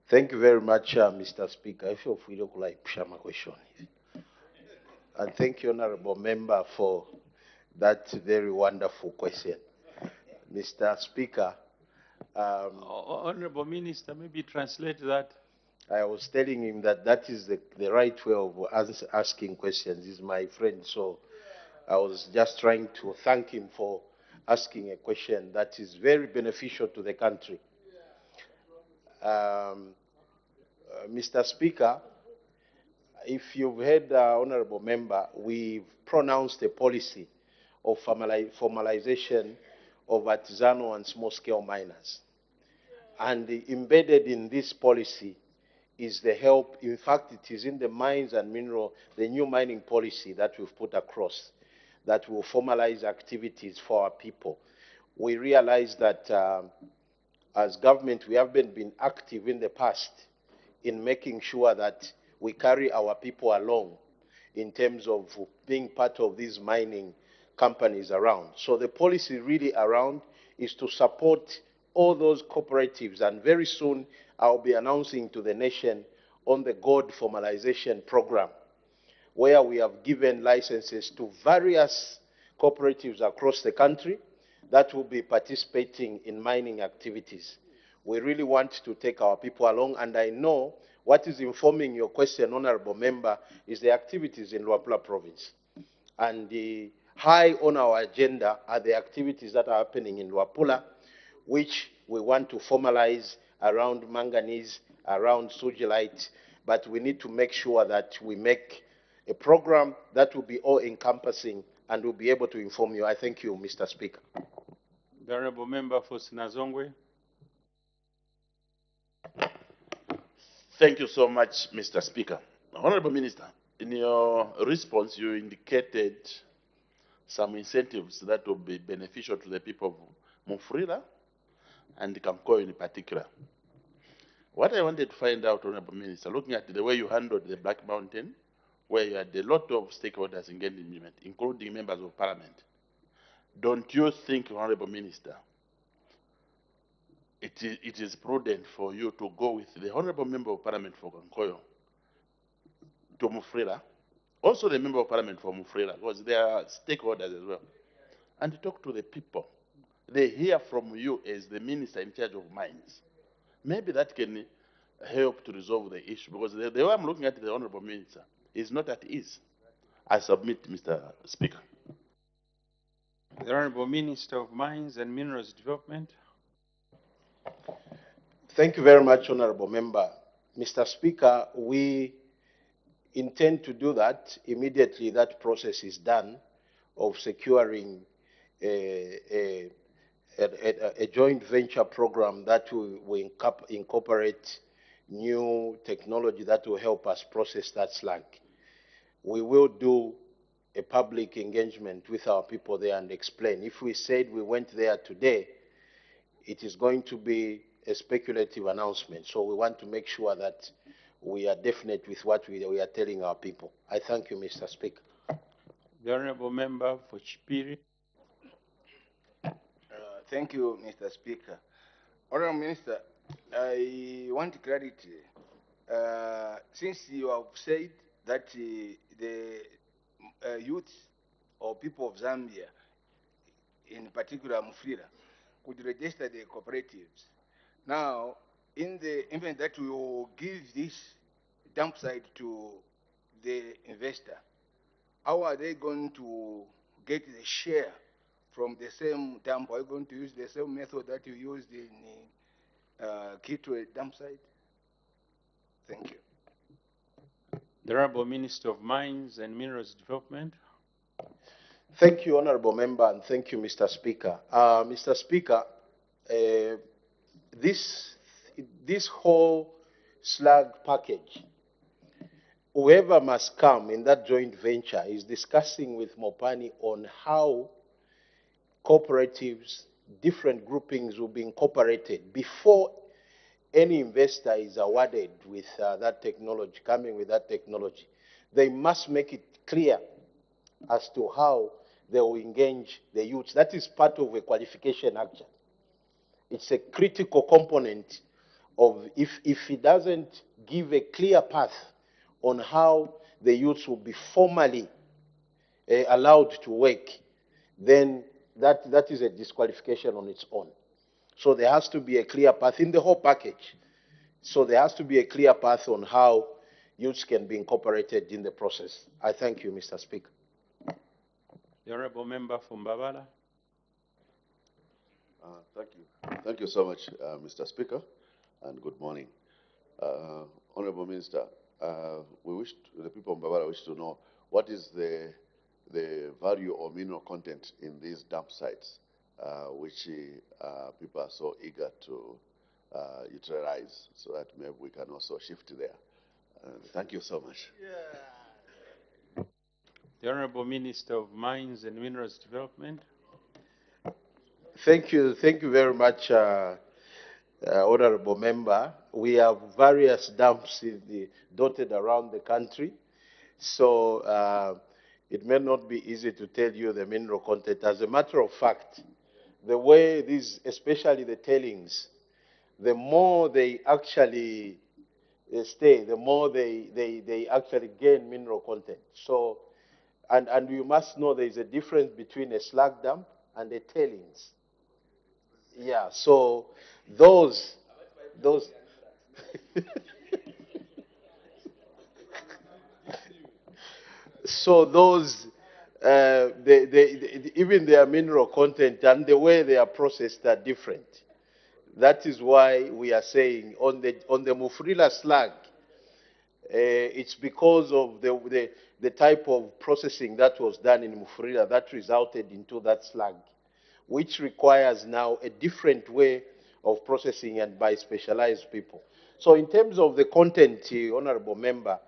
Thank you very much, Mr. Speaker. I feel free to push my question. And thank you, Honorable Member, for that very wonderful question. Mr. Speaker. Honorable Minister, maybe translate that. I was telling him that that is the right way of asking questions. He's my friend, so I was just trying to thank him for asking a question that is very beneficial to the country. Mr. Speaker, if you've heard the honorable member, we've pronounced a policy of formalization of artisanal and small-scale miners. And embedded in this policy is the help. In fact, it is in the mines and mineral, the new mining policy that we've put across, that will formalize activities for our people. We realize that as government, we haven't been active in the past in making sure that we carry our people along in terms of being part of these mining companies around. So the policy really around is to support all those cooperatives, and very soon I'll be announcing to the nation on the gold formalization program, where we have given licenses to various cooperatives across the country that will be participating in mining activities. We really want to take our people along, and I know what is informing your question, Honorable Member, is the activities in Luapula Province. And the high on our agenda are the activities that are happening in Luapula, which we want to formalize around manganese, around sugilite, but we need to make sure that we make a program that will be all-encompassing and will be able to inform you. I thank you, Mr. Speaker. The Honorable Member for Sinazongwe. Thank you so much, Mr. Speaker. Honorable Minister, in your response, you indicated some incentives that will be beneficial to the people of Mufrila and Kankoyo in particular. What I wanted to find out, Honorable Minister, looking at the way you handled the Black Mountain, where you had a lot of stakeholders engaged in movement, including members of Parliament, don't you think, Honorable Minister, it is prudent for you to go with the Honorable Member of Parliament for Kankoyo to Mufrila, also the Member of Parliament for Mufrila, because they are stakeholders as well, and talk to the people? They hear from you as the Minister in charge of mines. Maybe that can help to resolve the issue, because the way I'm looking at the Honorable Minister is not at ease. I submit, Mr. Speaker. The Honorable Minister of Mines and Minerals Development. Thank you very much, Honorable Member. Mr. Speaker, we intend to do that immediately that process is done of securing a joint venture program that will incorporate new technology that will help us process that slag. We will do a public engagement with our people there and explain. If we said we went there today, it is going to be a speculative announcement. So we want to make sure that we are definite with what we are telling our people. I thank you, Mr. Speaker. The Honorable Member for Chipiri. Thank you, Mr. Speaker. Honorable Minister, I want clarity. Since you have said that the youth or people of Zambia, in particular Mufrila, could register the cooperatives. Now, in the event that we will give this dump site to the investor, how are they going to get the share from the same dump? Are you going to use the same method that you used in Kitwe dump site? Thank you. The Honorable Minister of Mines and Minerals Development. Thank you, Honorable Member, and thank you, Mr. Speaker. Mr. Speaker, this whole slag package, whoever must come in that joint venture is discussing with Mopani on how cooperatives, different groupings will be incorporated before any investor is awarded with that technology, coming with that technology. They must make it clear as to how they will engage the youth. That is part of a qualification action. It's a critical component of, if it doesn't give a clear path on how the youth will be formally allowed to work, then that is a disqualification on its own. So there has to be a clear path in the whole package. So there has to be a clear path on how youths can be incorporated in the process. I thank you, Mr. Speaker. The Honourable Member from Mbabala. Thank you. Thank you so much, Mr. Speaker, and good morning. Honourable Minister, the people of Mbabala wish to know what is the value or mineral content in these dump sites, which people are so eager to utilize, so that maybe we can also shift there. Thank you so much. The Honourable Minister of Mines and Minerals Development. Thank you very much, Honourable Member. We have various dumps dotted around the country, so it may not be easy to tell you the mineral content. As a matter of fact, the way these, especially the tailings, the more they actually stay, the more they actually gain mineral content. So, and you must know there is a difference between a slag dump and a tailings. Yeah, so those so those even their mineral content and the way they are processed are different. That is why we are saying on the Mufrila slag, it's because of the type of processing that was done in Mufrila that resulted into that slag, which requires now a different way of processing and by specialized people. So in terms of the content, Honorable Member,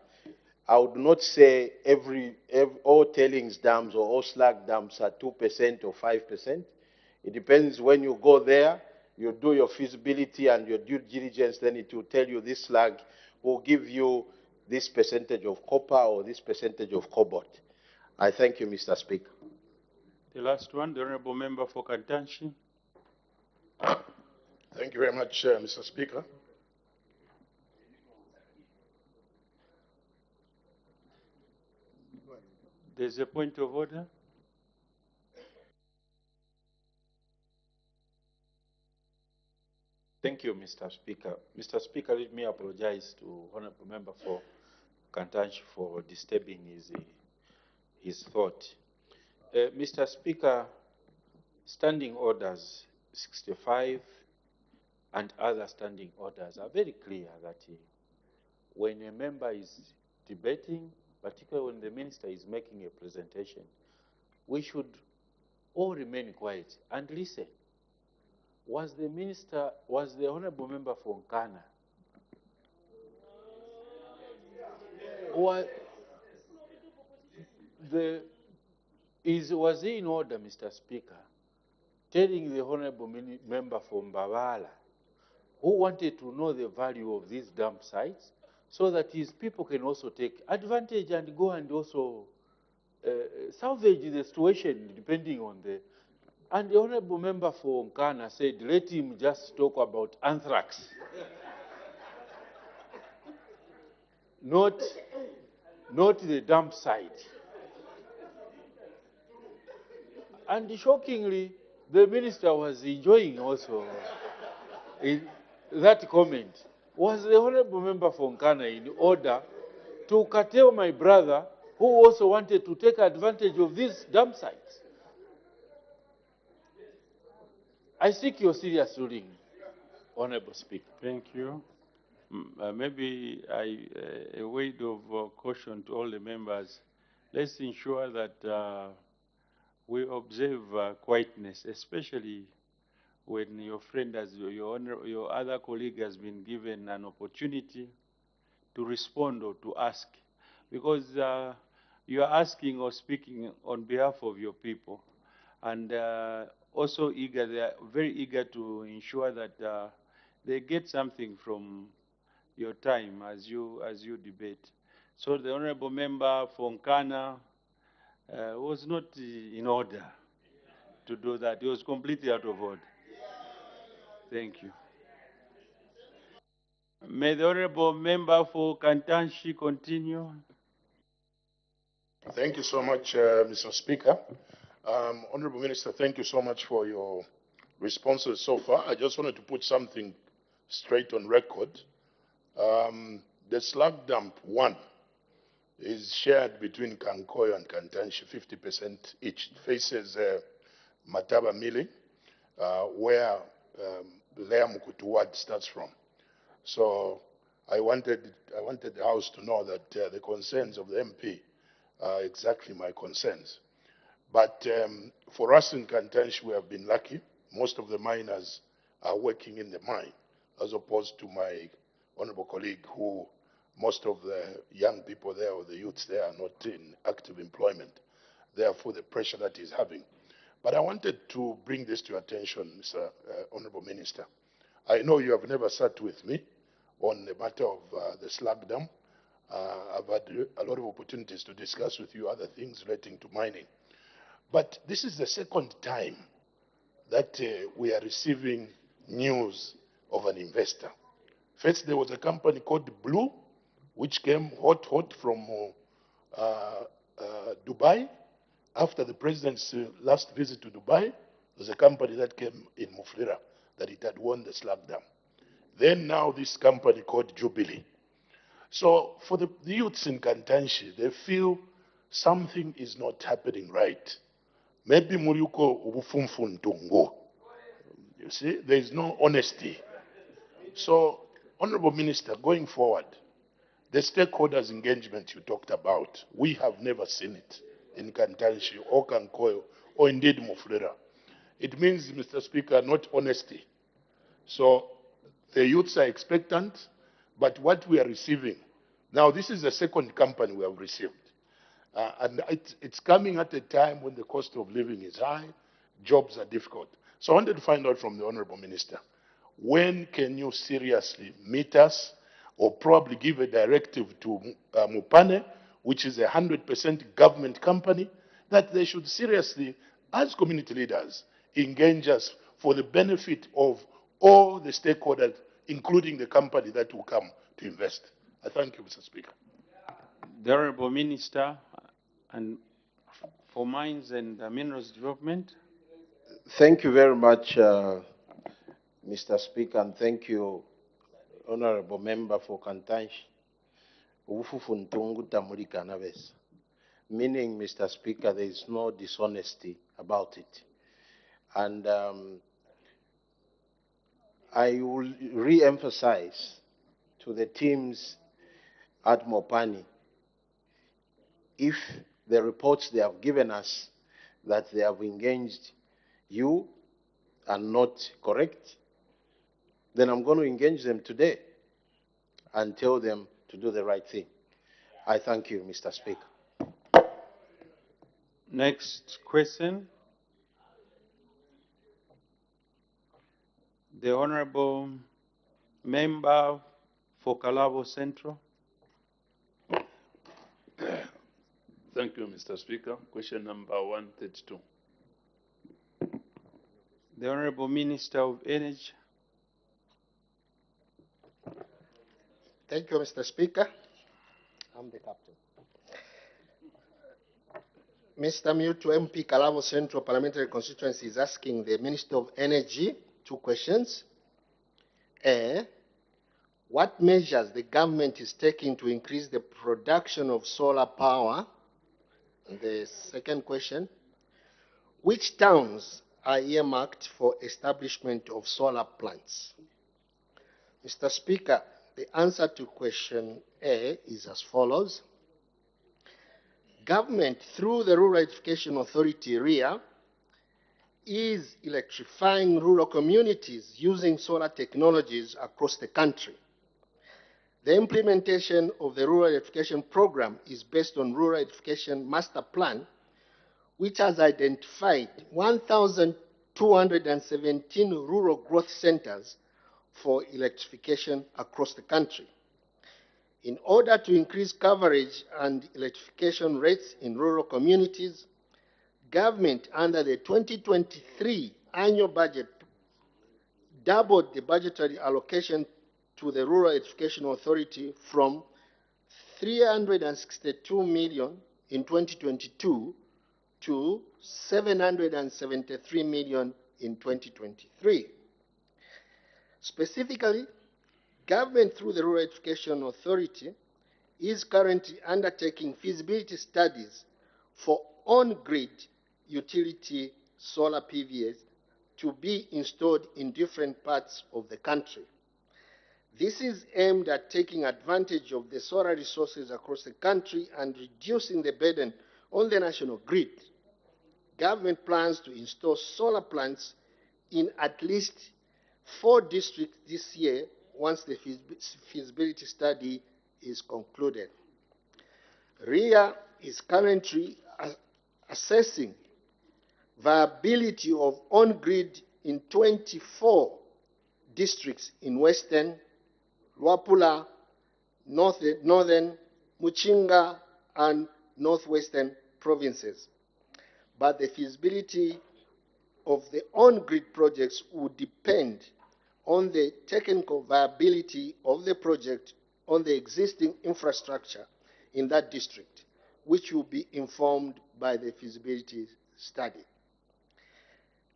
I would not say all tailings dams or all slag dams are 2% or 5%. It depends when you go there, you do your feasibility and your due diligence, then it will tell you this slag will give you this percentage of copper or this percentage of cobalt. I thank you, Mr. Speaker. The last one, the Honourable Member for Kantanshi. Thank you very much, Mr. Speaker. There's a point of order. Thank you, Mr. Speaker. Mr. Speaker, let me apologize to Honourable Member for Kantanshi for disturbing his thought. Mr. Speaker, standing orders 65 and other standing orders are very clear that when a member is debating, particularly when the minister is making a presentation, we should all remain quiet and listen. Was the Honourable Member for Nkana, was he in order, Mr. Speaker, telling the Honourable Member from Mbabala, who wanted to know the value of these dump sites, so that his people can also take advantage and go and also salvage the situation depending on the... And the Honourable Member for Nkana said, let him just talk about anthrax. not the dump site. And shockingly, the minister was enjoying also that comment. Was the Honourable Member for Nkana in order to curtail my brother who also wanted to take advantage of these dump sites? I seek your serious ruling, Honourable Speaker. Thank you. Maybe a word of caution to all the members. Let's ensure that we observe quietness, especially when your friend, your other colleague has been given an opportunity to respond or to ask, because you are asking or speaking on behalf of your people, and also eager, they are very eager to ensure that they get something from your time as you debate. So the Honourable Member for Nkana was not in order to do that. He was completely out of order. Thank you. May the Honourable Member for Kantanshi continue. Thank you so much, Mr. Speaker. Honourable Minister, thank you so much for your responses so far. I just wanted to put something straight on record. The slag dump 1 is shared between Kankoyo and Kantanshi, 50% each. It faces Mataba Milling, where Lea Mukutuwad starts from. So I wanted the House to know that the concerns of the MP are exactly my concerns. But for us in Kantanshi, we have been lucky. Most of the miners are working in the mine, as opposed to my honorable colleague who most of the young people there or the youths there are not in active employment, therefore the pressure that he's having. But I wanted to bring this to your attention, Mr. Honorable Minister. I know you have never sat with me on the matter of the slag dam. I've had a lot of opportunities to discuss with you other things relating to mining. But this is the second time that we are receiving news of an investor. First, there was a company called Blue, which came hot from Dubai. After the president's last visit to Dubai, there's a company that came in Muflira that it had won the slag dam. Then now this company called Jubilee. So for the youths in Kantanshi, they feel something is not happening right. Maybe Muriuko ubufumfun tungo. You see, there is no honesty. So, Honorable Minister, going forward, the stakeholders' engagement you talked about, we have never seen it in Kantanshi or Kankoyo or indeed Muflira. It means, Mr. Speaker, not honesty. So the youths are expectant, but what we are receiving, now this is the second company we have received. And it's coming at a time when the cost of living is high, jobs are difficult. So I wanted to find out from the Honorable Minister, when can you seriously meet us or probably give a directive to Mupane, which is a 100% government company, that they should seriously, as community leaders, engage us for the benefit of all the stakeholders, including the company that will come to invest. I thank you, Mr. Speaker. The Honorable Minister and for Mines and Minerals Development. Thank you very much, Mr. Speaker, and thank you, Honorable Member for Kantanshi. Meaning, Mr. Speaker, there is no dishonesty about it. And I will re-emphasize to the teams at Mopani, if the reports they have given us that they have engaged you are not correct, then I'm going to engage them today and tell them to do the right thing. I thank you, Mr. Speaker. Next question. The Honorable Member for Kalabo Central. Thank you, Mr. Speaker. Question number 132. The Honorable Minister of Energy. Thank you, Mr. Speaker. I'm the captain. Mr. Mutu MP Kalabo Central Parliamentary Constituency is asking the Minister of Energy 2 questions. A, what measures the government is taking to increase the production of solar power? And the second question, which towns are earmarked for establishment of solar plants? Mr. Speaker, the answer to question A is as follows. Government, through the Rural Electrification Authority, REA, is electrifying rural communities using solar technologies across the country. The implementation of the Rural Electrification Program is based on Rural Electrification Master Plan, which has identified 1,217 rural growth centers for electrification across the country. In order to increase coverage and electrification rates in rural communities, government under the 2023 annual budget doubled the budgetary allocation to the Rural Electrification Authority from 362 million in 2022 to 773 million in 2023. Specifically, Government, through the Rural Education Authority, is currently undertaking feasibility studies for on-grid utility solar PVs to be installed in different parts of the country. This is aimed at taking advantage of the solar resources across the country and reducing the burden on the national grid. Government plans to install solar plants in at least 4 districts this year once the feasibility study is concluded. RIA is currently assessing viability of on-grid in 24 districts in Western, Luapula, Northern, Muchinga, and Northwestern provinces. But the feasibility of the on-grid projects would depend on the technical viability of the project on the existing infrastructure in that district, which will be informed by the feasibility study.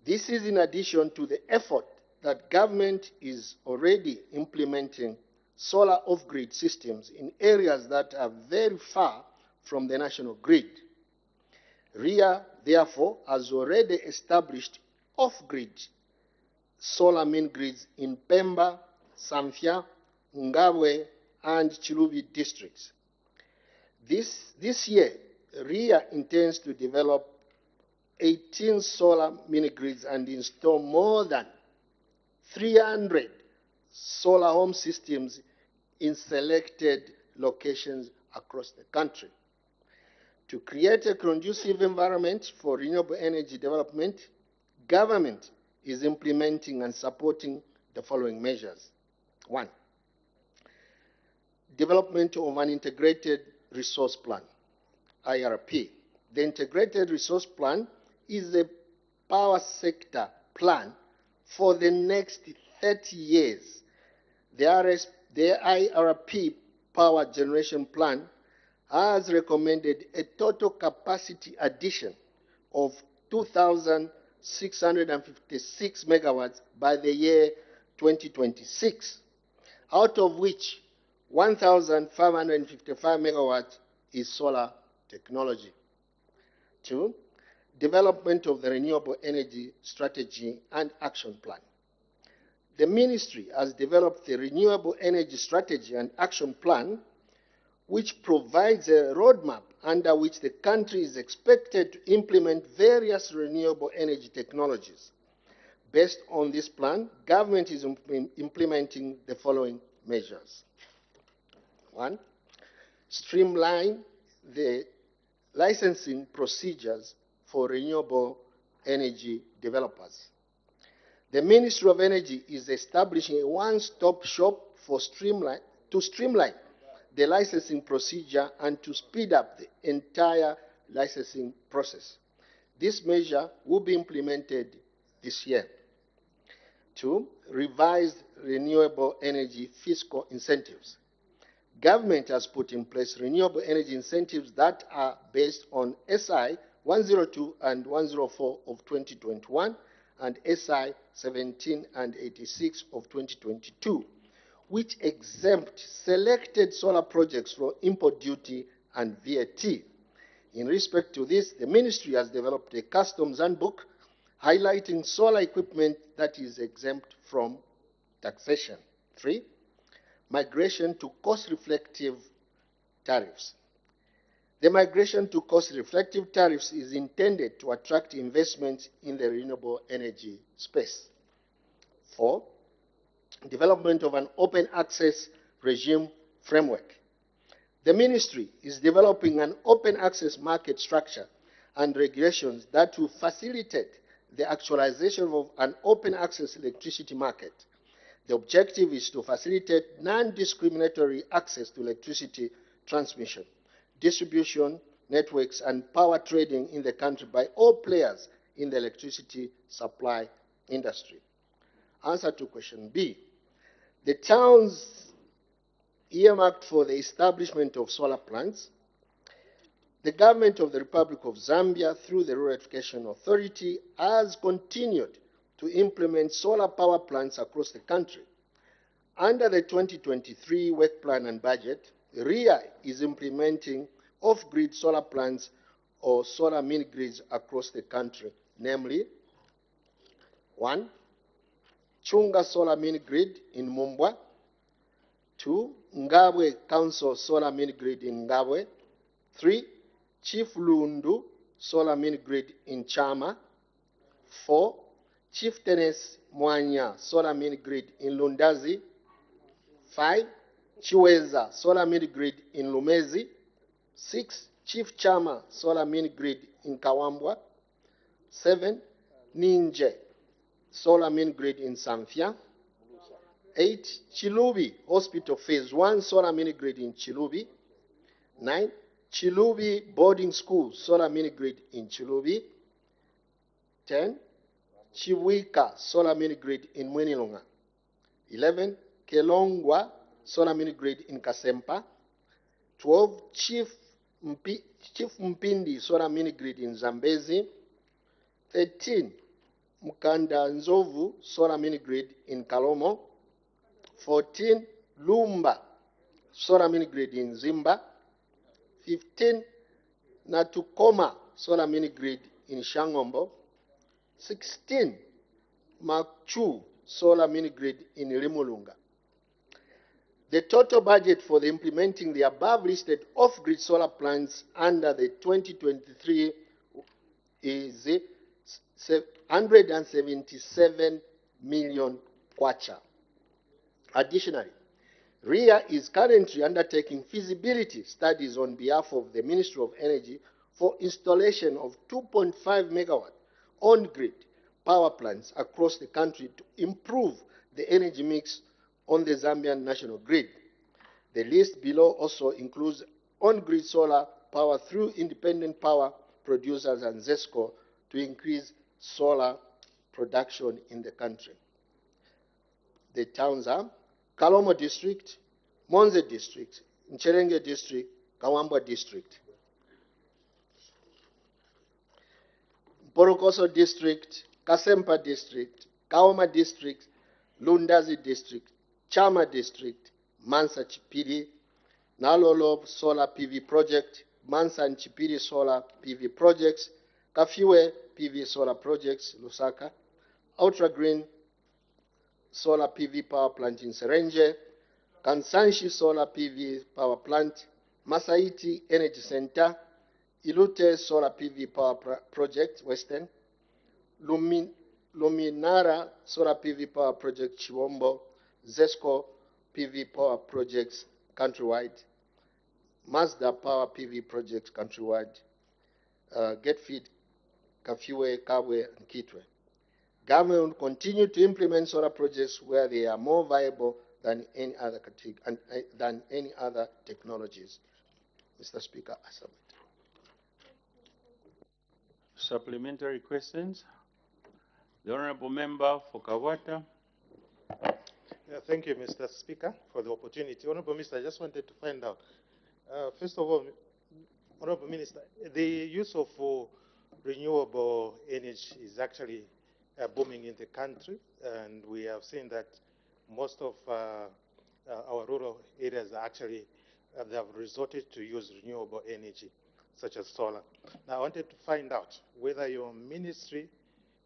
This is in addition to the effort that government is already implementing solar off-grid systems in areas that are very far from the national grid. RIA, therefore, has already established off-grid solar mini-grids in Pemba, Samfya, Ngabwe, and Chilubi districts. This year, RIA intends to develop 18 solar mini-grids and install more than 300 solar home systems in selected locations across the country. To create a conducive environment for renewable energy development, government is implementing and supporting the following measures. 1. Development of an integrated resource plan, IRP. The integrated resource plan is a power sector plan for the next 30 years. The IRP power generation plan has recommended a total capacity addition of 2,656 megawatts by the year 2026, out of which 1,555 megawatts is solar technology. 2. Development of the renewable energy strategy and action plan. The ministry has developed the renewable energy strategy and action plan, which provides a roadmap under which the country is expected to implement various renewable energy technologies. Based on this plan, government is implementing the following measures. 1. Streamline the licensing procedures for renewable energy developers. The Ministry of Energy is establishing a one-stop shop to streamline the licensing procedure and to speed up the entire licensing process. This measure will be implemented this year. 2. Revised renewable energy fiscal incentives. Government has put in place renewable energy incentives that are based on SI 102 and 104 of 2021 and SI 17 and 86 of 2022, which exempt selected solar projects from import duty and VAT. In respect to this, the ministry has developed a customs handbook highlighting solar equipment that is exempt from taxation. 3. Migration to cost-reflective tariffs. The migration to cost-reflective tariffs is intended to attract investment in the renewable energy space. 4. Development of an open access regime framework. The ministry is developing an open access market structure and regulations that will facilitate the actualization of an open access electricity market. The objective is to facilitate non-discriminatory access to electricity transmission, distribution networks, and power trading in the country by all players in the electricity supply industry. Answer to question B. The towns earmarked for the establishment of solar plants, the government of the Republic of Zambia, through the Rural Education Authority, has continued to implement solar power plants across the country. Under the 2023 work plan and budget, RIA is implementing off-grid solar plants or solar mini-grids across the country, namely, 1. Chunga Solar Mini-Grid in Mumbwa, 2. Ngabwe Council Solar Mini-Grid in Ngabwe, 3. Chief Lundu Solar Mini-Grid in Chama, 4. Chieftainess Mwanya Solar Mini-Grid in Lundazi, 5. Chiweza Solar Mini-Grid in Lumezi, 6. Chief Chama Solar Mini-Grid in Kawambwa, 7. Ninje Solar Mini-Grid in Samfya, 8. Chilubi Hospital Phase 1 Solar Mini-Grid in Chilubi, 9. Chilubi Boarding School Solar Mini-Grid in Chilubi, 10. Chiwika Solar Mini-Grid in Mwenilunga, 11. Kelongwa Solar Mini-Grid in Kasempa, 12. Chief Mpindi Solar Mini-Grid in Zambezi, 13. Mkanda Nzovu Solar Mini-Grid in Kalomo, 14. Lumba Solar Mini-Grid in Zimba, 15. Natukoma Solar Mini-Grid in Shangombo, 16. Makchu Solar Mini-Grid in Limulunga. The total budget for the implementing the above listed off-grid solar plants under the 2023 is 177 million kwacha. Additionally, RIA is currently undertaking feasibility studies on behalf of the Ministry of Energy for installation of 2.5 megawatt on-grid power plants across the country to improve the energy mix on the Zambian national grid. The list below also includes on-grid solar power through independent power producers and ZESCO to increase solar production in the country. The towns are Kalomo District, Monze District, Ncherenge District, Kawambwa District, Borokoso District, Kasempa District, Kawama District, Lundazi District, Chama District, Mansa Chipiri, Nalolo Solar PV Project, Mansa and Chipiri Solar PV Projects, Kafiwe PV Solar Projects, Lusaka, Ultra Green Solar PV Power Plant in Serenje, Kansanshi Solar PV Power Plant, Masaiti Energy Center, Ilute Solar PV Power Project, Western, Luminara Solar PV Power Project, Chiwombo, ZESCO PV Power Projects countrywide, Mazda Power PV Projects countrywide, Getfeed, Kafiwe, Kabwe, and Kitwe. Government will continue to implement solar projects where they are more viable than any other technologies. Mr. Speaker, I submit. Supplementary questions? The Honorable Member for Kawata. Thank you, Mr. Speaker, for the opportunity. Honorable Minister, I just wanted to find out, first of all, Honorable Minister, the use of renewable energy is actually booming in the country, and we have seen that most of our rural areas actually they have resorted to use renewable energy, such as solar. Now, I wanted to find out whether your ministry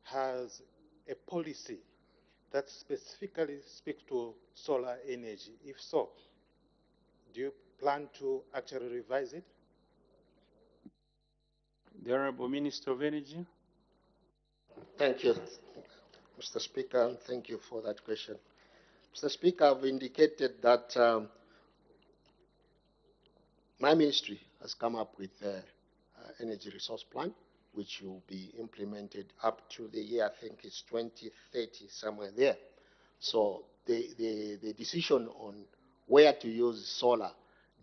has a policy that specifically speaks to solar energy. If so, do you plan to actually revise it? The Honorable Minister of Energy. Thank you, Mr. Speaker, and thank you for that question. Mr. Speaker, I've indicated that my ministry has come up with an energy resource plan, which will be implemented up to the year, I think it's 2030, somewhere there. So the decision on where to use solar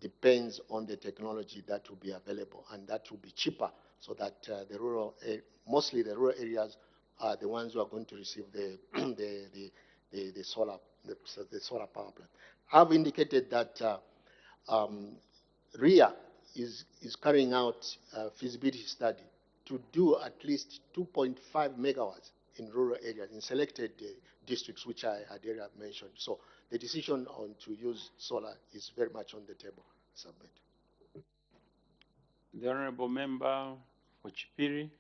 depends on the technology that will be available, and that will be cheaper, so that the rural, mostly the rural areas, are the ones who are going to receive the solar power plant. I've indicated that RIA is carrying out a feasibility study to do at least 2.5 megawatts in rural areas, in selected districts which I had earlier mentioned. So the decision on to use solar is very much on the table. Submit. The Honorable Member for Chipiri.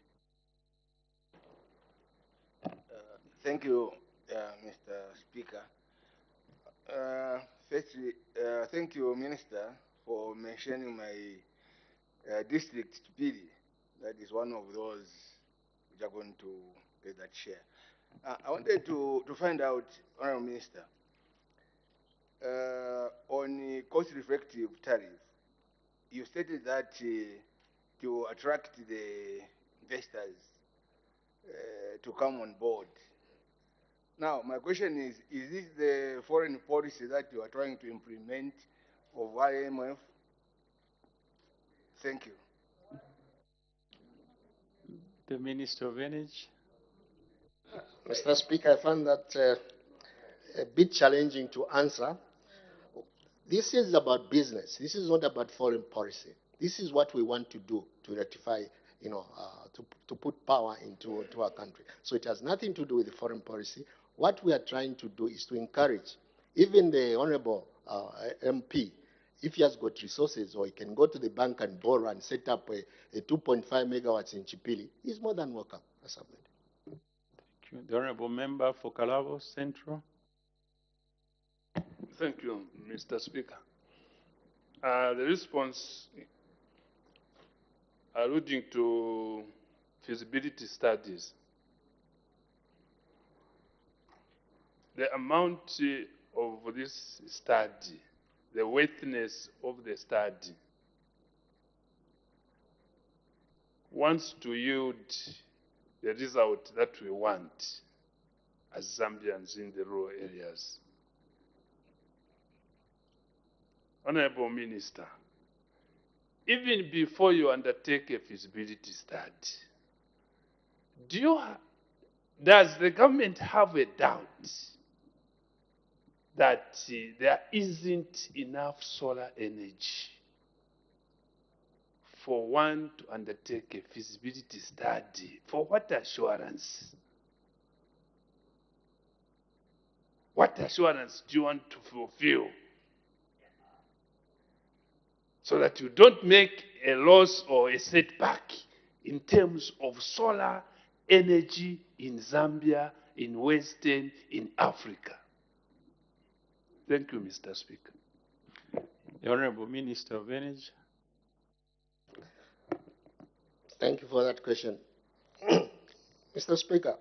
Thank you, Mr. Speaker. Firstly, thank you, Minister, for mentioning my district, Chipiri. That is one of those which are going to get that share. I wanted to find out, Honorable Minister, on the cost-reflective tariff, you stated that to attract the investors to come on board. Now, my question is this the foreign policy that you are trying to implement of IMF? Thank you. The Minister of Energy. Mr. Speaker, I find that a bit challenging to answer. This is about business. This is not about foreign policy. This is what we want to do to rectify, to put power into our country. So it has nothing to do with the foreign policy. What we are trying to do is to encourage even the Honorable MP, if he has got resources or he can go to the bank and borrow and set up a 2.5 megawatts in Chipili, he's more than welcome. Thank you. The Honorable Member for Kalabo Central. Thank you, Mr. Speaker. The response alluding to feasibility studies. The amount of this study, the worthiness of the study, wants to yield the result that we want as Zambians in the rural areas. Honorable Minister, even before you undertake a feasibility study, does the government have a doubt that there isn't enough solar energy for one to undertake a feasibility study? For what assurance? What assurance do you want to fulfill so that you don't make a loss or a setback in terms of solar energy in Zambia, in Western, in Africa? Thank you, Mr. Speaker. The Honorable Minister of Energy. Thank you for that question. Mr. Speaker,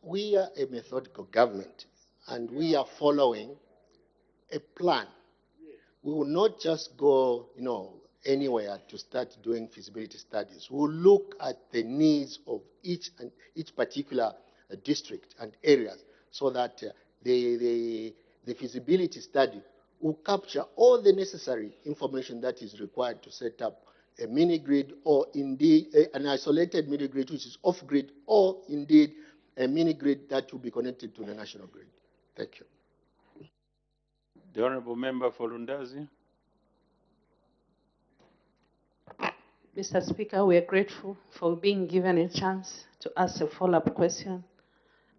we are a methodical government and we are following a plan. We will not just go, anywhere to start doing feasibility studies. We will look at the needs of each particular district and areas so that the feasibility study will capture all the necessary information that is required to set up a mini grid, or indeed an isolated mini grid which is off grid, or indeed a mini grid that will be connected to the national grid. Thank you. The Honorable Member for Lundazi. Mr. Speaker, we are grateful for being given a chance to ask a follow-up question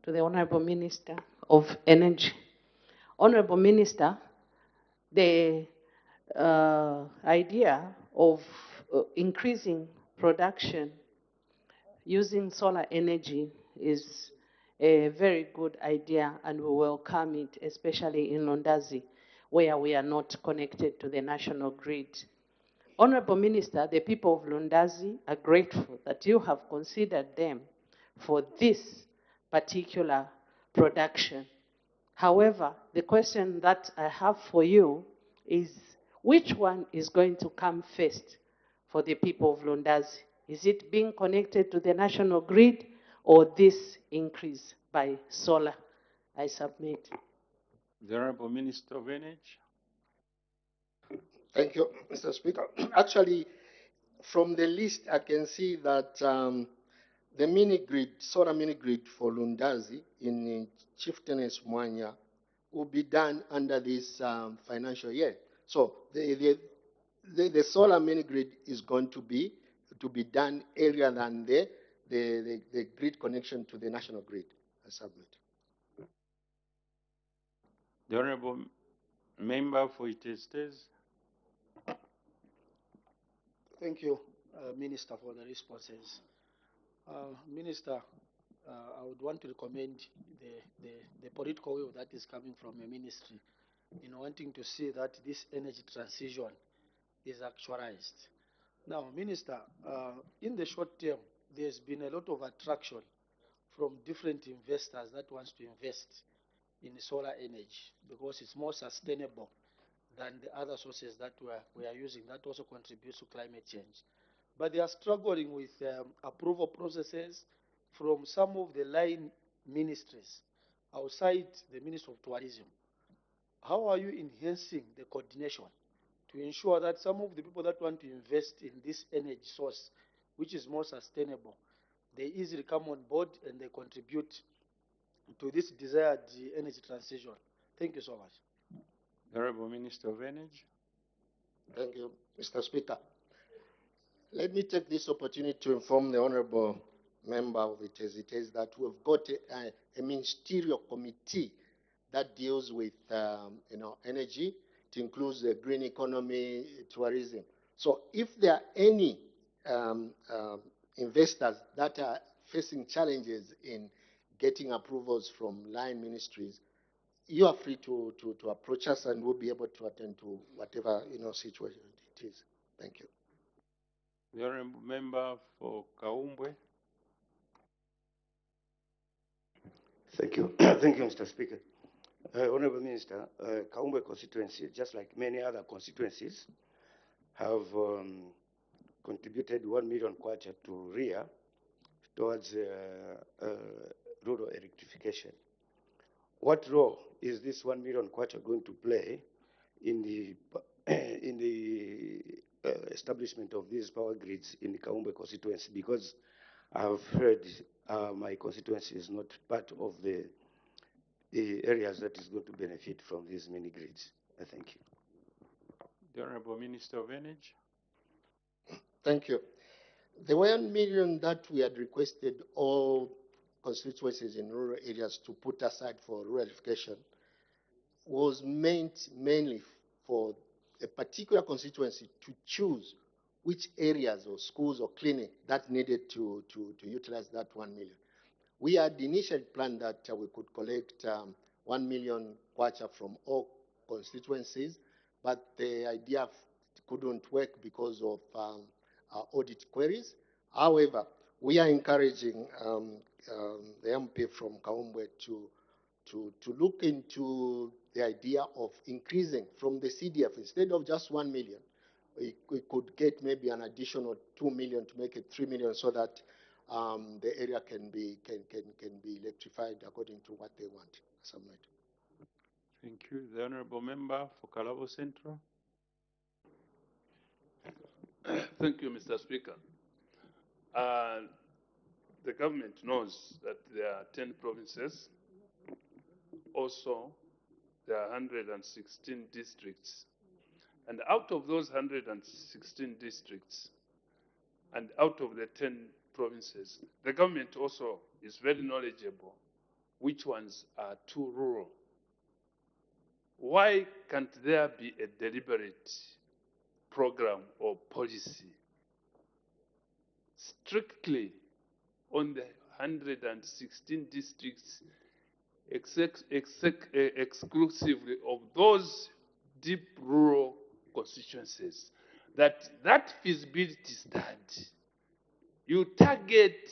to the Honorable Minister of Energy. Honorable Minister, the idea of increasing production using solar energy is a very good idea, and we welcome it, especially in Londazi, where we are not connected to the national grid. Honorable Minister, the people of Londazi are grateful that you have considered them for this particular production. However, the question that I have for you is, which one is going to come first for the people of Londazi? Is it being connected to the national grid or this increase by solar? I submit. The Honorable Minister of Energy. Thank you, Mr. Speaker. Actually, from the list, I can see that the mini grid, solar mini grid for Lundazi in Chieftainess Mwanya will be done under this financial year. So the solar mini grid is going to be done earlier than the the grid connection to the national grid. I submit. The Honorable Member for Itestes. Thank you, Minister, for the responses. Minister, I would want to recommend the political will that is coming from your ministry in wanting to see that this energy transition is actualized. Now, Minister, in the short term, there's been a lot of attraction from different investors that wants to invest in solar energy because it's more sustainable than the other sources that we are using that also contributes to climate change. But they are struggling with approval processes from some of the line ministries outside the Ministry of Tourism. How are you enhancing the coordination to ensure that some of the people that want to invest in this energy source, which is more sustainable, they easily come on board and they contribute to this desired energy transition? Thank you so much. The Honorable Minister of Energy. Thank you, Mr. Speaker. Let me take this opportunity to inform the Honorable Member of it is that we've got a ministerial committee that deals with energy. It includes the green economy, tourism. So if there are any investors that are facing challenges in getting approvals from line ministries, you are free to approach us and we'll be able to attend to whatever situation it is. Thank you. The Honorable Member for Kaumbwe. Thank you. Thank you, Mr. Speaker. Honorable Minister, Kaumbwe constituency, just like many other constituencies, have contributed 1 million kwacha to RIA towards rural electrification. What role is this 1 million kwacha going to play in the establishment of these power grids in the Kaumbwe constituency? Because I've heard my constituency is not part of the areas that is going to benefit from these mini grids. Thank you. The Honorable Minister of Energy. Thank you. The 1 million that we had requested all constituencies in rural areas to put aside for rural electrification was meant mainly for a particular constituency to choose which areas or schools or clinic that needed to utilize that 1 million. We had initially planned that we could collect 1 million kwacha from all constituencies, but the idea couldn't work because of our audit queries. However, we are encouraging the MP from Kaumbwe to look into the idea of increasing from the CDF. Instead of just 1 million, we could get maybe an additional 2 million to make it 3 million so that the area can be electrified according to what they want. Submit. Thank you. The Honorable Member for Kalabo Central. Thank you, Mr. Speaker. The government knows that there are 10 provinces. Also, there are 116 districts. And out of those 116 districts, and out of the 10 provinces, the government also is very knowledgeable which ones are too rural. Why can't there be a deliberate program or policy strictly on the 116 districts exclusively of those deep rural constituencies, that feasibility study, you target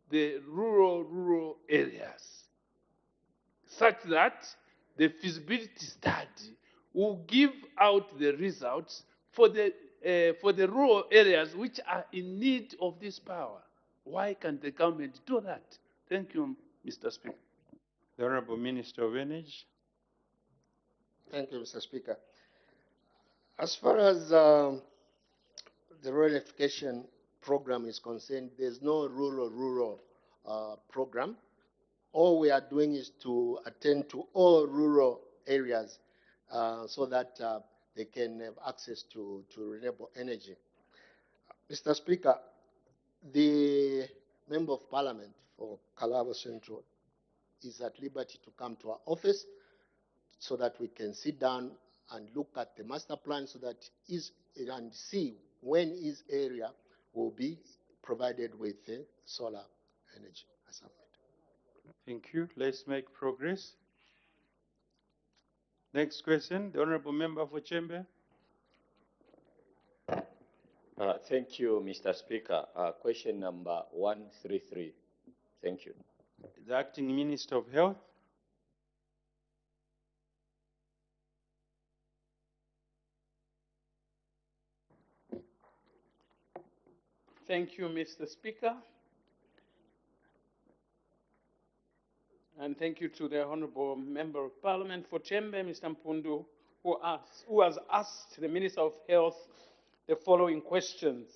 the rural areas such that the feasibility study will give out the results for the rural areas which are in need of this power. Why can't the government do that? Thank you, Mr. Speaker. The Honorable Minister of Energy. Thank you, Mr. Speaker. As far as the rural electrification program is concerned, there's no rural program. All we are doing is to attend to all rural areas so that they can have access to renewable energy. Mr. Speaker, the Member of Parliament for Kalabo Central is at liberty to come to our office so that we can sit down and look at the master plan so that and see when his area will be provided with solar energy. Thank you. Let's make progress. Next question, the Honorable Member for Chembe. Thank you, Mr. Speaker. Question number 133. Thank you. The Acting Minister of Health. Thank you, Mr. Speaker. And thank you to the Honorable Member of Parliament for Chembe, Mr. Mpundu, who has asked the Minister of Health the following questions.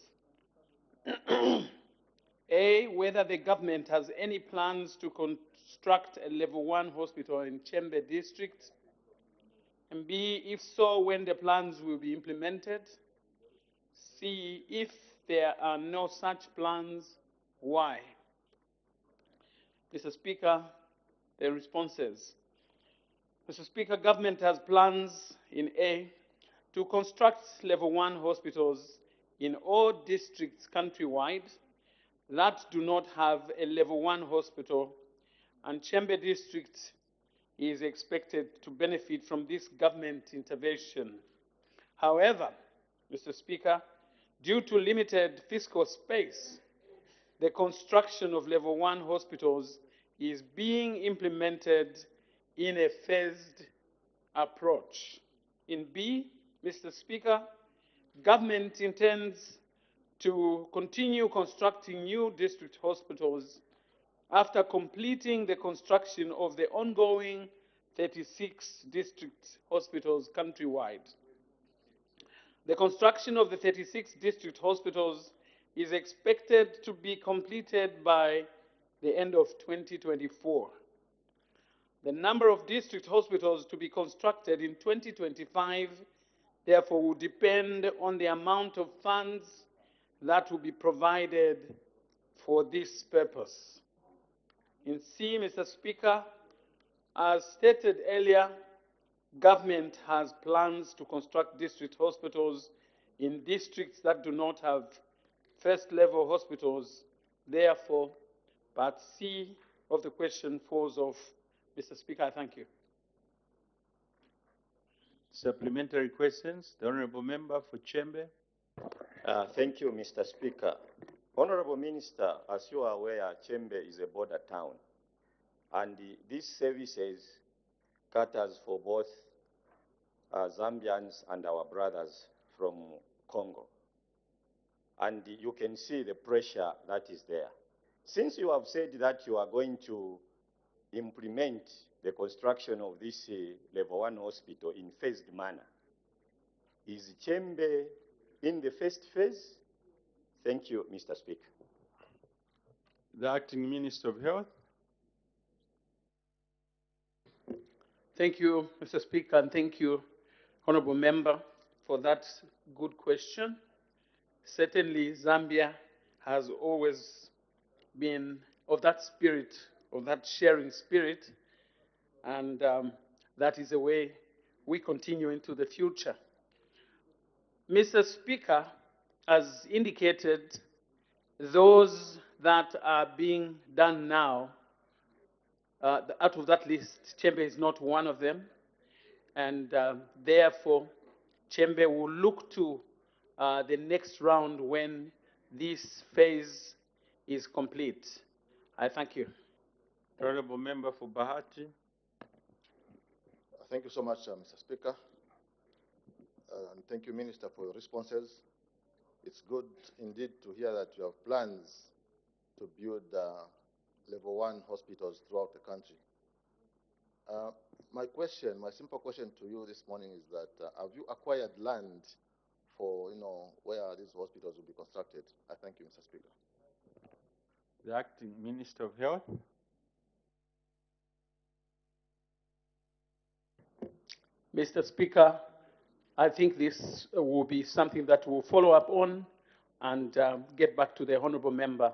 A, whether the government has any plans to construct a level 1 hospital in Chembe district. And B, if so, when the plans will be implemented. C, if there are no such plans, why? Mr. Speaker, the responses. Mr. Speaker, government has plans in A, to construct level 1 hospitals in all districts countrywide that do not have a level 1 hospital, and Chembe district is expected to benefit from this government intervention. However, Mr. Speaker, due to limited fiscal space, the construction of level 1 hospitals is being implemented in a phased approach. In B, Mr. Speaker, government intends to continue constructing new district hospitals after completing the construction of the ongoing 36 district hospitals countrywide. The construction of the 36 district hospitals is expected to be completed by the end of 2024. The number of district hospitals to be constructed in 2025 therefore will depend on the amount of funds that will be provided for this purpose. In C, Mr. Speaker, as stated earlier, government has plans to construct district hospitals in districts that do not have first-level hospitals. Therefore, part C of the question falls off. Mr. Speaker, I thank you. Supplementary questions. The Honorable Member for Chembe. Thank you, Mr. Speaker. Honorable Minister, as you are aware, Chembe is a border town, and these services caters for both Zambians and our brothers from Congo. And you can see the pressure that is there. Since you have said that you are going to implement the construction of this level 1 hospital in phased manner, is Chembe in the first phase? Thank you, Mr. Speaker. The Acting Minister of Health. Thank you, Mr. Speaker, and thank you, Honorable Member, for that good question. Certainly, Zambia has always been of that spirit, of that sharing spirit, and that is the way we continue into the future. Mr. Speaker, as indicated, those that are being done now, out of that list, Chembe is not one of them, and therefore, Chembe will look to the next round when this phase is complete. I thank you. Honorable Member for Bahati. Thank you so much, Mr. Speaker. And thank you, Minister, for your responses. It's good indeed to hear that you have plans to build level 1 hospitals throughout the country. My simple question to you this morning is that have you acquired land for, where these hospitals will be constructed? I thank you, Mr. Speaker. The Acting Minister of Health. Mr. Speaker, I think this will be something that we'll follow up on and get back to the Honorable Member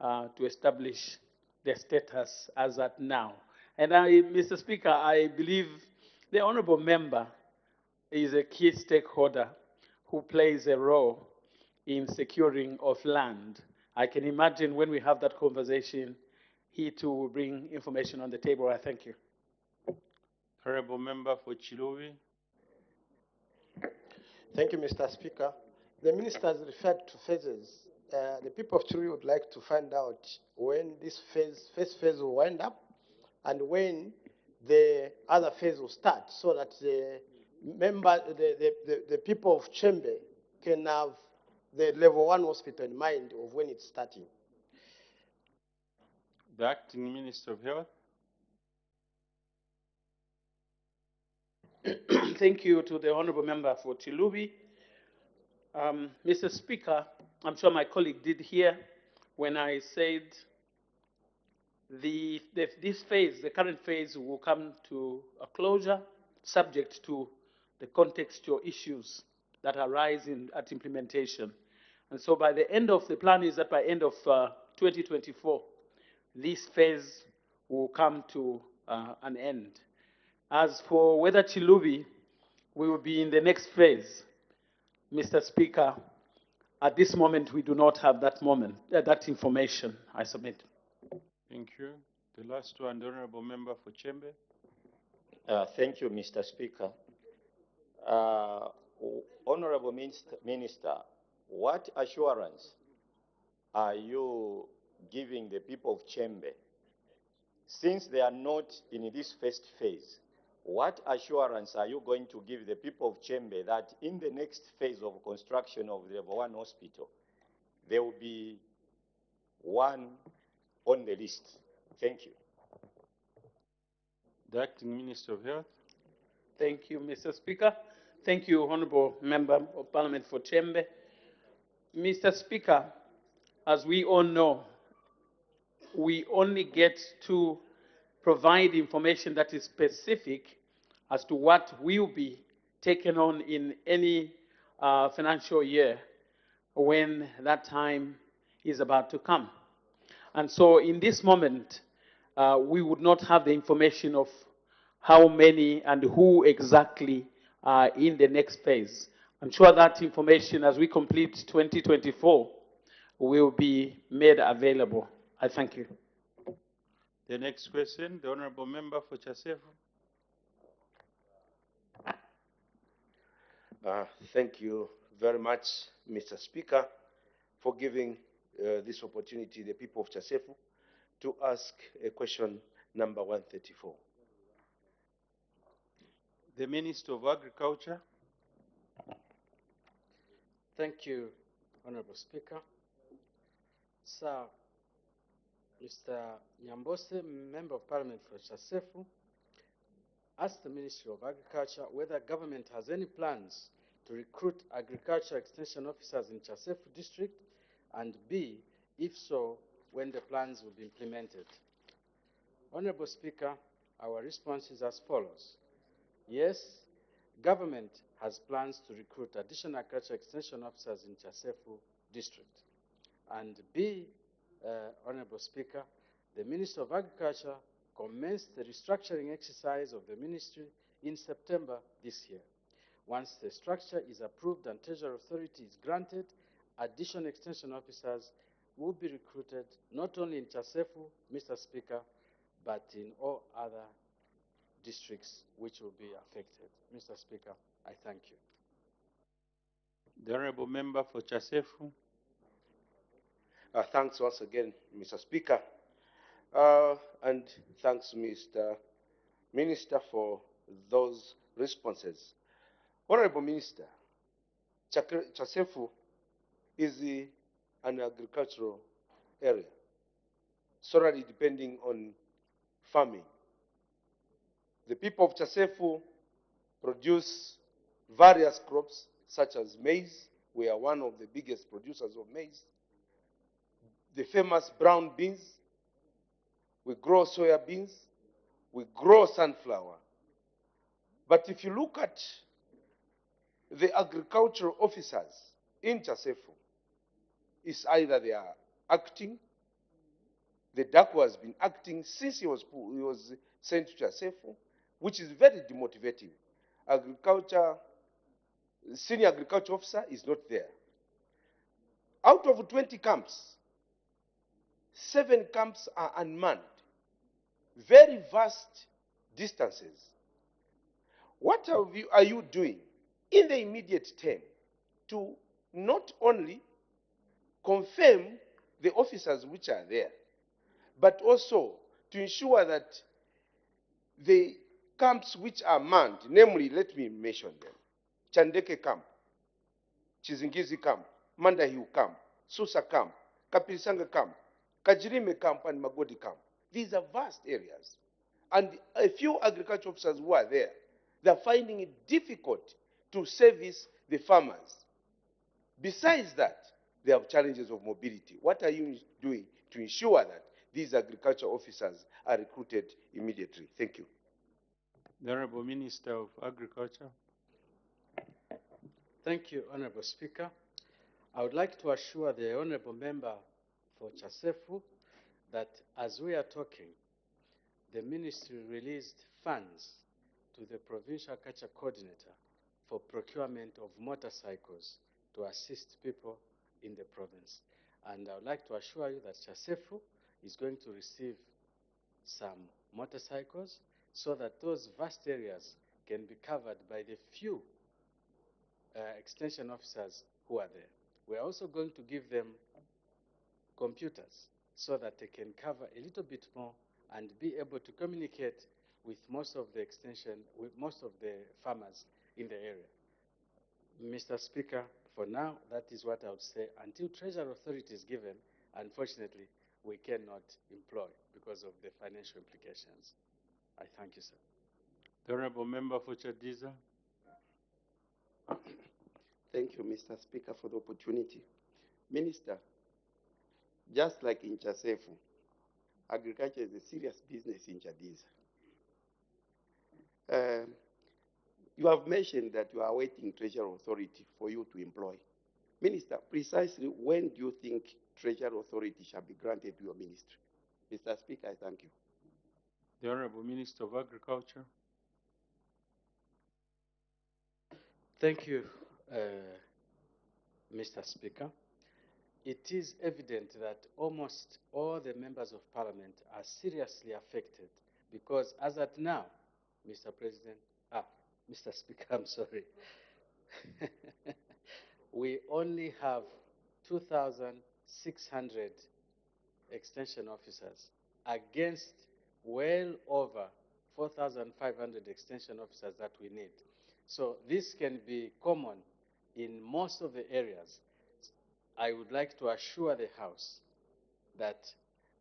to establish the status as at now. And Mr. Speaker, I believe the honorable member is a key stakeholder who plays a role in securing of land. I can imagine when we have that conversation, he too will bring information on the table. I thank you. Honorable member for Chilovi. Thank you, Mr. Speaker. The minister has referred to phases. The people of Chilovi would like to find out when this first phase will wind up and when the other phase will start, so that the people of Chembe can have the level 1 hospital in mind of when it's starting. The acting Minister of Health. Thank you to the honorable member for Chilubi. Mr. Speaker, I'm sure my colleague did hear when I said this phase, the current phase, will come to a closure subject to the contextual issues that arise at implementation. And so by the end of the plan is that by end of 2024, this phase will come to an end. As for whether Chilubi will be in the next phase, Mr. Speaker, at this moment we do not have that information. I submit. Thank you. The last one, the honorable member for Chembe. Thank you, Mr. Speaker. Honorable Minister, what assurance are you giving the people of Chembe, since they are not in this first phase? What assurance are you going to give the people of Chembe that in the next phase of construction of the level 1 hospital, there will be one on the list? Thank you. The acting Minister of Health. Thank you, Mr. Speaker. Thank you, Honorable Member of Parliament for Chembe. Mr. Speaker, as we all know, we only get to provide information that is specific as to what will be taken on in any financial year when that time is about to come. And so in this moment, we would not have the information of how many and who exactly are in the next phase. I'm sure that information, as we complete 2024, will be made available. I thank you. The next question, the honorable member for Chasefu. Thank you very much, Mr. Speaker, for giving this opportunity the people of Chasefu to ask a question number 134. The Minister of Agriculture. Thank you, Honorable Speaker. Sir, Mr. Nyambose, Member of Parliament for Chasefu, asked the Ministry of Agriculture whether government has any plans to recruit agriculture extension officers in Chasefu district, and B, if so, when the plans will be implemented. Honorable Speaker, our response is as follows. Yes, government has plans to recruit additional agriculture extension officers in Chasefu district. And B, Honorable Speaker, the Minister of Agriculture commenced the restructuring exercise of the ministry in September this year. Once the structure is approved and Treasury Authority is granted, additional extension officers will be recruited not only in Chasefu, Mr. Speaker, but in all other districts which will be affected. Mr. Speaker, I thank you. The honorable member for Chasefu. Thanks once again, Mr. Speaker. And thanks, Mr. Minister, for those responses. Honorable Minister, Chasefu is an agricultural area, solely depending on farming. The people of Chasefu produce various crops such as maize. We are one of the biggest producers of maize. The famous brown beans. We grow soya beans. We grow sunflower. But if you look at the agricultural officers in Chasefu, it's either they are acting The DACO has been acting since he was sent to Chasefu, which is very demotivating. Senior agriculture officer is not there. Out of 20 camps, 7 camps are unmanned. Very vast distances. What are you doing in the immediate term to not only confirm the officers which are there, but also to ensure that the camps which are manned, namely, let me mention them, Chandeke camp, Chizingizi camp, Mandahiu camp, Susa camp, Kapirisanga camp, Kajirime camp, and Magodi camp. These are vast areas. And a few agriculture officers who are there, they're finding it difficult to service the farmers. Besides that, they have challenges of mobility. What are you doing to ensure that these agriculture officers are recruited immediately? Thank you. The Honorable Minister of Agriculture. Thank you, Honorable Speaker. I would like to assure the Honorable Member for Chasefu that as we are talking, the Ministry released funds to the Provincial Culture Coordinator for procurement of motorcycles to assist people in the province. And I would like to assure you that Chasefu is going to receive some motorcycles so that those vast areas can be covered by the few extension officers who are there. We're also going to give them computers so that they can cover a little bit more and be able to communicate with most of the farmers in the area. Mr. Speaker, for now, that is what I would say. Until Treasury Authority is given, unfortunately, we cannot employ because of the financial implications. I thank you, sir. The Honorable Member for Chadiza. Thank you, Mr. Speaker, for the opportunity. Minister, just like in Chasefu, agriculture is a serious business in Chadiza. You have mentioned that you are awaiting Treasury Authority for you to employ. Minister, precisely when do you think Treasury Authority shall be granted to your ministry? Mr. Speaker, I thank you. The Honorable Minister of Agriculture. Thank you, Mr. Speaker. It is evident that almost all the members of Parliament are seriously affected because as at now, Mr. Speaker, I'm sorry. We only have 2,600 extension officers against well over 4,500 extension officers that we need. So this can be common in most of the areas. I would like to assure the House that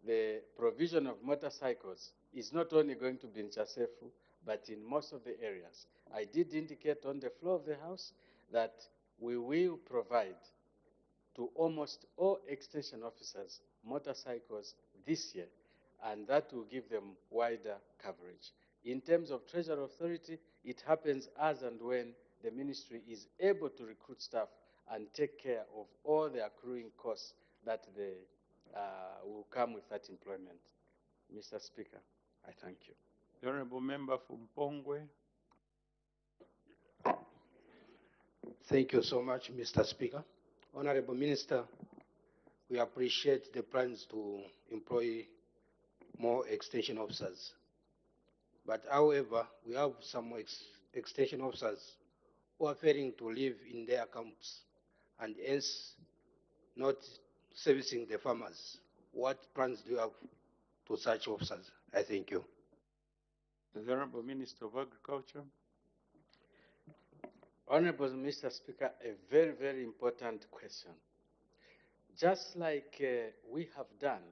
the provision of motorcycles is not only going to be in Chasefu, but in most of the areas. I did indicate on the floor of the House that we will provide to almost all extension officers motorcycles this year, and that will give them wider coverage. In terms of Treasury Authority, it happens as and when the ministry is able to recruit staff and take care of all the accruing costs that will come with that employment. Mr. Speaker, I thank you. The Honorable Member from Pongwe. Thank you so much, Mr. Speaker. Honorable Minister, we appreciate the plans to employ more extension officers. But however, we have some extension officers who are failing to live in their camps and hence not servicing the farmers. What plans do you have to such officers? I thank you. The Honorable Minister of Agriculture. Honorable Mr. Speaker, a very, very important question. Just like we have done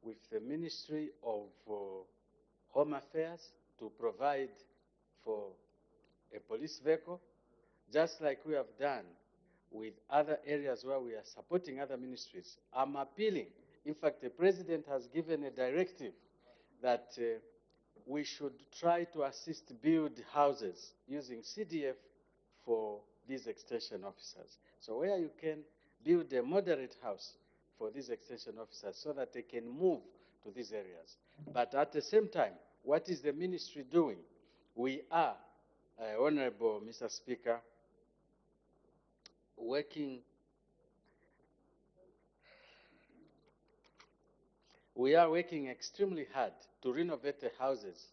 with the Ministry of Home Affairs to provide for a police vehicle, just like we have done with other areas where we are supporting other ministries, I'm appealing. In fact, the President has given a directive that we should try to assist build houses using CDF for these extension officers. So where you can build a moderate house for these extension officers so that they can move to these areas. But at the same time, what is the ministry doing? We are, Honorable Mr. Speaker, working extremely hard to renovate the houses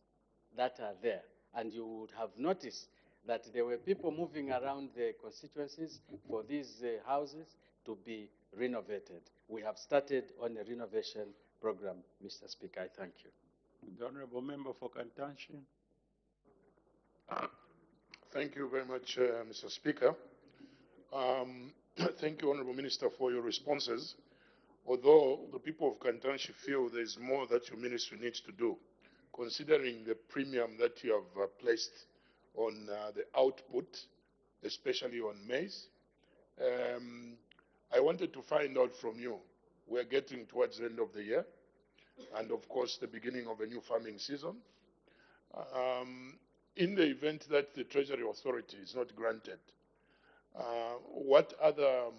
that are there. And you would have noticed that there were people moving around the constituencies for these houses to be renovated. We have started on a renovation program, Mr. Speaker. I thank you. The Honorable Member for Kantanshi. Thank you very much, Mr. Speaker. Thank you, Honorable Minister, for your responses. Although the people of Kantanshi feel there is more that your ministry needs to do, considering the premium that you have placed on the output, especially on maize. I wanted to find out from you, we're getting towards the end of the year, and of course the beginning of a new farming season. In the event that the Treasury Authority is not granted, what other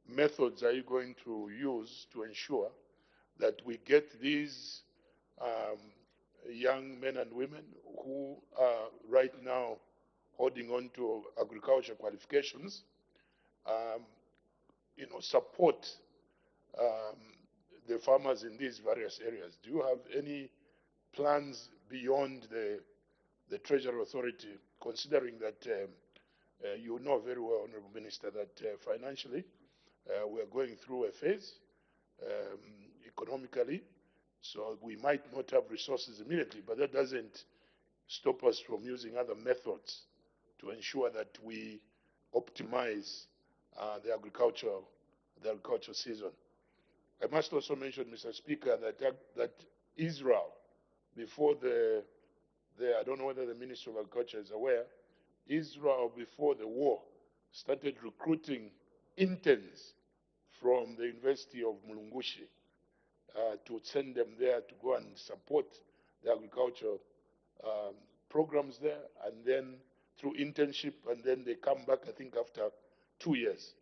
methods are you going to use to ensure that we get these young men and women who are right now holding on to agriculture qualifications, support the farmers in these various areas? Do you have any plans beyond the Treasury Authority, considering that you know very well, Honorable Minister, that financially we're going through a phase economically, so we might not have resources immediately, but that doesn't stop us from using other methods to ensure that we optimize the agricultural season. I must also mention, Mr. Speaker, that Israel, before I don't know whether the Minister of Agriculture is aware, Israel before the war started recruiting interns from the University of Mulungushi to send them there to go and support the agricultural programs there, and then through internship, and then they come back, I think, after 2 years.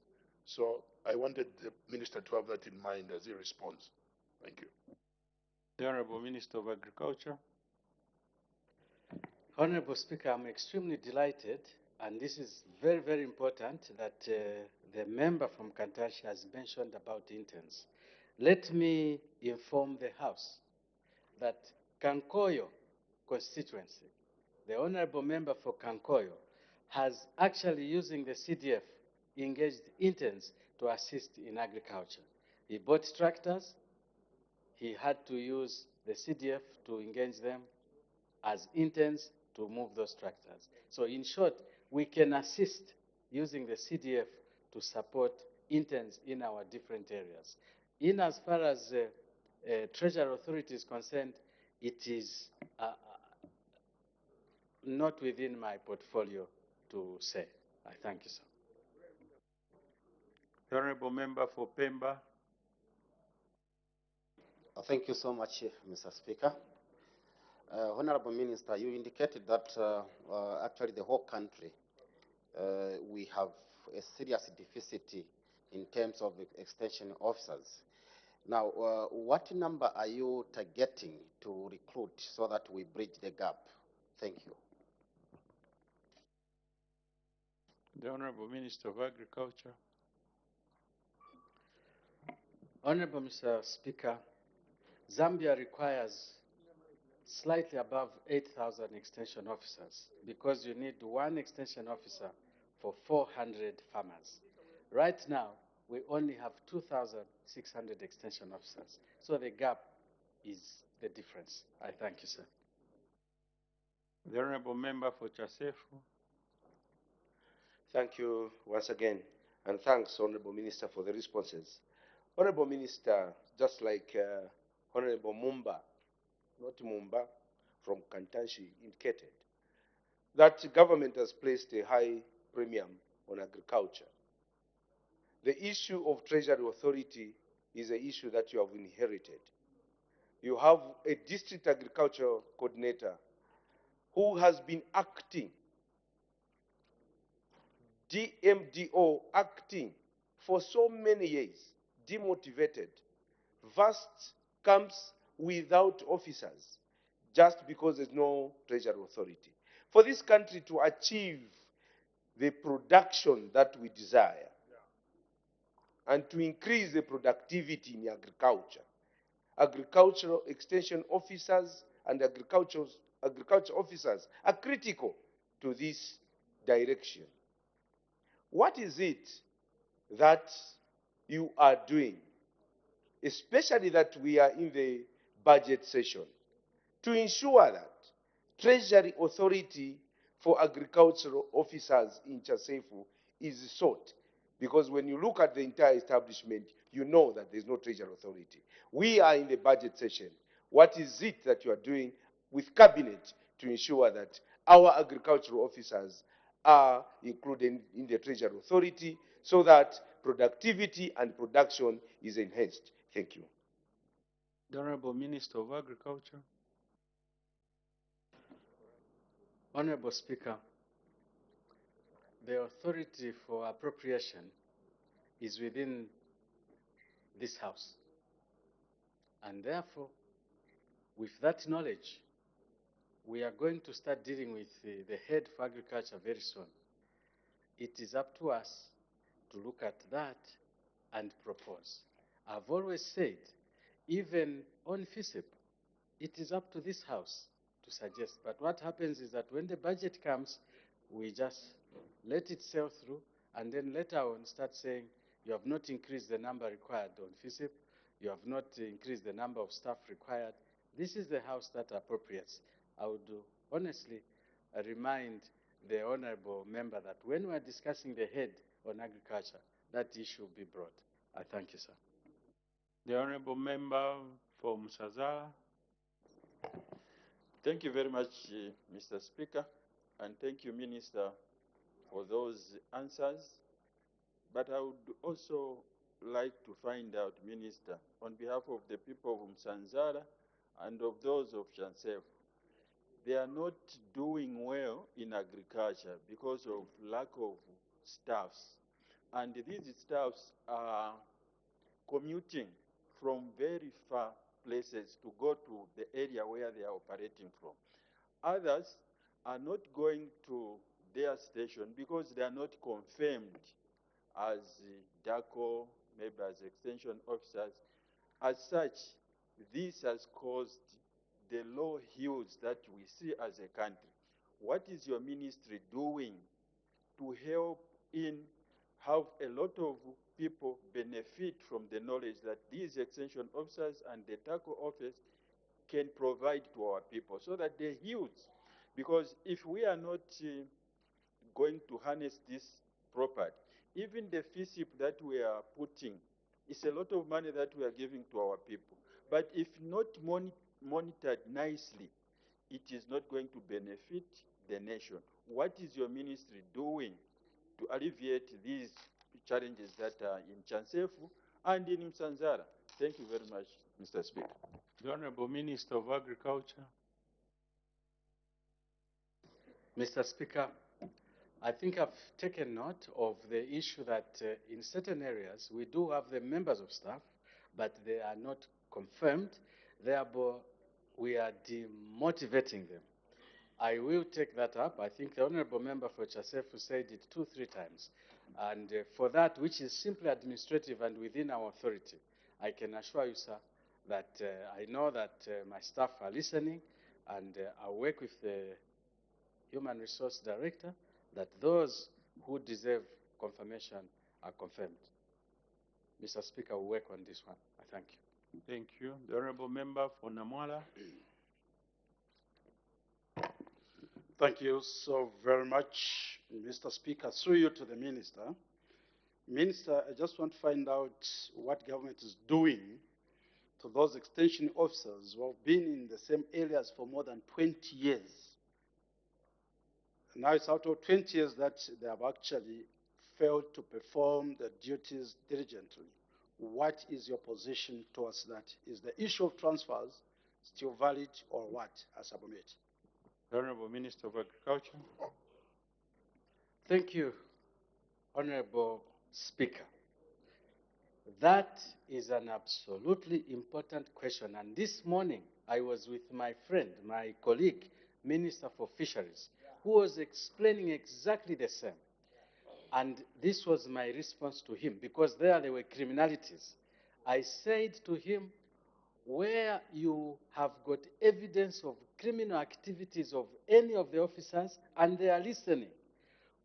So I wanted the Minister to have that in mind as he responds. Thank you. The Honorable Minister of Agriculture. Honorable Speaker, I'm extremely delighted, and this is very, very important that the member from Kantashi has mentioned about interns. Let me inform the House that Kankoyo constituency, the Honorable Member for Kankoyo, has actually, using the CDF, engaged interns to assist in agriculture. He bought tractors. He had to use the CDF to engage them as interns to move those tractors. So in short, we can assist using the CDF to support interns in our different areas. In as far as Treasury Authority is concerned, it is not within my portfolio to say. I thank you, sir. The Honorable Member for Pemba. Thank you so much, Mr. Speaker. Honorable Minister, you indicated that actually the whole country, we have a serious deficit in terms of extension officers. Now, what number are you targeting to recruit so that we bridge the gap? Thank you. The Honorable Minister of Agriculture. Honorable Mr. Speaker, Zambia requires slightly above 8,000 extension officers because you need one extension officer for 400 farmers. Right now, we only have 2,600 extension officers. So the gap is the difference. I thank you, sir. The Honorable Member for Chasefu. Thank you once again, and thanks, Honorable Minister, for the responses. Honorable Minister, just like Honorable Mumba, not Mumba, from Kantanshi indicated, that government has placed a high premium on agriculture. The issue of Treasury Authority is an issue that you have inherited. You have a district agricultural coordinator who has been acting, DMDO acting for so many years, demotivated, vast camps without officers, just because there's no treasury authority. For this country to achieve the production that we desire and to increase the productivity in agriculture, agricultural extension officers and agriculture officers are critical to this direction. What is it that you are doing, especially that we are in the budget session, to ensure that Treasury Authority for agricultural officers in Chasefu is sought? Because when you look at the entire establishment, you know that there's no Treasury Authority. We are in the budget session. What is it that you are doing with Cabinet to ensure that our agricultural officers are included in the Treasury Authority so that productivity and production is enhanced? Thank you. The Honorable Minister of Agriculture. Honorable Speaker, the authority for appropriation is within this House. And therefore, with that knowledge, we are going to start dealing with the head for agriculture very soon. It is up to us to look at that and propose. I've always said, even on FISIP, it is up to this House to suggest. But what happens is that when the budget comes, we just let it sail through, and then later on start saying, you have not increased the number required on FISIP, you have not increased the number of staff required. This is the House that appropriates. I would honestly remind the honorable member that when we are discussing the head on agriculture, that issue will be brought. I thank you, sir. The honorable member for Musazara. Thank you very much, Mr. Speaker, and thank you, Minister, for those answers. But I would also like to find out, Minister, on behalf of the people of Msanzara and of those of Chansef, they are not doing well in agriculture because of lack of staffs. And these staffs are commuting from very far places to go to the area where they are operating from. Others are not going to their station because they are not confirmed as DACO, maybe as extension officers. As such, this has caused the low yields that we see as a country. What is your ministry doing to help in have a lot of people benefit from the knowledge that these extension officers and the DACO office can provide to our people so that the yields, because if we are not going to harness this properly, even the FISIP that we are putting is a lot of money that we are giving to our people. But if not monitored nicely, it is not going to benefit the nation. What is your ministry doing to alleviate these challenges that are in Chansefu and in Msanzara? Thank you very much, Mr. Speaker. The Honorable Minister of Agriculture. Mr. Speaker, I think I've taken note of the issue that in certain areas we do have the members of staff, but they are not confirmed. Therefore, we are demotivating them. I will take that up. I think the honorable member for Chasefu said it 2-3 times. And for that, which is simply administrative and within our authority, I can assure you, sir, that I know that my staff are listening, and I'll work with the Human Resource Director that those who deserve confirmation are confirmed. Mr. Speaker, we'll work on this one. I thank you. Thank you. The honorable member for Namwala. Thank you so very much, Mr. Speaker. Through you to the Minister. Minister, I just want to find out what government is doing to those extension officers who have been in the same areas for more than 20 years. Now it's out of 20 years that they have actually failed to perform their duties diligently. What is your position towards that? Is the issue of transfers still valid or what, as Abomet? The Honorable Minister of Agriculture. Thank you, Honorable Speaker. That is an absolutely important question. And this morning, I was with my friend, my colleague, Minister for Fisheries, who was explaining exactly the same. And this was my response to him, because there were criminalities. I said to him, where you have got evidence of criminal activities of any of the officers and they are listening,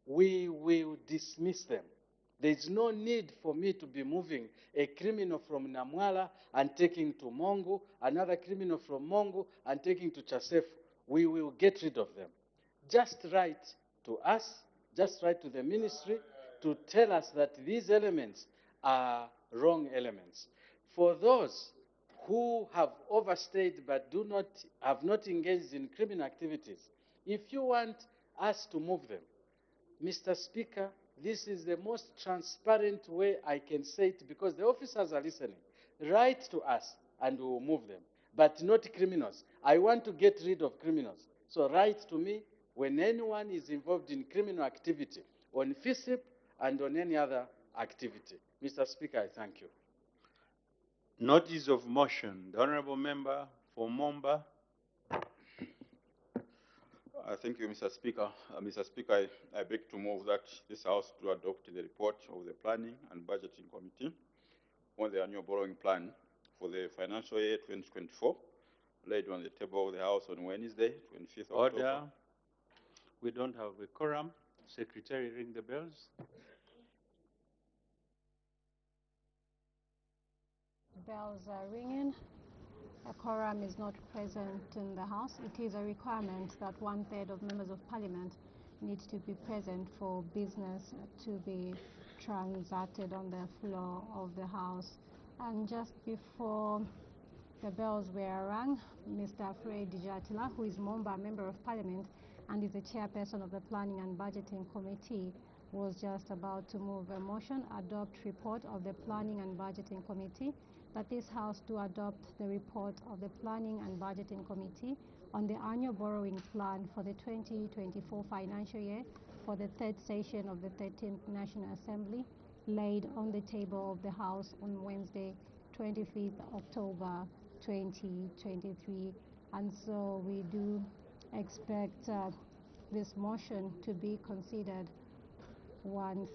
we will dismiss them. There is no need for me to be moving a criminal from Namwala and taking to Mongo, another criminal from Mongo and taking to Chasefu. We will get rid of them. Just write to us, just write to the ministry to tell us that these elements are wrong elements. For those who have overstayed but have not engaged in criminal activities, if you want us to move them, Mr. Speaker, this is the most transparent way I can say it, because the officers are listening. Write to us and we will move them, but not criminals. I want to get rid of criminals. So write to me when anyone is involved in criminal activity on FISIP and on any other activity. Mr. Speaker, I thank you. Notice of motion. The Honorable Member for Momba. Thank you, Mr. Speaker. Mr. Speaker, I beg to move that this House to adopt the report of the Planning and Budgeting Committee on the annual borrowing plan for the financial year 2024, laid on the table of the House on Wednesday, 25th Order. October. We don't have a quorum. Secretary, ring the bells. Bells are ringing. A quorum is not present in the House. It is a requirement that 1/3 of members of Parliament need to be present for business to be transacted on the floor of the House. And just before the bells were rung, Mr. Fred Dijatila, who is Momba, Member of Parliament, and is the chairperson of the Planning and Budgeting Committee, was just about to move a motion, adopt report of the Planning and Budgeting Committee, that this House do adopt the report of the Planning and Budgeting Committee on the annual borrowing plan for the 2024 financial year for the third session of the 13th National Assembly, laid on the table of the House on Wednesday, 25th October 2023. And so we do expect this motion to be considered once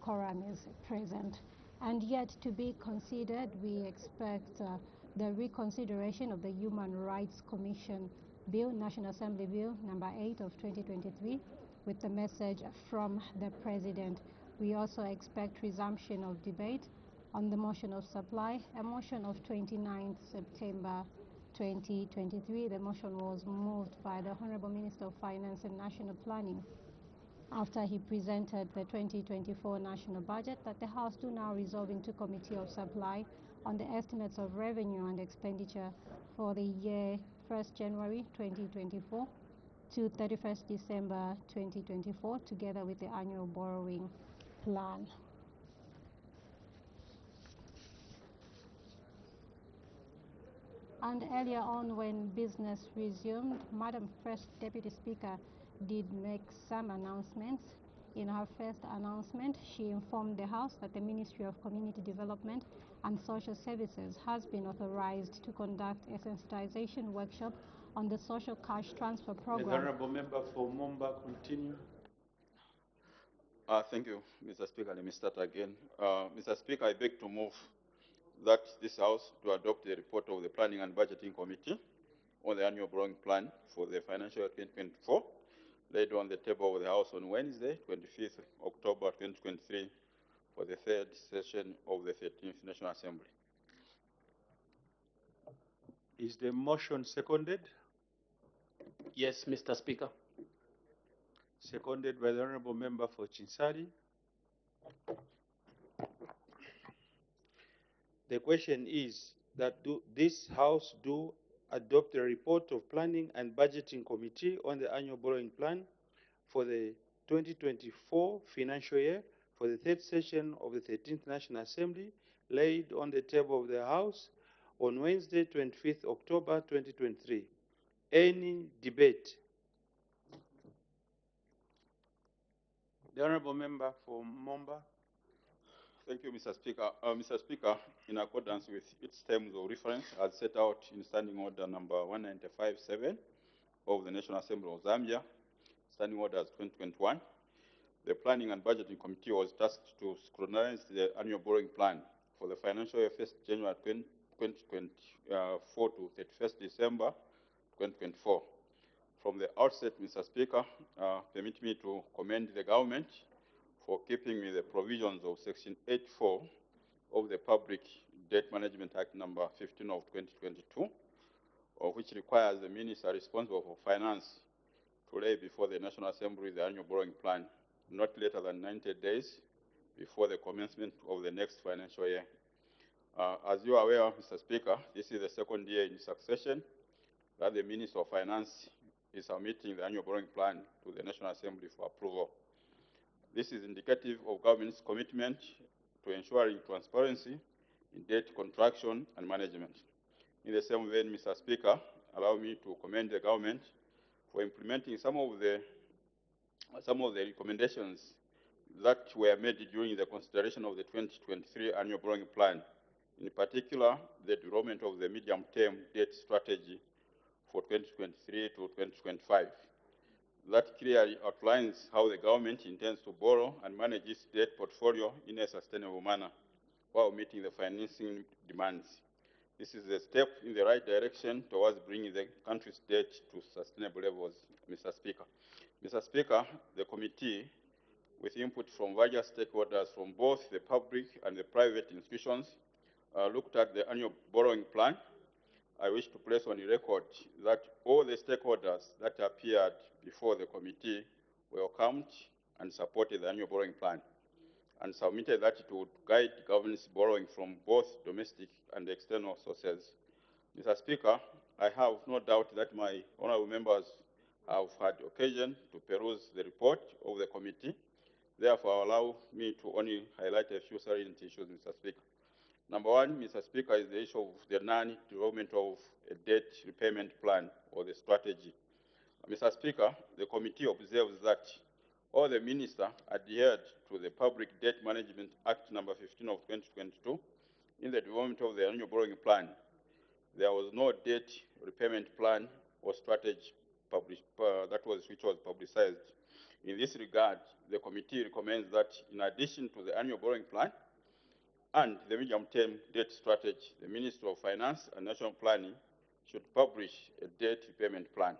quorum is present. And yet to be considered, we expect the reconsideration of the Human Rights Commission Bill, National Assembly Bill number 8 of 2023, with the message from the President. We also expect resumption of debate on the motion of supply, a motion of 29th September 2023. The motion was moved by the Honorable Minister of Finance and National Planning after he presented the 2024 national budget, that the House do now resolve into Committee of Supply on the estimates of revenue and expenditure for the year 1st January 2024 to 31st December 2024, together with the annual borrowing plan. And earlier on, when business resumed, Madam First Deputy Speaker did make some announcements. In her first announcement, she informed the House that the Ministry of Community Development and Social Services has been authorized to conduct a sensitization workshop on the social cash transfer program. The Honorable Member for Momba, continue. Thank you, Mr. Speaker. Let me start again. Mr. Speaker, I beg to move that this House to adopt the report of the Planning and Budgeting Committee on the annual borrowing plan for the financial year 2024, laid on the table of the House on Wednesday, 25th October 2023, for the third session of the 13th National Assembly. Is the motion seconded? Yes, Mr. Speaker. Seconded by the Honorable Member for Chinsari. The question is that this House do adopt a report of Planning and Budgeting Committee on the annual borrowing plan for the 2024 financial year for the third session of the 13th National Assembly, laid on the table of the House on Wednesday, 25th October 2023. Any debate? The Honorable Member for Momba. Thank you, Mr. Speaker. Mr. Speaker, in accordance with its terms of reference as set out in Standing Order number 195.7 of the National Assembly of Zambia, Standing Orders 2021, the Planning and Budgeting Committee was tasked to scrutinize the annual borrowing plan for the financial year 1st January 2024 to 31st December 2024. From the outset, Mr. Speaker, permit me to commend the government for keeping with the provisions of Section 8.4 of the Public Debt Management Act number 15 of 2022, which requires the minister responsible for finance to lay before the National Assembly the annual borrowing plan not later than 90 days before the commencement of the next financial year. As you are aware, Mr. Speaker, this is the second year in succession that the Minister of Finance is submitting the annual borrowing plan to the National Assembly for approval. This is indicative of government's commitment to ensuring transparency in debt contraction and management. In the same vein, Mr. Speaker, allow me to commend the government for implementing some of the recommendations that were made during the consideration of the 2023 annual borrowing plan, in particular the development of the medium-term debt strategy for 2023 to 2025. That clearly outlines how the government intends to borrow and manage its debt portfolio in a sustainable manner while meeting the financing demands. This is a step in the right direction towards bringing the country's debt to sustainable levels, Mr. Speaker. Mr. Speaker, the committee, with input from various stakeholders from both the public and the private institutions, looked at the annual borrowing plan. I wish to place on the record that all the stakeholders that appeared before the committee welcomed and supported the annual borrowing plan and submitted that it would guide government's borrowing from both domestic and external sources. Mr. Speaker, I have no doubt that my honorable members have had occasion to peruse the report of the committee. Therefore, allow me to only highlight a few salient issues, Mr. Speaker. Number one, Mr. Speaker, is the issue of the non-development of a debt repayment plan or the strategy. Mr. Speaker, the committee observes that all the ministers adhered to the Public Debt Management Act number 15 of 2022 in the development of the annual borrowing plan. There was no debt repayment plan or strategy which was publicized. In this regard, the committee recommends that in addition to the annual borrowing plan and the medium-term debt strategy, the Ministry of Finance and National Planning should publish a debt repayment plan.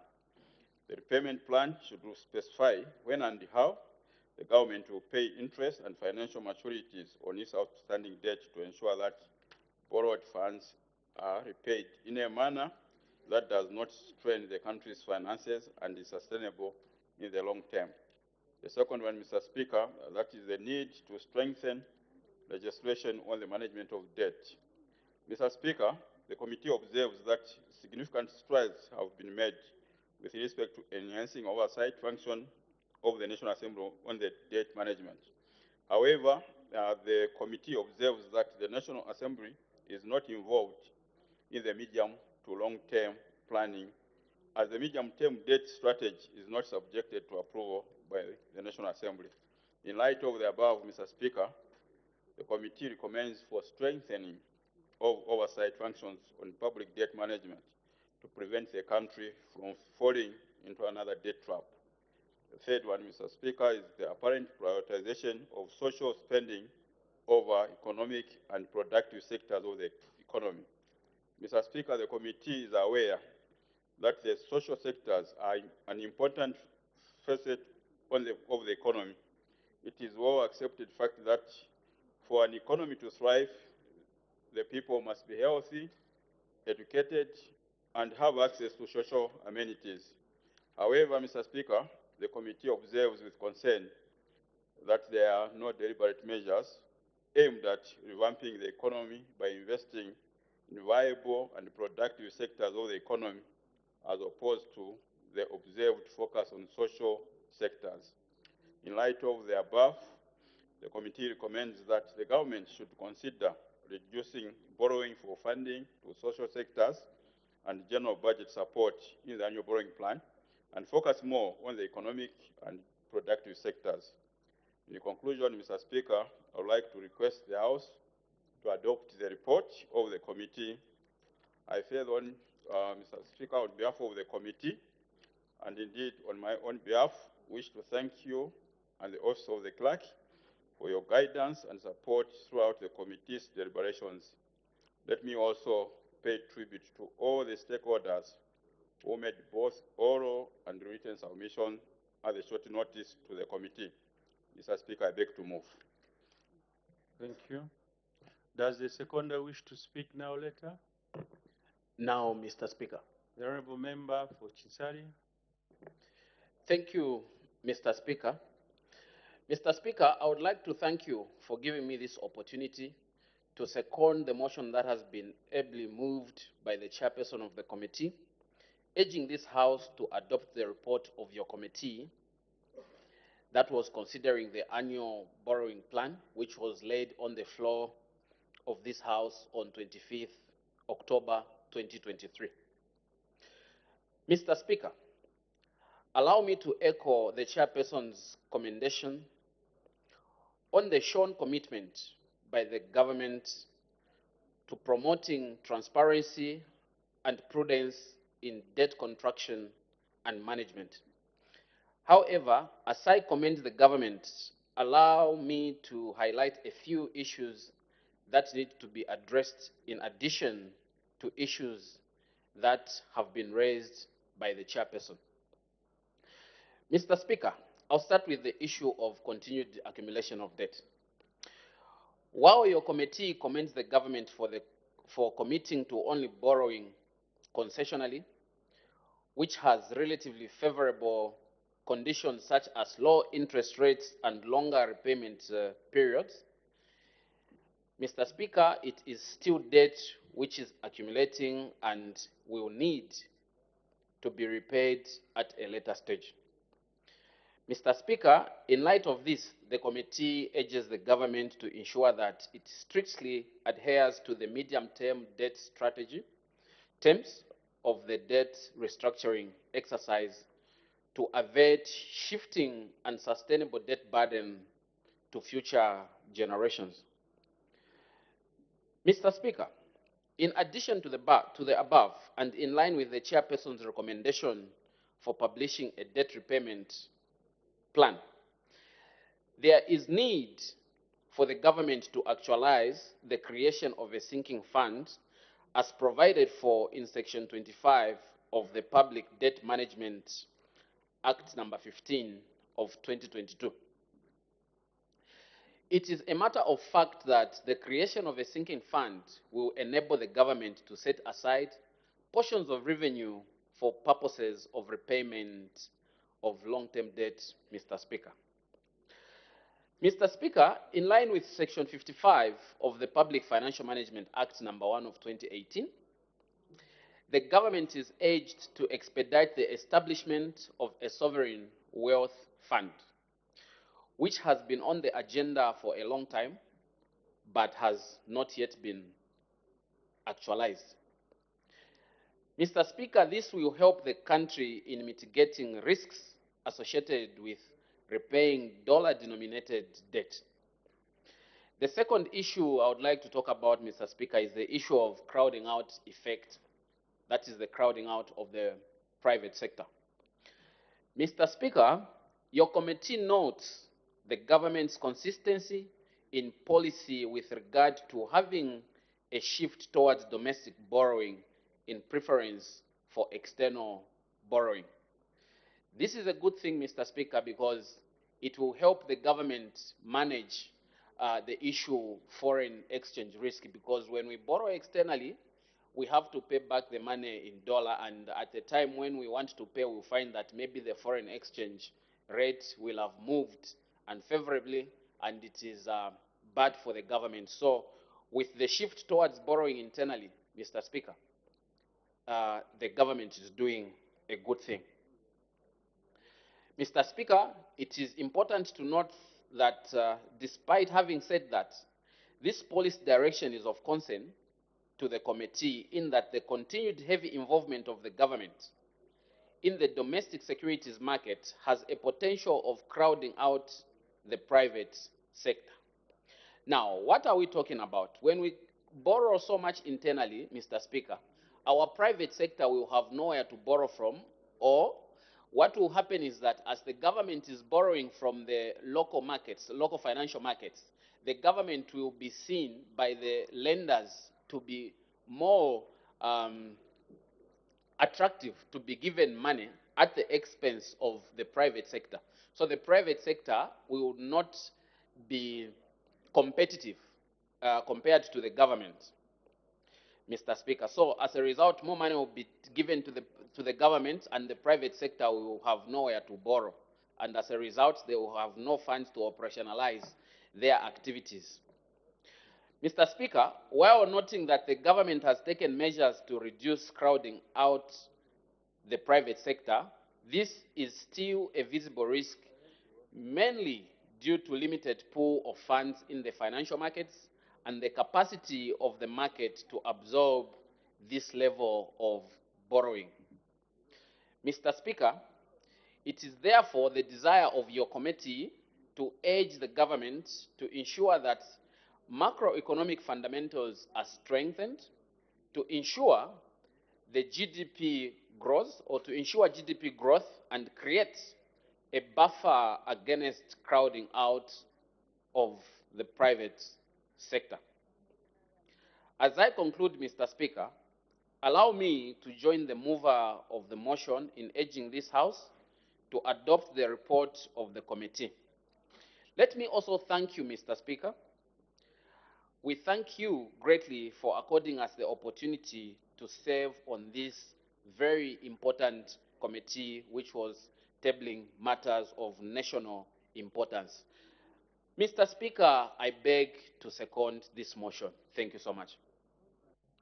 The repayment plan should specify when and how the government will pay interest and financial maturities on its outstanding debt to ensure that borrowed funds are repaid in a manner that does not strain the country's finances and is sustainable in the long term. The second one, Mr. Speaker, that is the need to strengthen legislation on the management of debt. Mr. Speaker, the committee observes that significant strides have been made with respect to enhancing oversight function of the National Assembly on the debt management. However, the committee observes that the National Assembly is not involved in the medium to long-term planning, as the medium-term debt strategy is not subjected to approval by the National Assembly. In light of the above, Mr. Speaker, the committee recommends for strengthening of oversight functions on public debt management to prevent the country from falling into another debt trap. The third one, Mr. Speaker, is the apparent prioritization of social spending over economic and productive sectors of the economy. Mr. Speaker, the committee is aware that the social sectors are an important facet of the economy. It is well accepted fact that for an economy to thrive, the people must be healthy, educated, and have access to social amenities. However, Mr. Speaker, the committee observes with concern that there are no deliberate measures aimed at revamping the economy by investing in viable and productive sectors of the economy as opposed to the observed focus on social sectors. In light of the above, the committee recommends that the government should consider reducing borrowing for funding to social sectors and general budget support in the annual borrowing plan and focus more on the economic and productive sectors. In conclusion, Mr. Speaker, I would like to request the House to adopt the report of the committee. I further on, Mr. Speaker, on behalf of the committee, and indeed on my own behalf, wish to thank you and the Office of the Clerk for your guidance and support throughout the committee's deliberations. Let me also pay tribute to all the stakeholders who made both oral and written submission at a short notice to the committee. Mr. Speaker, I beg to move. Thank you. Does the seconder wish to speak now or later? Now, Mr. Speaker. The Honorable Member for Chisari. Thank you, Mr. Speaker. Mr. Speaker, I would like to thank you for giving me this opportunity to second the motion that has been ably moved by the chairperson of the committee, urging this House to adopt the report of your committee that was considering the annual borrowing plan, which was laid on the floor of this House on 25th October 2023. Mr. Speaker, allow me to echo the chairperson's commendation on the shown commitment by the government to promoting transparency and prudence in debt contraction and management. However, as I commend the government, allow me to highlight a few issues that need to be addressed in addition to issues that have been raised by the chairperson. Mr. Speaker, I'll start with the issue of continued accumulation of debt. While your committee commends the government for committing to only borrowing concessionally, which has relatively favorable conditions such as low interest rates and longer repayment periods, Mr. Speaker, it is still debt which is accumulating and will need to be repaid at a later stage. Mr. Speaker, in light of this, the committee urges the government to ensure that it strictly adheres to the medium-term debt strategy terms of the debt restructuring exercise to avert shifting unsustainable debt burden to future generations. Mr. Speaker, in addition to the above, and in line with the chairperson's recommendation for publishing a debt repayment plan, there is need for the government to actualize the creation of a sinking fund as provided for in Section 25 of the Public Debt Management Act number 15 of 2022. It is a matter of fact that the creation of a sinking fund will enable the government to set aside portions of revenue for purposes of repayment of long-term debt, Mr. Speaker. Mr. Speaker, in line with Section 55 of the Public Financial Management Act number 1 of 2018, the government is urged to expedite the establishment of a sovereign wealth fund, which has been on the agenda for a long time, but has not yet been actualized. Mr. Speaker, this will help the country in mitigating risks associated with repaying dollar-denominated debt. The second issue I would like to talk about, Mr. Speaker, is the issue of crowding out effect. That is the crowding out of the private sector. Mr. Speaker, your committee notes the government's consistency in policy with regard to having a shift towards domestic borrowing in preference for external borrowing. This is a good thing, Mr. Speaker, because it will help the government manage the issue foreign exchange risk, because when we borrow externally, we have to pay back the money in dollar, and at the time when we want to pay, we'll find that maybe the foreign exchange rate will have moved unfavorably, and it is bad for the government. So with the shift towards borrowing internally, Mr. Speaker, the government is doing a good thing. Mr. Speaker, it is important to note that despite having said that, this policy direction is of concern to the committee in that the continued heavy involvement of the government in the domestic securities market has a potential of crowding out the private sector. Now, what are we talking about? When we borrow so much internally, Mr. Speaker, our private sector will have nowhere to borrow from, or what will happen is that as the government is borrowing from the local markets, local financial markets, the government will be seen by the lenders to be more attractive to be given money at the expense of the private sector. So the private sector will not be competitive compared to the government, Mr. Speaker. So as a result, more money will be given to the government, and the private sector will have nowhere to borrow. And as a result, they will have no funds to operationalize their activities. Mr. Speaker, while noting that the government has taken measures to reduce crowding out the private sector, this is still a visible risk, mainly due to limited pool of funds in the financial markets and the capacity of the market to absorb this level of borrowing. Mr. Speaker, it is therefore the desire of your committee to urge the government to ensure that macroeconomic fundamentals are strengthened, to ensure the GDP growth, or to ensure GDP growth and create a buffer against crowding out of the private sector. As I conclude, Mr. Speaker, allow me to join the mover of the motion in urging this House to adopt the report of the committee. Let me also thank you, Mr. Speaker. We thank you greatly for according us the opportunity to serve on this very important committee, which was tabling matters of national importance. Mr. Speaker, I beg to second this motion. Thank you so much.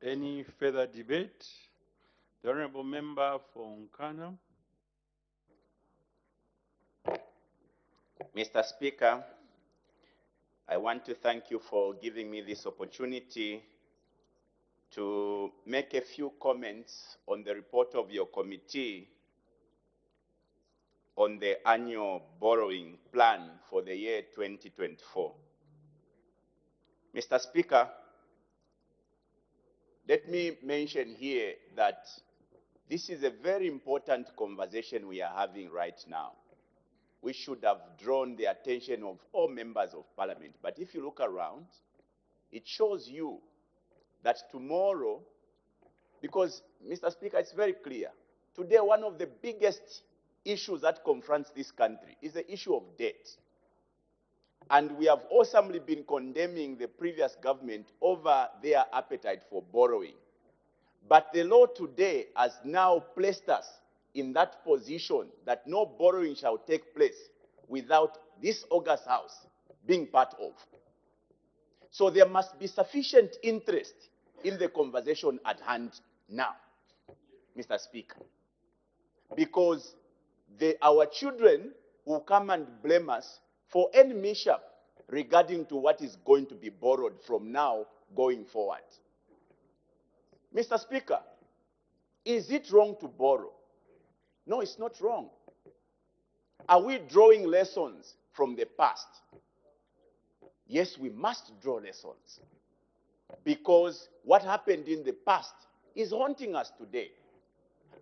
Any further debate? The Honorable Member for Nkana. Mr. Speaker, I want to thank you for giving me this opportunity to make a few comments on the report of your committee on the annual borrowing plan for the year 2024. Mr. Speaker, let me mention here that this is a very important conversation we are having right now. We should have drawn the attention of all members of parliament. But if you look around, it shows you that tomorrow, because, Mr. Speaker, it's very clear, today one of the biggest issues that confronts this country is the issue of debt. And we have awesomely been condemning the previous government over their appetite for borrowing. But the law today has now placed us in that position that no borrowing shall take place without this August House being part of. So there must be sufficient interest in the conversation at hand now, Mr. Speaker, because our children will come and blame us for any mishap regarding to what is going to be borrowed from now going forward. Mr. Speaker, is it wrong to borrow? No, it's not wrong. Are we drawing lessons from the past? Yes, we must draw lessons, because what happened in the past is haunting us today.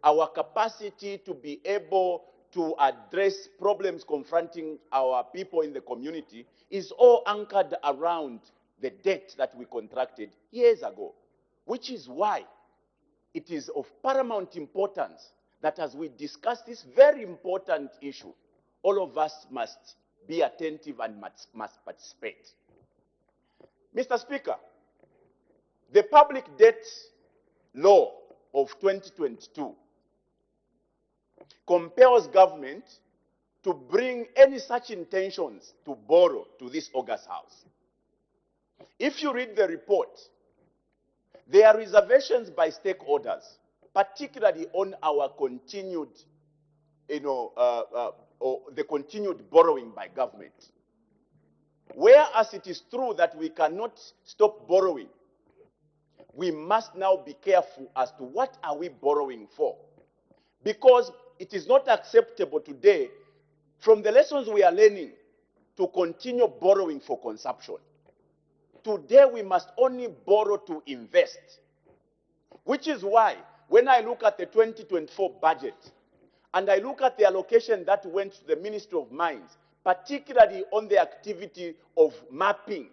Our capacity to be able to address problems confronting our people in the community is all anchored around the debt that we contracted years ago, which is why it is of paramount importance that as we discuss this very important issue, all of us must be attentive and must participate. Mr. Speaker, the Public Debt Law of 2022 compels government to bring any such intentions to borrow to this August House. If you read the report, there are reservations by stakeholders, particularly on our continued, or the continued borrowing by government. Whereas it is true that we cannot stop borrowing, we must now be careful as to what are we borrowing for. Because it is not acceptable today, from the lessons we are learning to continue borrowing for consumption. Today, we must only borrow to invest, which is why when I look at the 2024 budget and I look at the allocation that went to the Ministry of Mines, particularly on the activity of mapping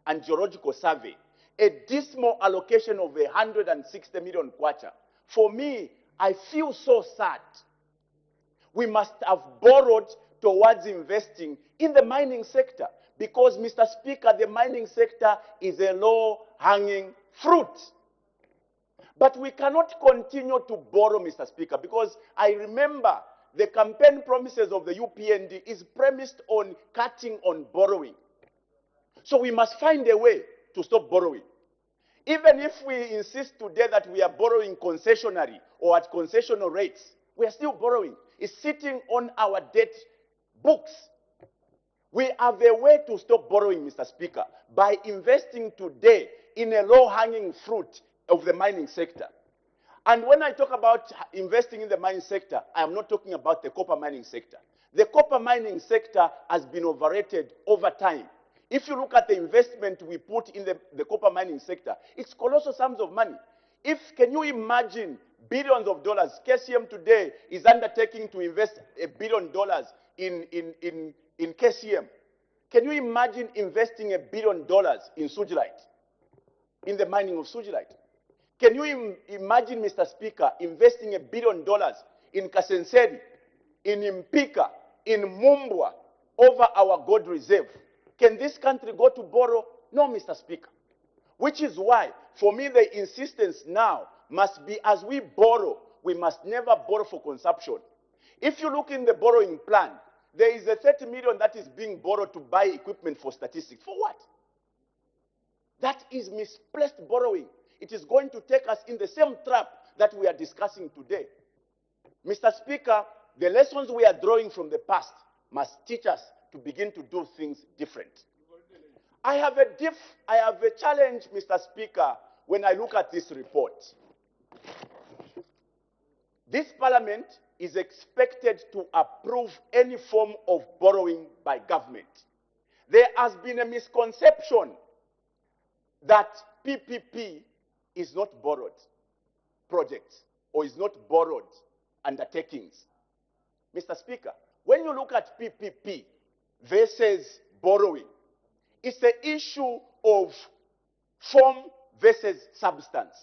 and geological survey, a dismal allocation of 160 million kwacha. For me, I feel so sad. We must have borrowed towards investing in the mining sector because, Mr. Speaker, the mining sector is a low-hanging fruit. But we cannot continue to borrow, Mr. Speaker, because I remember the campaign promises of the UPND is premised on cutting on borrowing. So we must find a way to stop borrowing. Even if we insist today that we are borrowing concessionary or at concessional rates, we are still borrowing. It's sitting on our debt books. We have a way to stop borrowing, Mr. Speaker, by investing today in a low-hanging fruit of the mining sector. And when I talk about investing in the mining sector, I am not talking about the copper mining sector. The copper mining sector has been overrated over time. If you look at the investment we put in the copper mining sector, it's colossal sums of money. Can you imagine billions of dollars? KCM today is undertaking to invest $1 billion in KCM. Can you imagine investing $1 billion in Sujilite, in the mining of Sujilite? Can you imagine, Mr. Speaker, investing $1 billion in Kasenseri, in Mpika, in Mumbwa, over our gold reserve? Can this country go to borrow? No, Mr. Speaker. Which is why, for me, the insistence now must be, as we borrow, we must never borrow for consumption. If you look in the borrowing plan, there is a 30 million that is being borrowed to buy equipment for statistics. For what? That is misplaced borrowing. It is going to take us in the same trap that we are discussing today. Mr. Speaker, the lessons we are drawing from the past must teach us to begin to do things different. I have a challenge, Mr. Speaker, when I look at this report. This parliament is expected to approve any form of borrowing by government. There has been a misconception that PPP is not borrowed projects or is not borrowed undertakings. Mr. Speaker, when you look at PPP versus borrowing, it's the issue of form versus substance.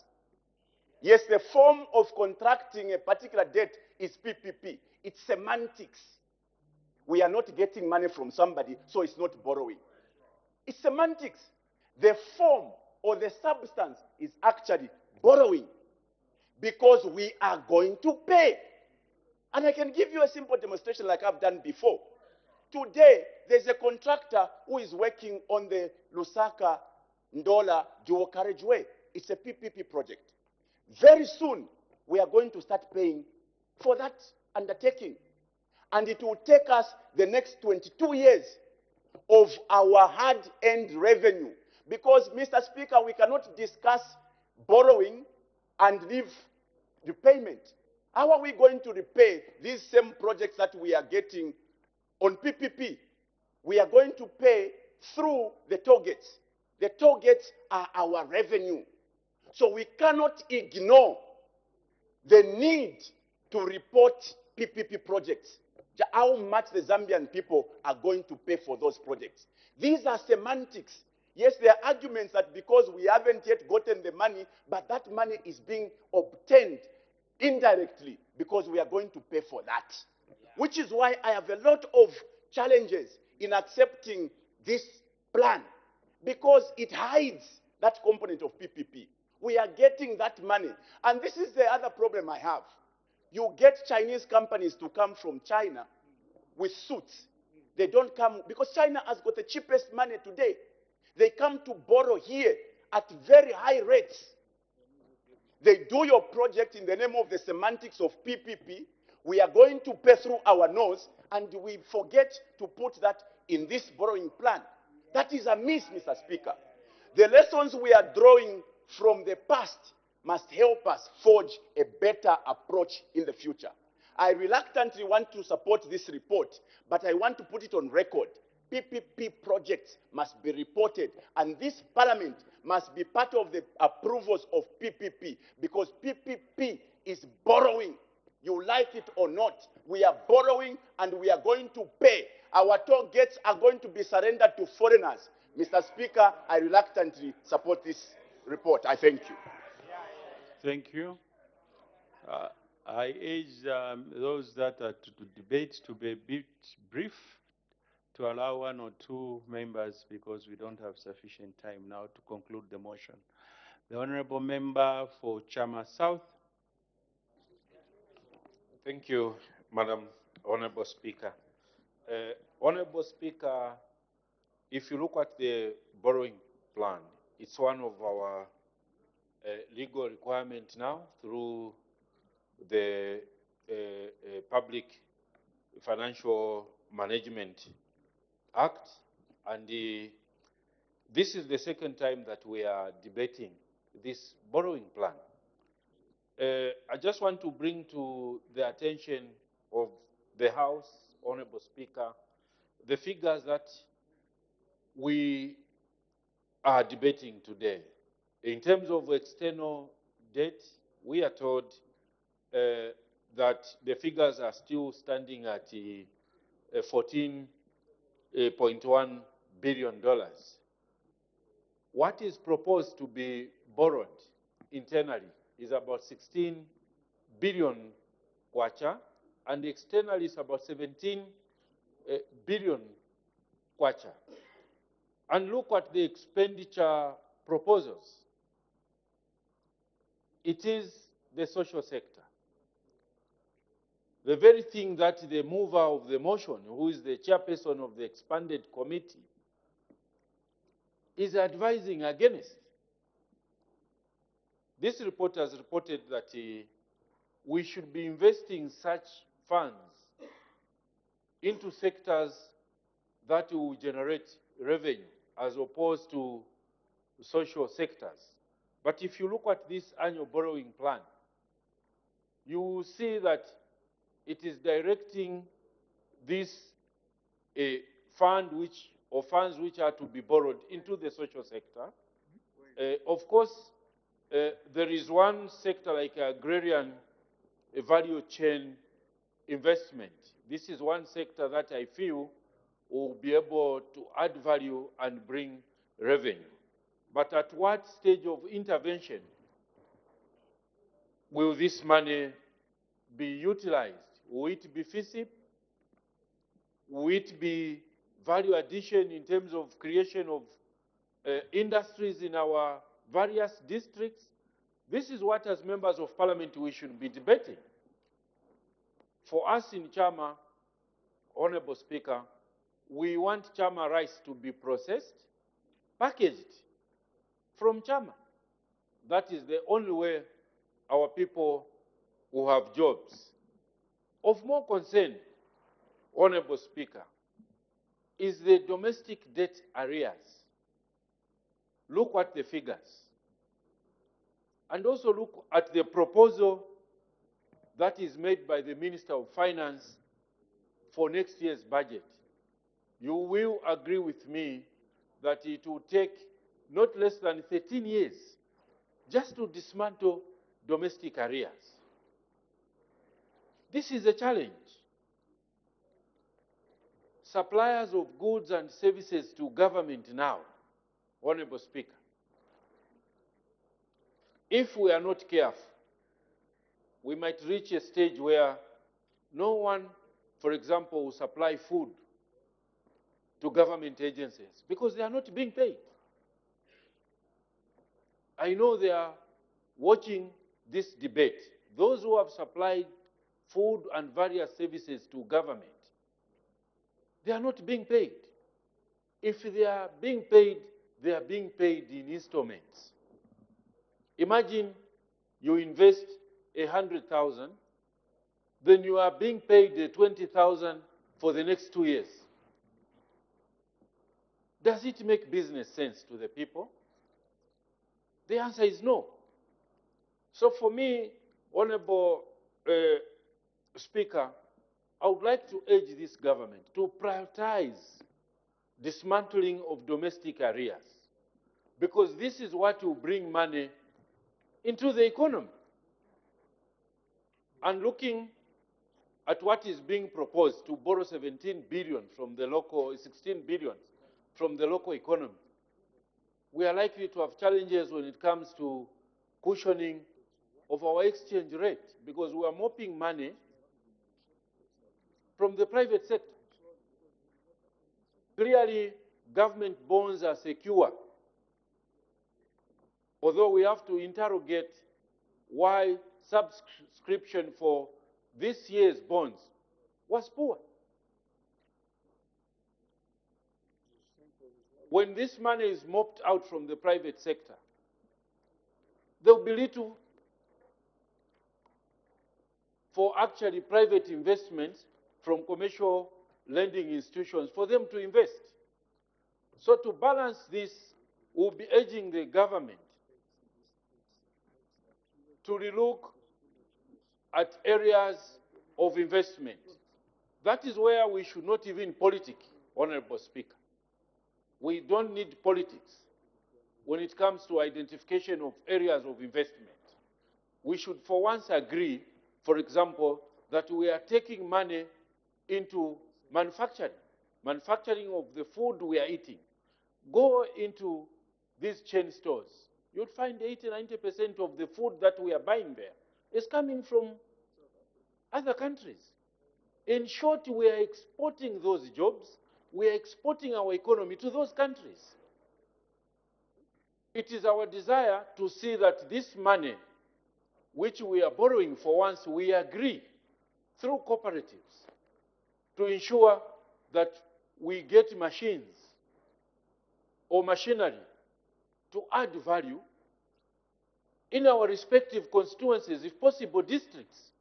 Yes, the form of contracting a particular debt is PPP. It's semantics. We are not getting money from somebody, so it's not borrowing. It's semantics. The form or the substance is actually borrowing because we are going to pay. And I can give you a simple demonstration like I've done before. Today, there's a contractor who is working on the Lusaka Ndola dual carriageway. It's a PPP project. Very soon, we are going to start paying for that undertaking. And it will take us the next 22 years of our hard-earned revenue. Because, Mr. Speaker, we cannot discuss borrowing and leave repayment. How are we going to repay these same projects that we are getting on PPP? We are going to pay through the toll gates. The toll gates are our revenue. So we cannot ignore the need to report PPP projects, how much the Zambian people are going to pay for those projects. These are semantics. Yes, there are arguments that because we haven't yet gotten the money, but that money is being obtained indirectly because we are going to pay for that. Which is why I have a lot of challenges in accepting this plan, because it hides that component of PPP. We are getting that money. And this is the other problem I have. You get Chinese companies to come from China with suits. They don't come, because China has got the cheapest money today. They come to borrow here at very high rates. They do your project in the name of the semantics of PPP. We are going to pay through our nose, and we forget to put that in this borrowing plan. That is a miss, Mr. Speaker. The lessons we are drawing from the past must help us forge a better approach in the future. I reluctantly want to support this report, but I want to put it on record PPP projects must be reported, and this parliament must be part of the approvals of PPP, because PPP is borrowing. You like it or not, we are borrowing and we are going to pay. Our toll gates are going to be surrendered to foreigners. Mr. Speaker, I reluctantly support this report. I thank you. Thank you. I urge those that are to debate to be a bit brief, to allow one or two members, because we don't have sufficient time now to conclude the motion. The Honorable Member for Chama South. Thank you, Madam Honorable Speaker. Honorable Speaker, if you look at the borrowing plan, it's one of our legal requirements now through the Public Financial Management Act, and this is the second time that we are debating this borrowing plan. I just want to bring to the attention of the House, Honorable Speaker, the figures that we are debating today. In terms of external debt, we are told that the figures are still standing at $14.1 billion. What is proposed to be borrowed internally is about 16 billion kwacha, and externally is about 17 billion kwacha. And look at the expenditure proposals. It is the social sector. The very thing that the mover of the motion, who is the chairperson of the expanded committee, is advising against. This report has reported that we should be investing such funds into sectors that will generate revenue as opposed to social sectors. But if you look at this annual borrowing plan, you will see that it is directing this funds which are to be borrowed into the social sector. Of course, there is one sector like agrarian value chain investment. This is one sector that I feel will be able to add value and bring revenue. But at what stage of intervention will this money be utilized? Will it be FISIP? Will it be value addition in terms of creation of industries in our various districts? This is what, as members of parliament, we should be debating. For us in Chama, Honorable Speaker, we want Chama rice to be processed, packaged from Chama. That is the only way our people will have jobs. Of more concern, Honorable Speaker, is the domestic debt arrears. Look at the figures. And also look at the proposal that is made by the Minister of Finance for next year's budget. You will agree with me that it will take not less than 13 years just to dismantle domestic arrears. This is a challenge. Suppliers of goods and services to government now, Honorable Speaker, if we are not careful, we might reach a stage where no one, for example, will supply food to government agencies because they are not being paid. I know they are watching this debate. Those who have supplied food and various services to government, they are not being paid. If they are being paid, they are being paid in installments. Imagine you invest 100,000, then you are being paid 20,000 for the next 2 years. Does it make business sense to the people? The answer is no. So for me, Honorable Speaker, I would like to urge this government to prioritize dismantling of domestic arrears, because this is what will bring money into the economy. And looking at what is being proposed to borrow 17 billion from the local, 16 billion from the local economy, we are likely to have challenges when it comes to cushioning of our exchange rate, because we are mopping money from the private sector. Clearly, government bonds are secure, although we have to interrogate why subscription for this year's bonds was poor. When this money is mopped out from the private sector, there will be little for actually private investment from commercial lending institutions for them to invest. So to balance this, we'll be urging the government to relook at areas of investment. That is where we should not even politic, Honorable Speaker. We don't need politics when it comes to identification of areas of investment. We should for once agree, for example, that we are taking money into manufacturing of the food we are eating. Go into these chain stores. You'll find 80–90% of the food that we are buying there is coming from other countries. In short, we are exporting those jobs. We are exporting our economy to those countries. It is our desire to see that this money, which we are borrowing for once, we agree through cooperatives to ensure that we get machines or machinery to add value in our respective constituencies, if possible districts.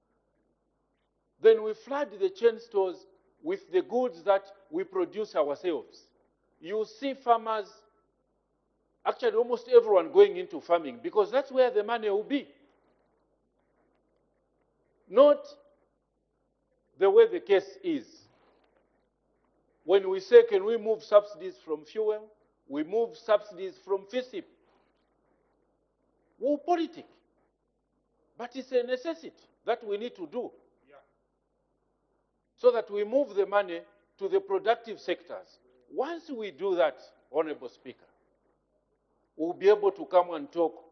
Then we flood the chain stores with the goods that we produce ourselves. You see farmers, actually almost everyone going into farming, because that's where the money will be. Not the way the case is. When we say, can we move subsidies from fuel? We move subsidies from FISIP. We're politic. But it's a necessity that we need to do. So that we move the money to the productive sectors. Once we do that, Honorable Speaker, we'll be able to come and talk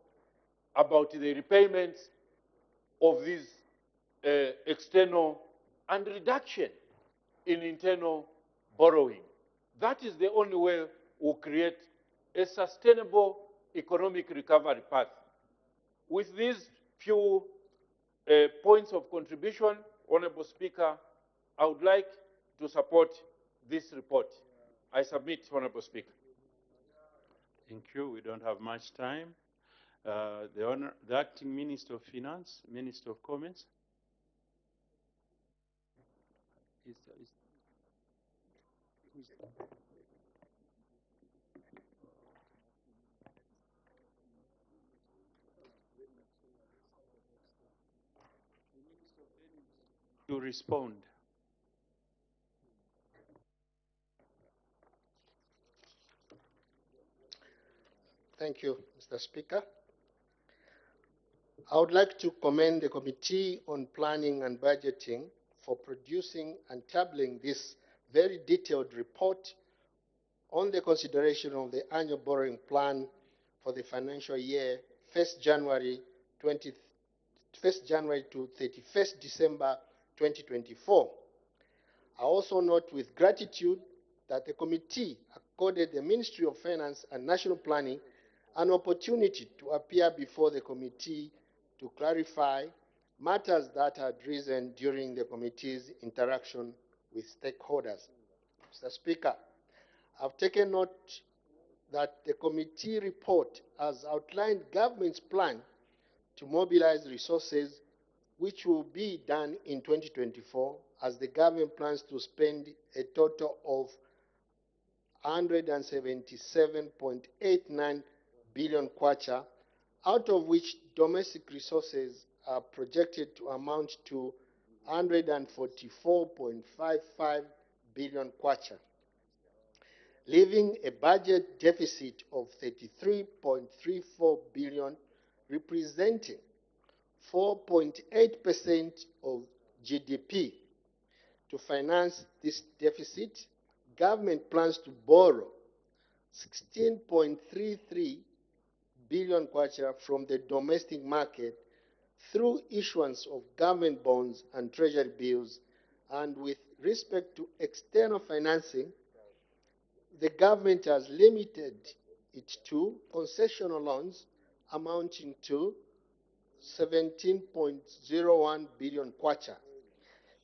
about the repayments of these external and reduction in internal borrowing. That is the only way we'll create a sustainable economic recovery path. With these few points of contribution, Honorable Speaker, I would like to support this report. I submit, Honorable Speaker. Thank you. We don't have much time. The Acting Minister of Finance, Minister of Comments. To respond. Thank you, Mr. Speaker. I would like to commend the Committee on Planning and Budgeting for producing and tabling this very detailed report on the consideration of the annual borrowing plan for the financial year 1st January to 31st December 2024. I also note with gratitude that the committee accorded the Ministry of Finance and National Planning an opportunity to appear before the committee to clarify matters that had risen during the committee's interaction with stakeholders. Mr. Speaker, I've taken note that the committee report has outlined government's plan to mobilize resources which will be done in 2024, as the government plans to spend a total of 177.89 billion kwacha, out of which domestic resources are projected to amount to 144.55 billion kwacha. leaving a budget deficit of 33.34 billion, representing 4.8% of GDP. To finance this deficit, government plans to borrow 16.33 billion kwacha from the domestic market through issuance of government bonds and treasury bills. And with respect to external financing, the government has limited it to concessional loans amounting to 17.01 billion kwacha,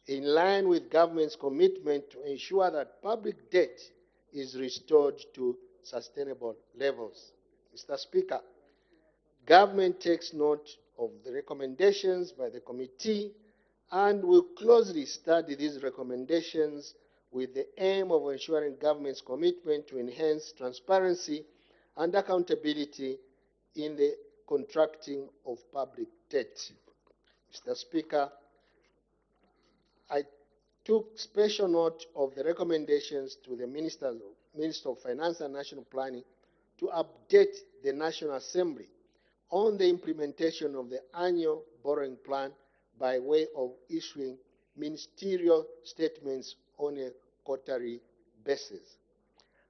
in line with government's commitment to ensure that public debt is restored to sustainable levels. Mr. Speaker, government takes note of the recommendations by the committee and will closely study these recommendations with the aim of ensuring government's commitment to enhance transparency and accountability in the contracting of public debt. Mr. Speaker, I took special note of the recommendations to the Minister of Finance and National Planning to update the National Assembly on the implementation of the annual borrowing plan by way of issuing ministerial statements on a quarterly basis.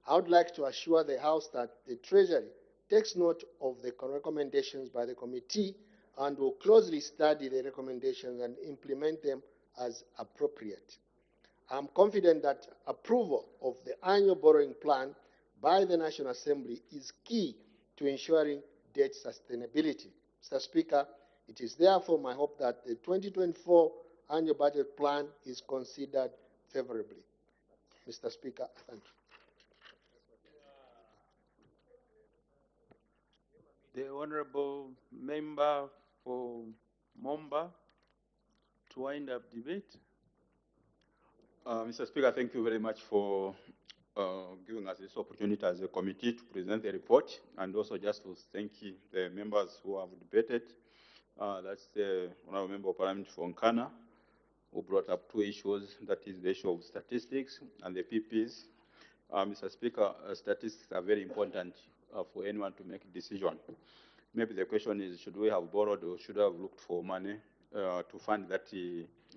I would like to assure the House that the Treasury takes note of the recommendations by the committee and will closely study the recommendations and implement them as appropriate. I am confident that approval of the annual borrowing plan by the National Assembly is key to ensuring debt sustainability. Mr. Speaker, it is therefore my hope that the 2024 annual budget plan is considered favorably. Mr. Speaker, thank you. The Honorable Member for Momba to wind up debate. Mr. Speaker, thank you very much for giving us this opportunity as a committee to present the report, and also just to thank the members who have debated. That's the Honorable Member of Parliament for Nkana, who brought up two issues, that is the issue of statistics and the PPs. Mr. Speaker, statistics are very important for anyone to make a decision. Maybe the question is, should we have borrowed or should we have looked for money to fund that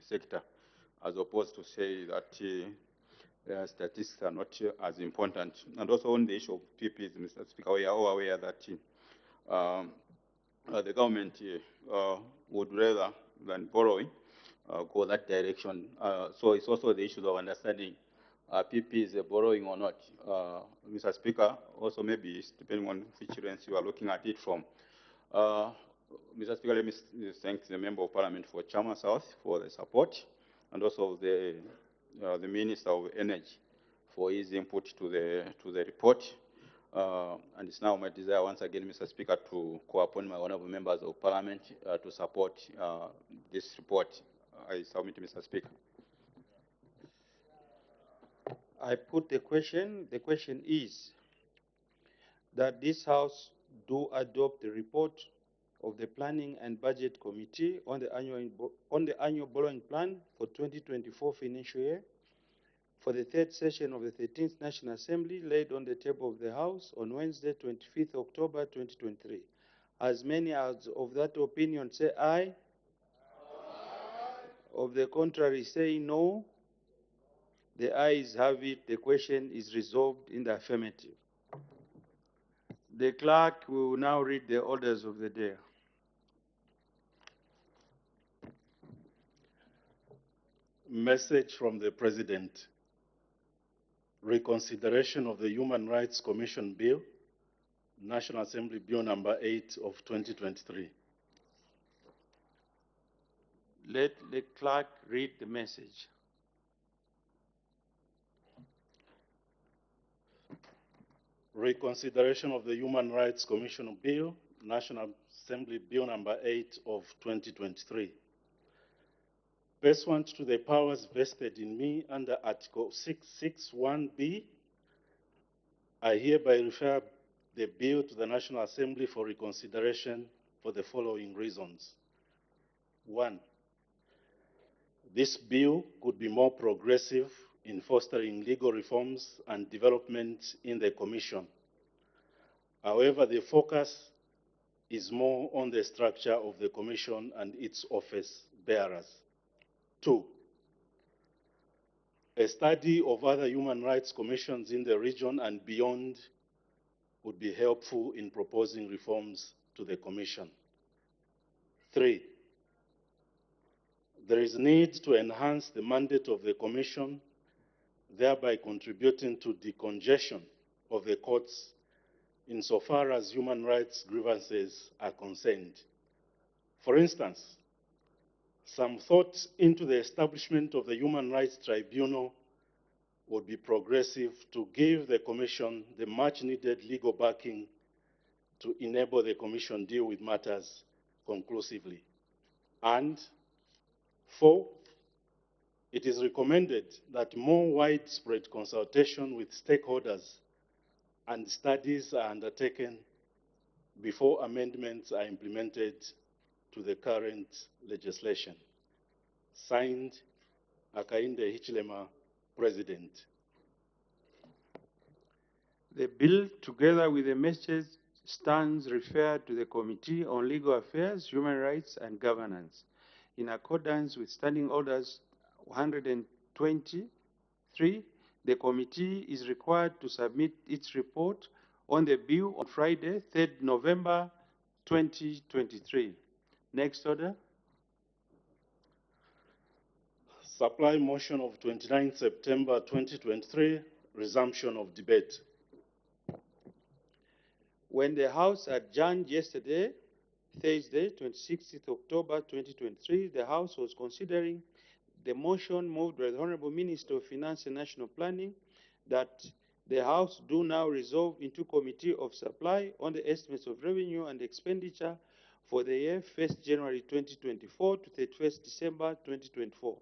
sector, as opposed to say that statistics are not as important. And also on the issue of PPs, Mr. Speaker, we are all aware that the government would rather than borrowing go that direction. So it's also the issue of understanding PP is borrowing or not. Mr. Speaker, also maybe depending on which lens you are looking at it from. Mr. Speaker, let me thank the Member of Parliament for Chama South for the support, and also the Minister of Energy for his input to the report. And it's now my desire once again, Mr. Speaker, to call upon my honourable members of Parliament to support this report. I submit, Mr. Speaker. I put the question. The question is that this House do adopt the report of the Planning and Budget Committee on the annual borrowing plan for 2024 financial year for the third session of the 13th National Assembly, laid on the table of the House on Wednesday, 25th October 2023. As many as of that opinion say aye. Aye. Of the contrary say no. The ayes have it. The question is resolved in the affirmative. The clerk will now read the orders of the day. Message from the President. Reconsideration of the Human Rights Commission Bill, National Assembly Bill number 8 of 2023. Let the clerk read the message. Reconsideration of the Human Rights Commission Bill, National Assembly Bill number 8 of 2023. Pursuant to the powers vested in me under Article 661B, I hereby refer the bill to the National Assembly for reconsideration for the following reasons. 1. This bill could be more progressive in fostering legal reforms and development in the Commission. However, the focus is more on the structure of the Commission and its office bearers. 2, a study of other human rights commissions in the region and beyond would be helpful in proposing reforms to the Commission. 3, there is need to enhance the mandate of the Commission, thereby contributing to decongestion of the courts insofar as human rights grievances are concerned. For instance, some thought into the establishment of the Human Rights Tribunal would be progressive to give the Commission the much-needed legal backing to enable the Commission deal with matters conclusively. And 4, it is recommended that more widespread consultation with stakeholders and studies are undertaken before amendments are implemented to the current legislation. Signed, Akainde Hichilema, President. The bill, together with the message, stands referred to the Committee on Legal Affairs, Human Rights and Governance, in accordance with Standing Orders 123. The committee is required to submit its report on the bill on Friday, 3rd November 2023. Next order. Supply motion of 29 September 2023, resumption of debate. When the House adjourned yesterday, Thursday, 26th October 2023, the House was considering the motion moved by the Honorable Minister of Finance and National Planning that the House do now resolve into Committee of Supply on the estimates of revenue and expenditure for the year 1st January 2024 to 31st December 2024,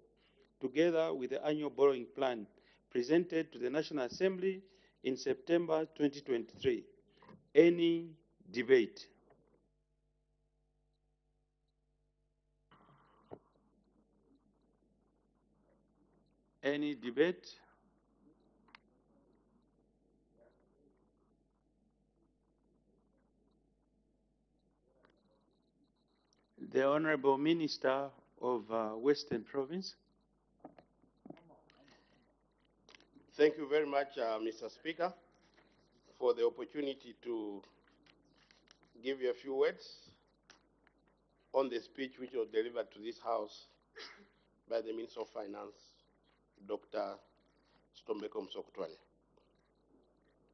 together with the annual borrowing plan presented to the National Assembly in September 2023. Any debate? Any debate? The Honorable Minister of Western Province. Thank you very much, Mr. Speaker, for the opportunity to give you a few words on the speech which was delivered to this House by the Minister of Finance, Dr. Stombeko Msokotwane.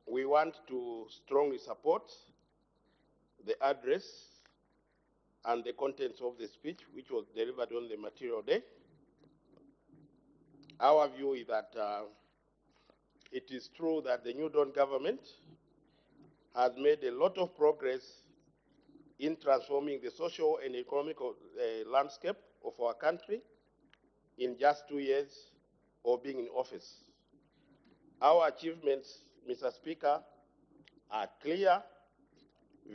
We want to strongly support the address and the contents of the speech which was delivered on the material day. Our view is that it is true that the New Dawn government has made a lot of progress in transforming the social and economic landscape of our country in just 2 years of being in office. Our achievements, Mr. Speaker, are clear,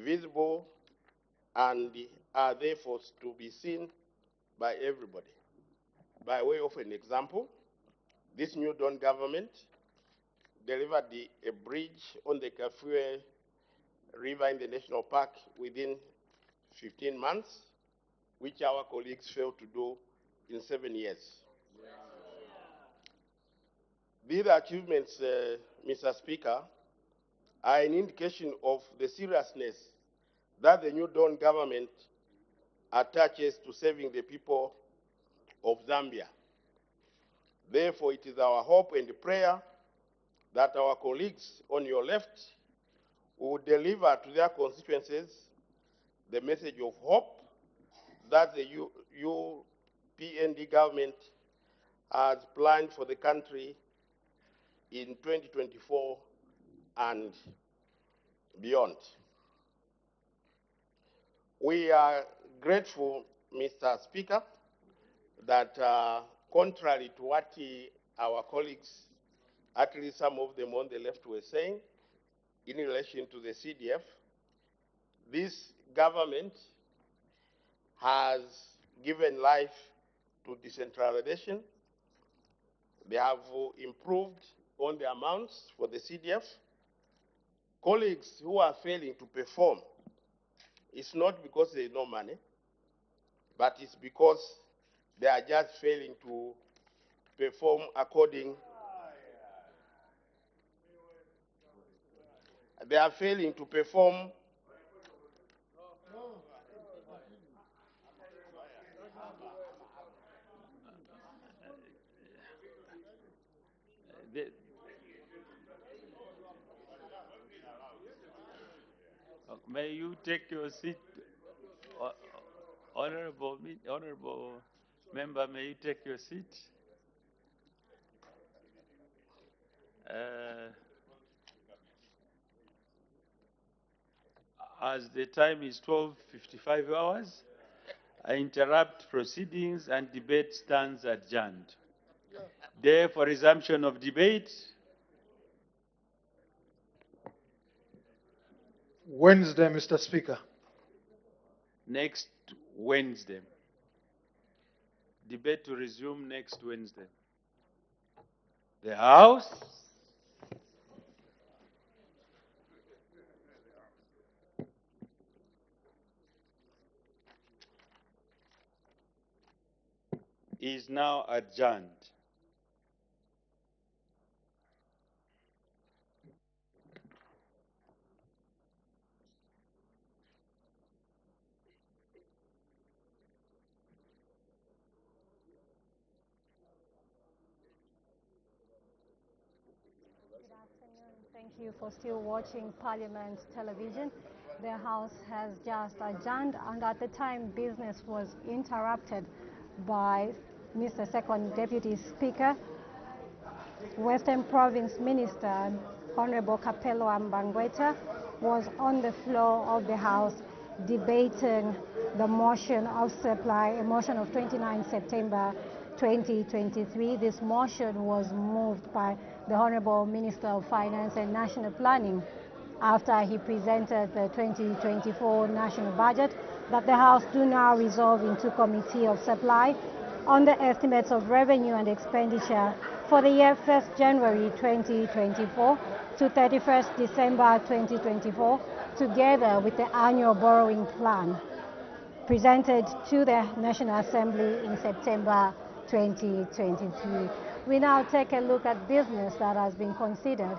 visible, and are therefore to be seen by everybody. By way of an example, this New Dawn government delivered a bridge on the Kafue River in the National Park within 15 months, which our colleagues failed to do in 7 years. These achievements, Mr. Speaker, are an indication of the seriousness that the New Dawn government attaches to saving the people of Zambia. Therefore, it is our hope and prayer that our colleagues on your left will deliver to their constituencies the message of hope that the UPND government has planned for the country in 2024 and beyond. We are grateful, Mr. Speaker, that contrary to what our colleagues, at least some of them on the left, were saying in relation to the CDF, this government has given life to decentralization, They have improved on the amounts for the CDF. Colleagues who are failing to perform, it's not because there is no money, but it's because they are just failing to perform according. They are failing to perform. May you take your seat, honorable member. May you take your seat. As the time is 12:55 hours, I interrupt proceedings and debate stands adjourned. Day for resumption of debate. Wednesday, Mr. Speaker. Next Wednesday. Debate to resume next Wednesday. The House is now adjourned. Thank you for still watching Parliament Television. The House has just adjourned, and at the time business was interrupted by Mr. Second Deputy Speaker, Western Province Minister, Honorable Capello Mbangweta, was on the floor of the House debating the motion of supply, a motion of 29 September 2023. This motion was moved by the Honorable Minister of Finance and National Planning after he presented the 2024 national budget, that the House do now resolve into Committee of Supply on the estimates of revenue and expenditure for the year 1st January 2024 to 31st December 2024, together with the annual borrowing plan presented to the National Assembly in September 2023. We now take a look at business that has been considered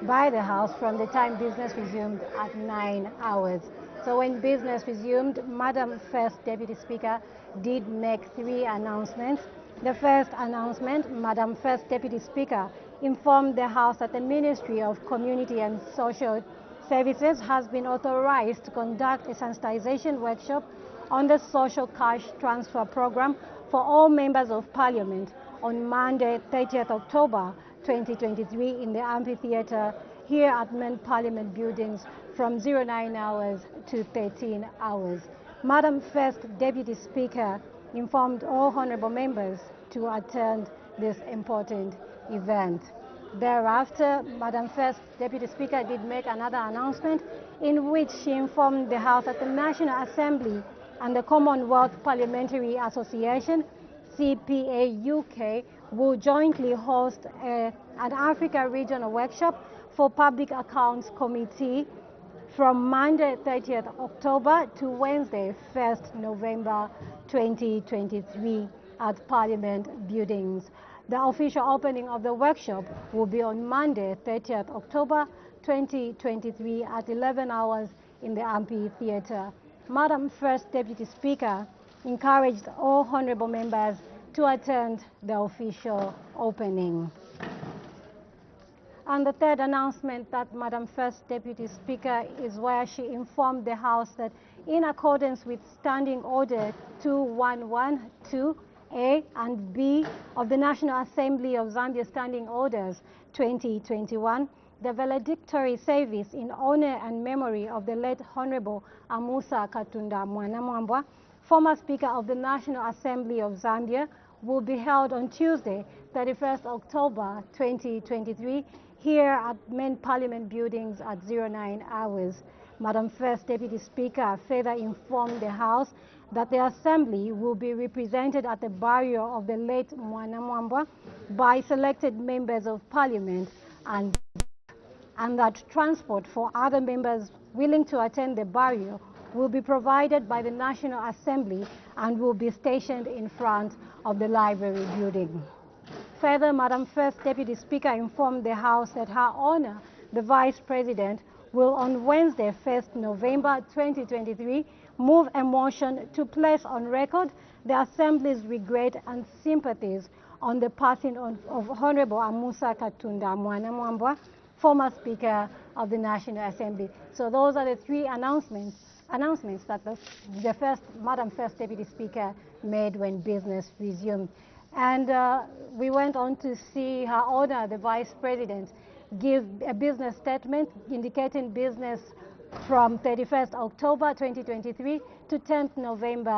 by the House from the time business resumed at 9 hours. So when business resumed, Madam First Deputy Speaker did make 3 announcements. The first announcement, Madam First Deputy Speaker informed the House that the Ministry of Community and Social Services has been authorized to conduct a sensitization workshop on the social cash transfer program for all members of Parliament on Monday, 30th October 2023 in the amphitheatre here at Main Parliament buildings from 09 hours to 13 hours. Madam First Deputy Speaker informed all honourable members to attend this important event. Thereafter, Madam First Deputy Speaker did make another announcement in which she informed the House that the National Assembly and the Commonwealth Parliamentary Association, CPA UK, will jointly host an Africa Regional Workshop for Public Accounts Committee from Monday 30th October to Wednesday 1st November 2023 at Parliament buildings. The official opening of the workshop will be on Monday 30th October 2023 at 11 hours in the amphitheatre. Madam First Deputy Speaker encouraged all honourable members to attend the official opening. And the third announcement that Madam First Deputy Speaker is where she informed the House that in accordance with Standing Order 2112 A and B of the National Assembly of Zambia Standing Orders 2021, the Valedictory service in honor and memory of the late Honorable Amusa Katunda Mwanamwambwa, former Speaker of the National Assembly of Zambia, will be held on Tuesday, 31st October 2023, here at Main Parliament buildings at 09 hours. Madam First Deputy Speaker further informed the House that the Assembly will be represented at the burial of the late Mwana Mwamba by selected members of Parliament, and that transport for other members willing to attend the burial will be provided by the National Assembly and will be stationed in front of the library building. Further, Madam First Deputy Speaker informed the House that Her Honor, the Vice President, will on Wednesday, 1st November 2023, move a motion to place on record the Assembly's regret and sympathies on the passing of Honorable Amusa Katunda Mwana Mwamba, former Speaker of the National Assembly. So those are the three announcements that Madam First Deputy Speaker made when business resumed. And we went on to see Her Honor, the Vice President, give a business statement indicating business from 31st October 2023 to 10th November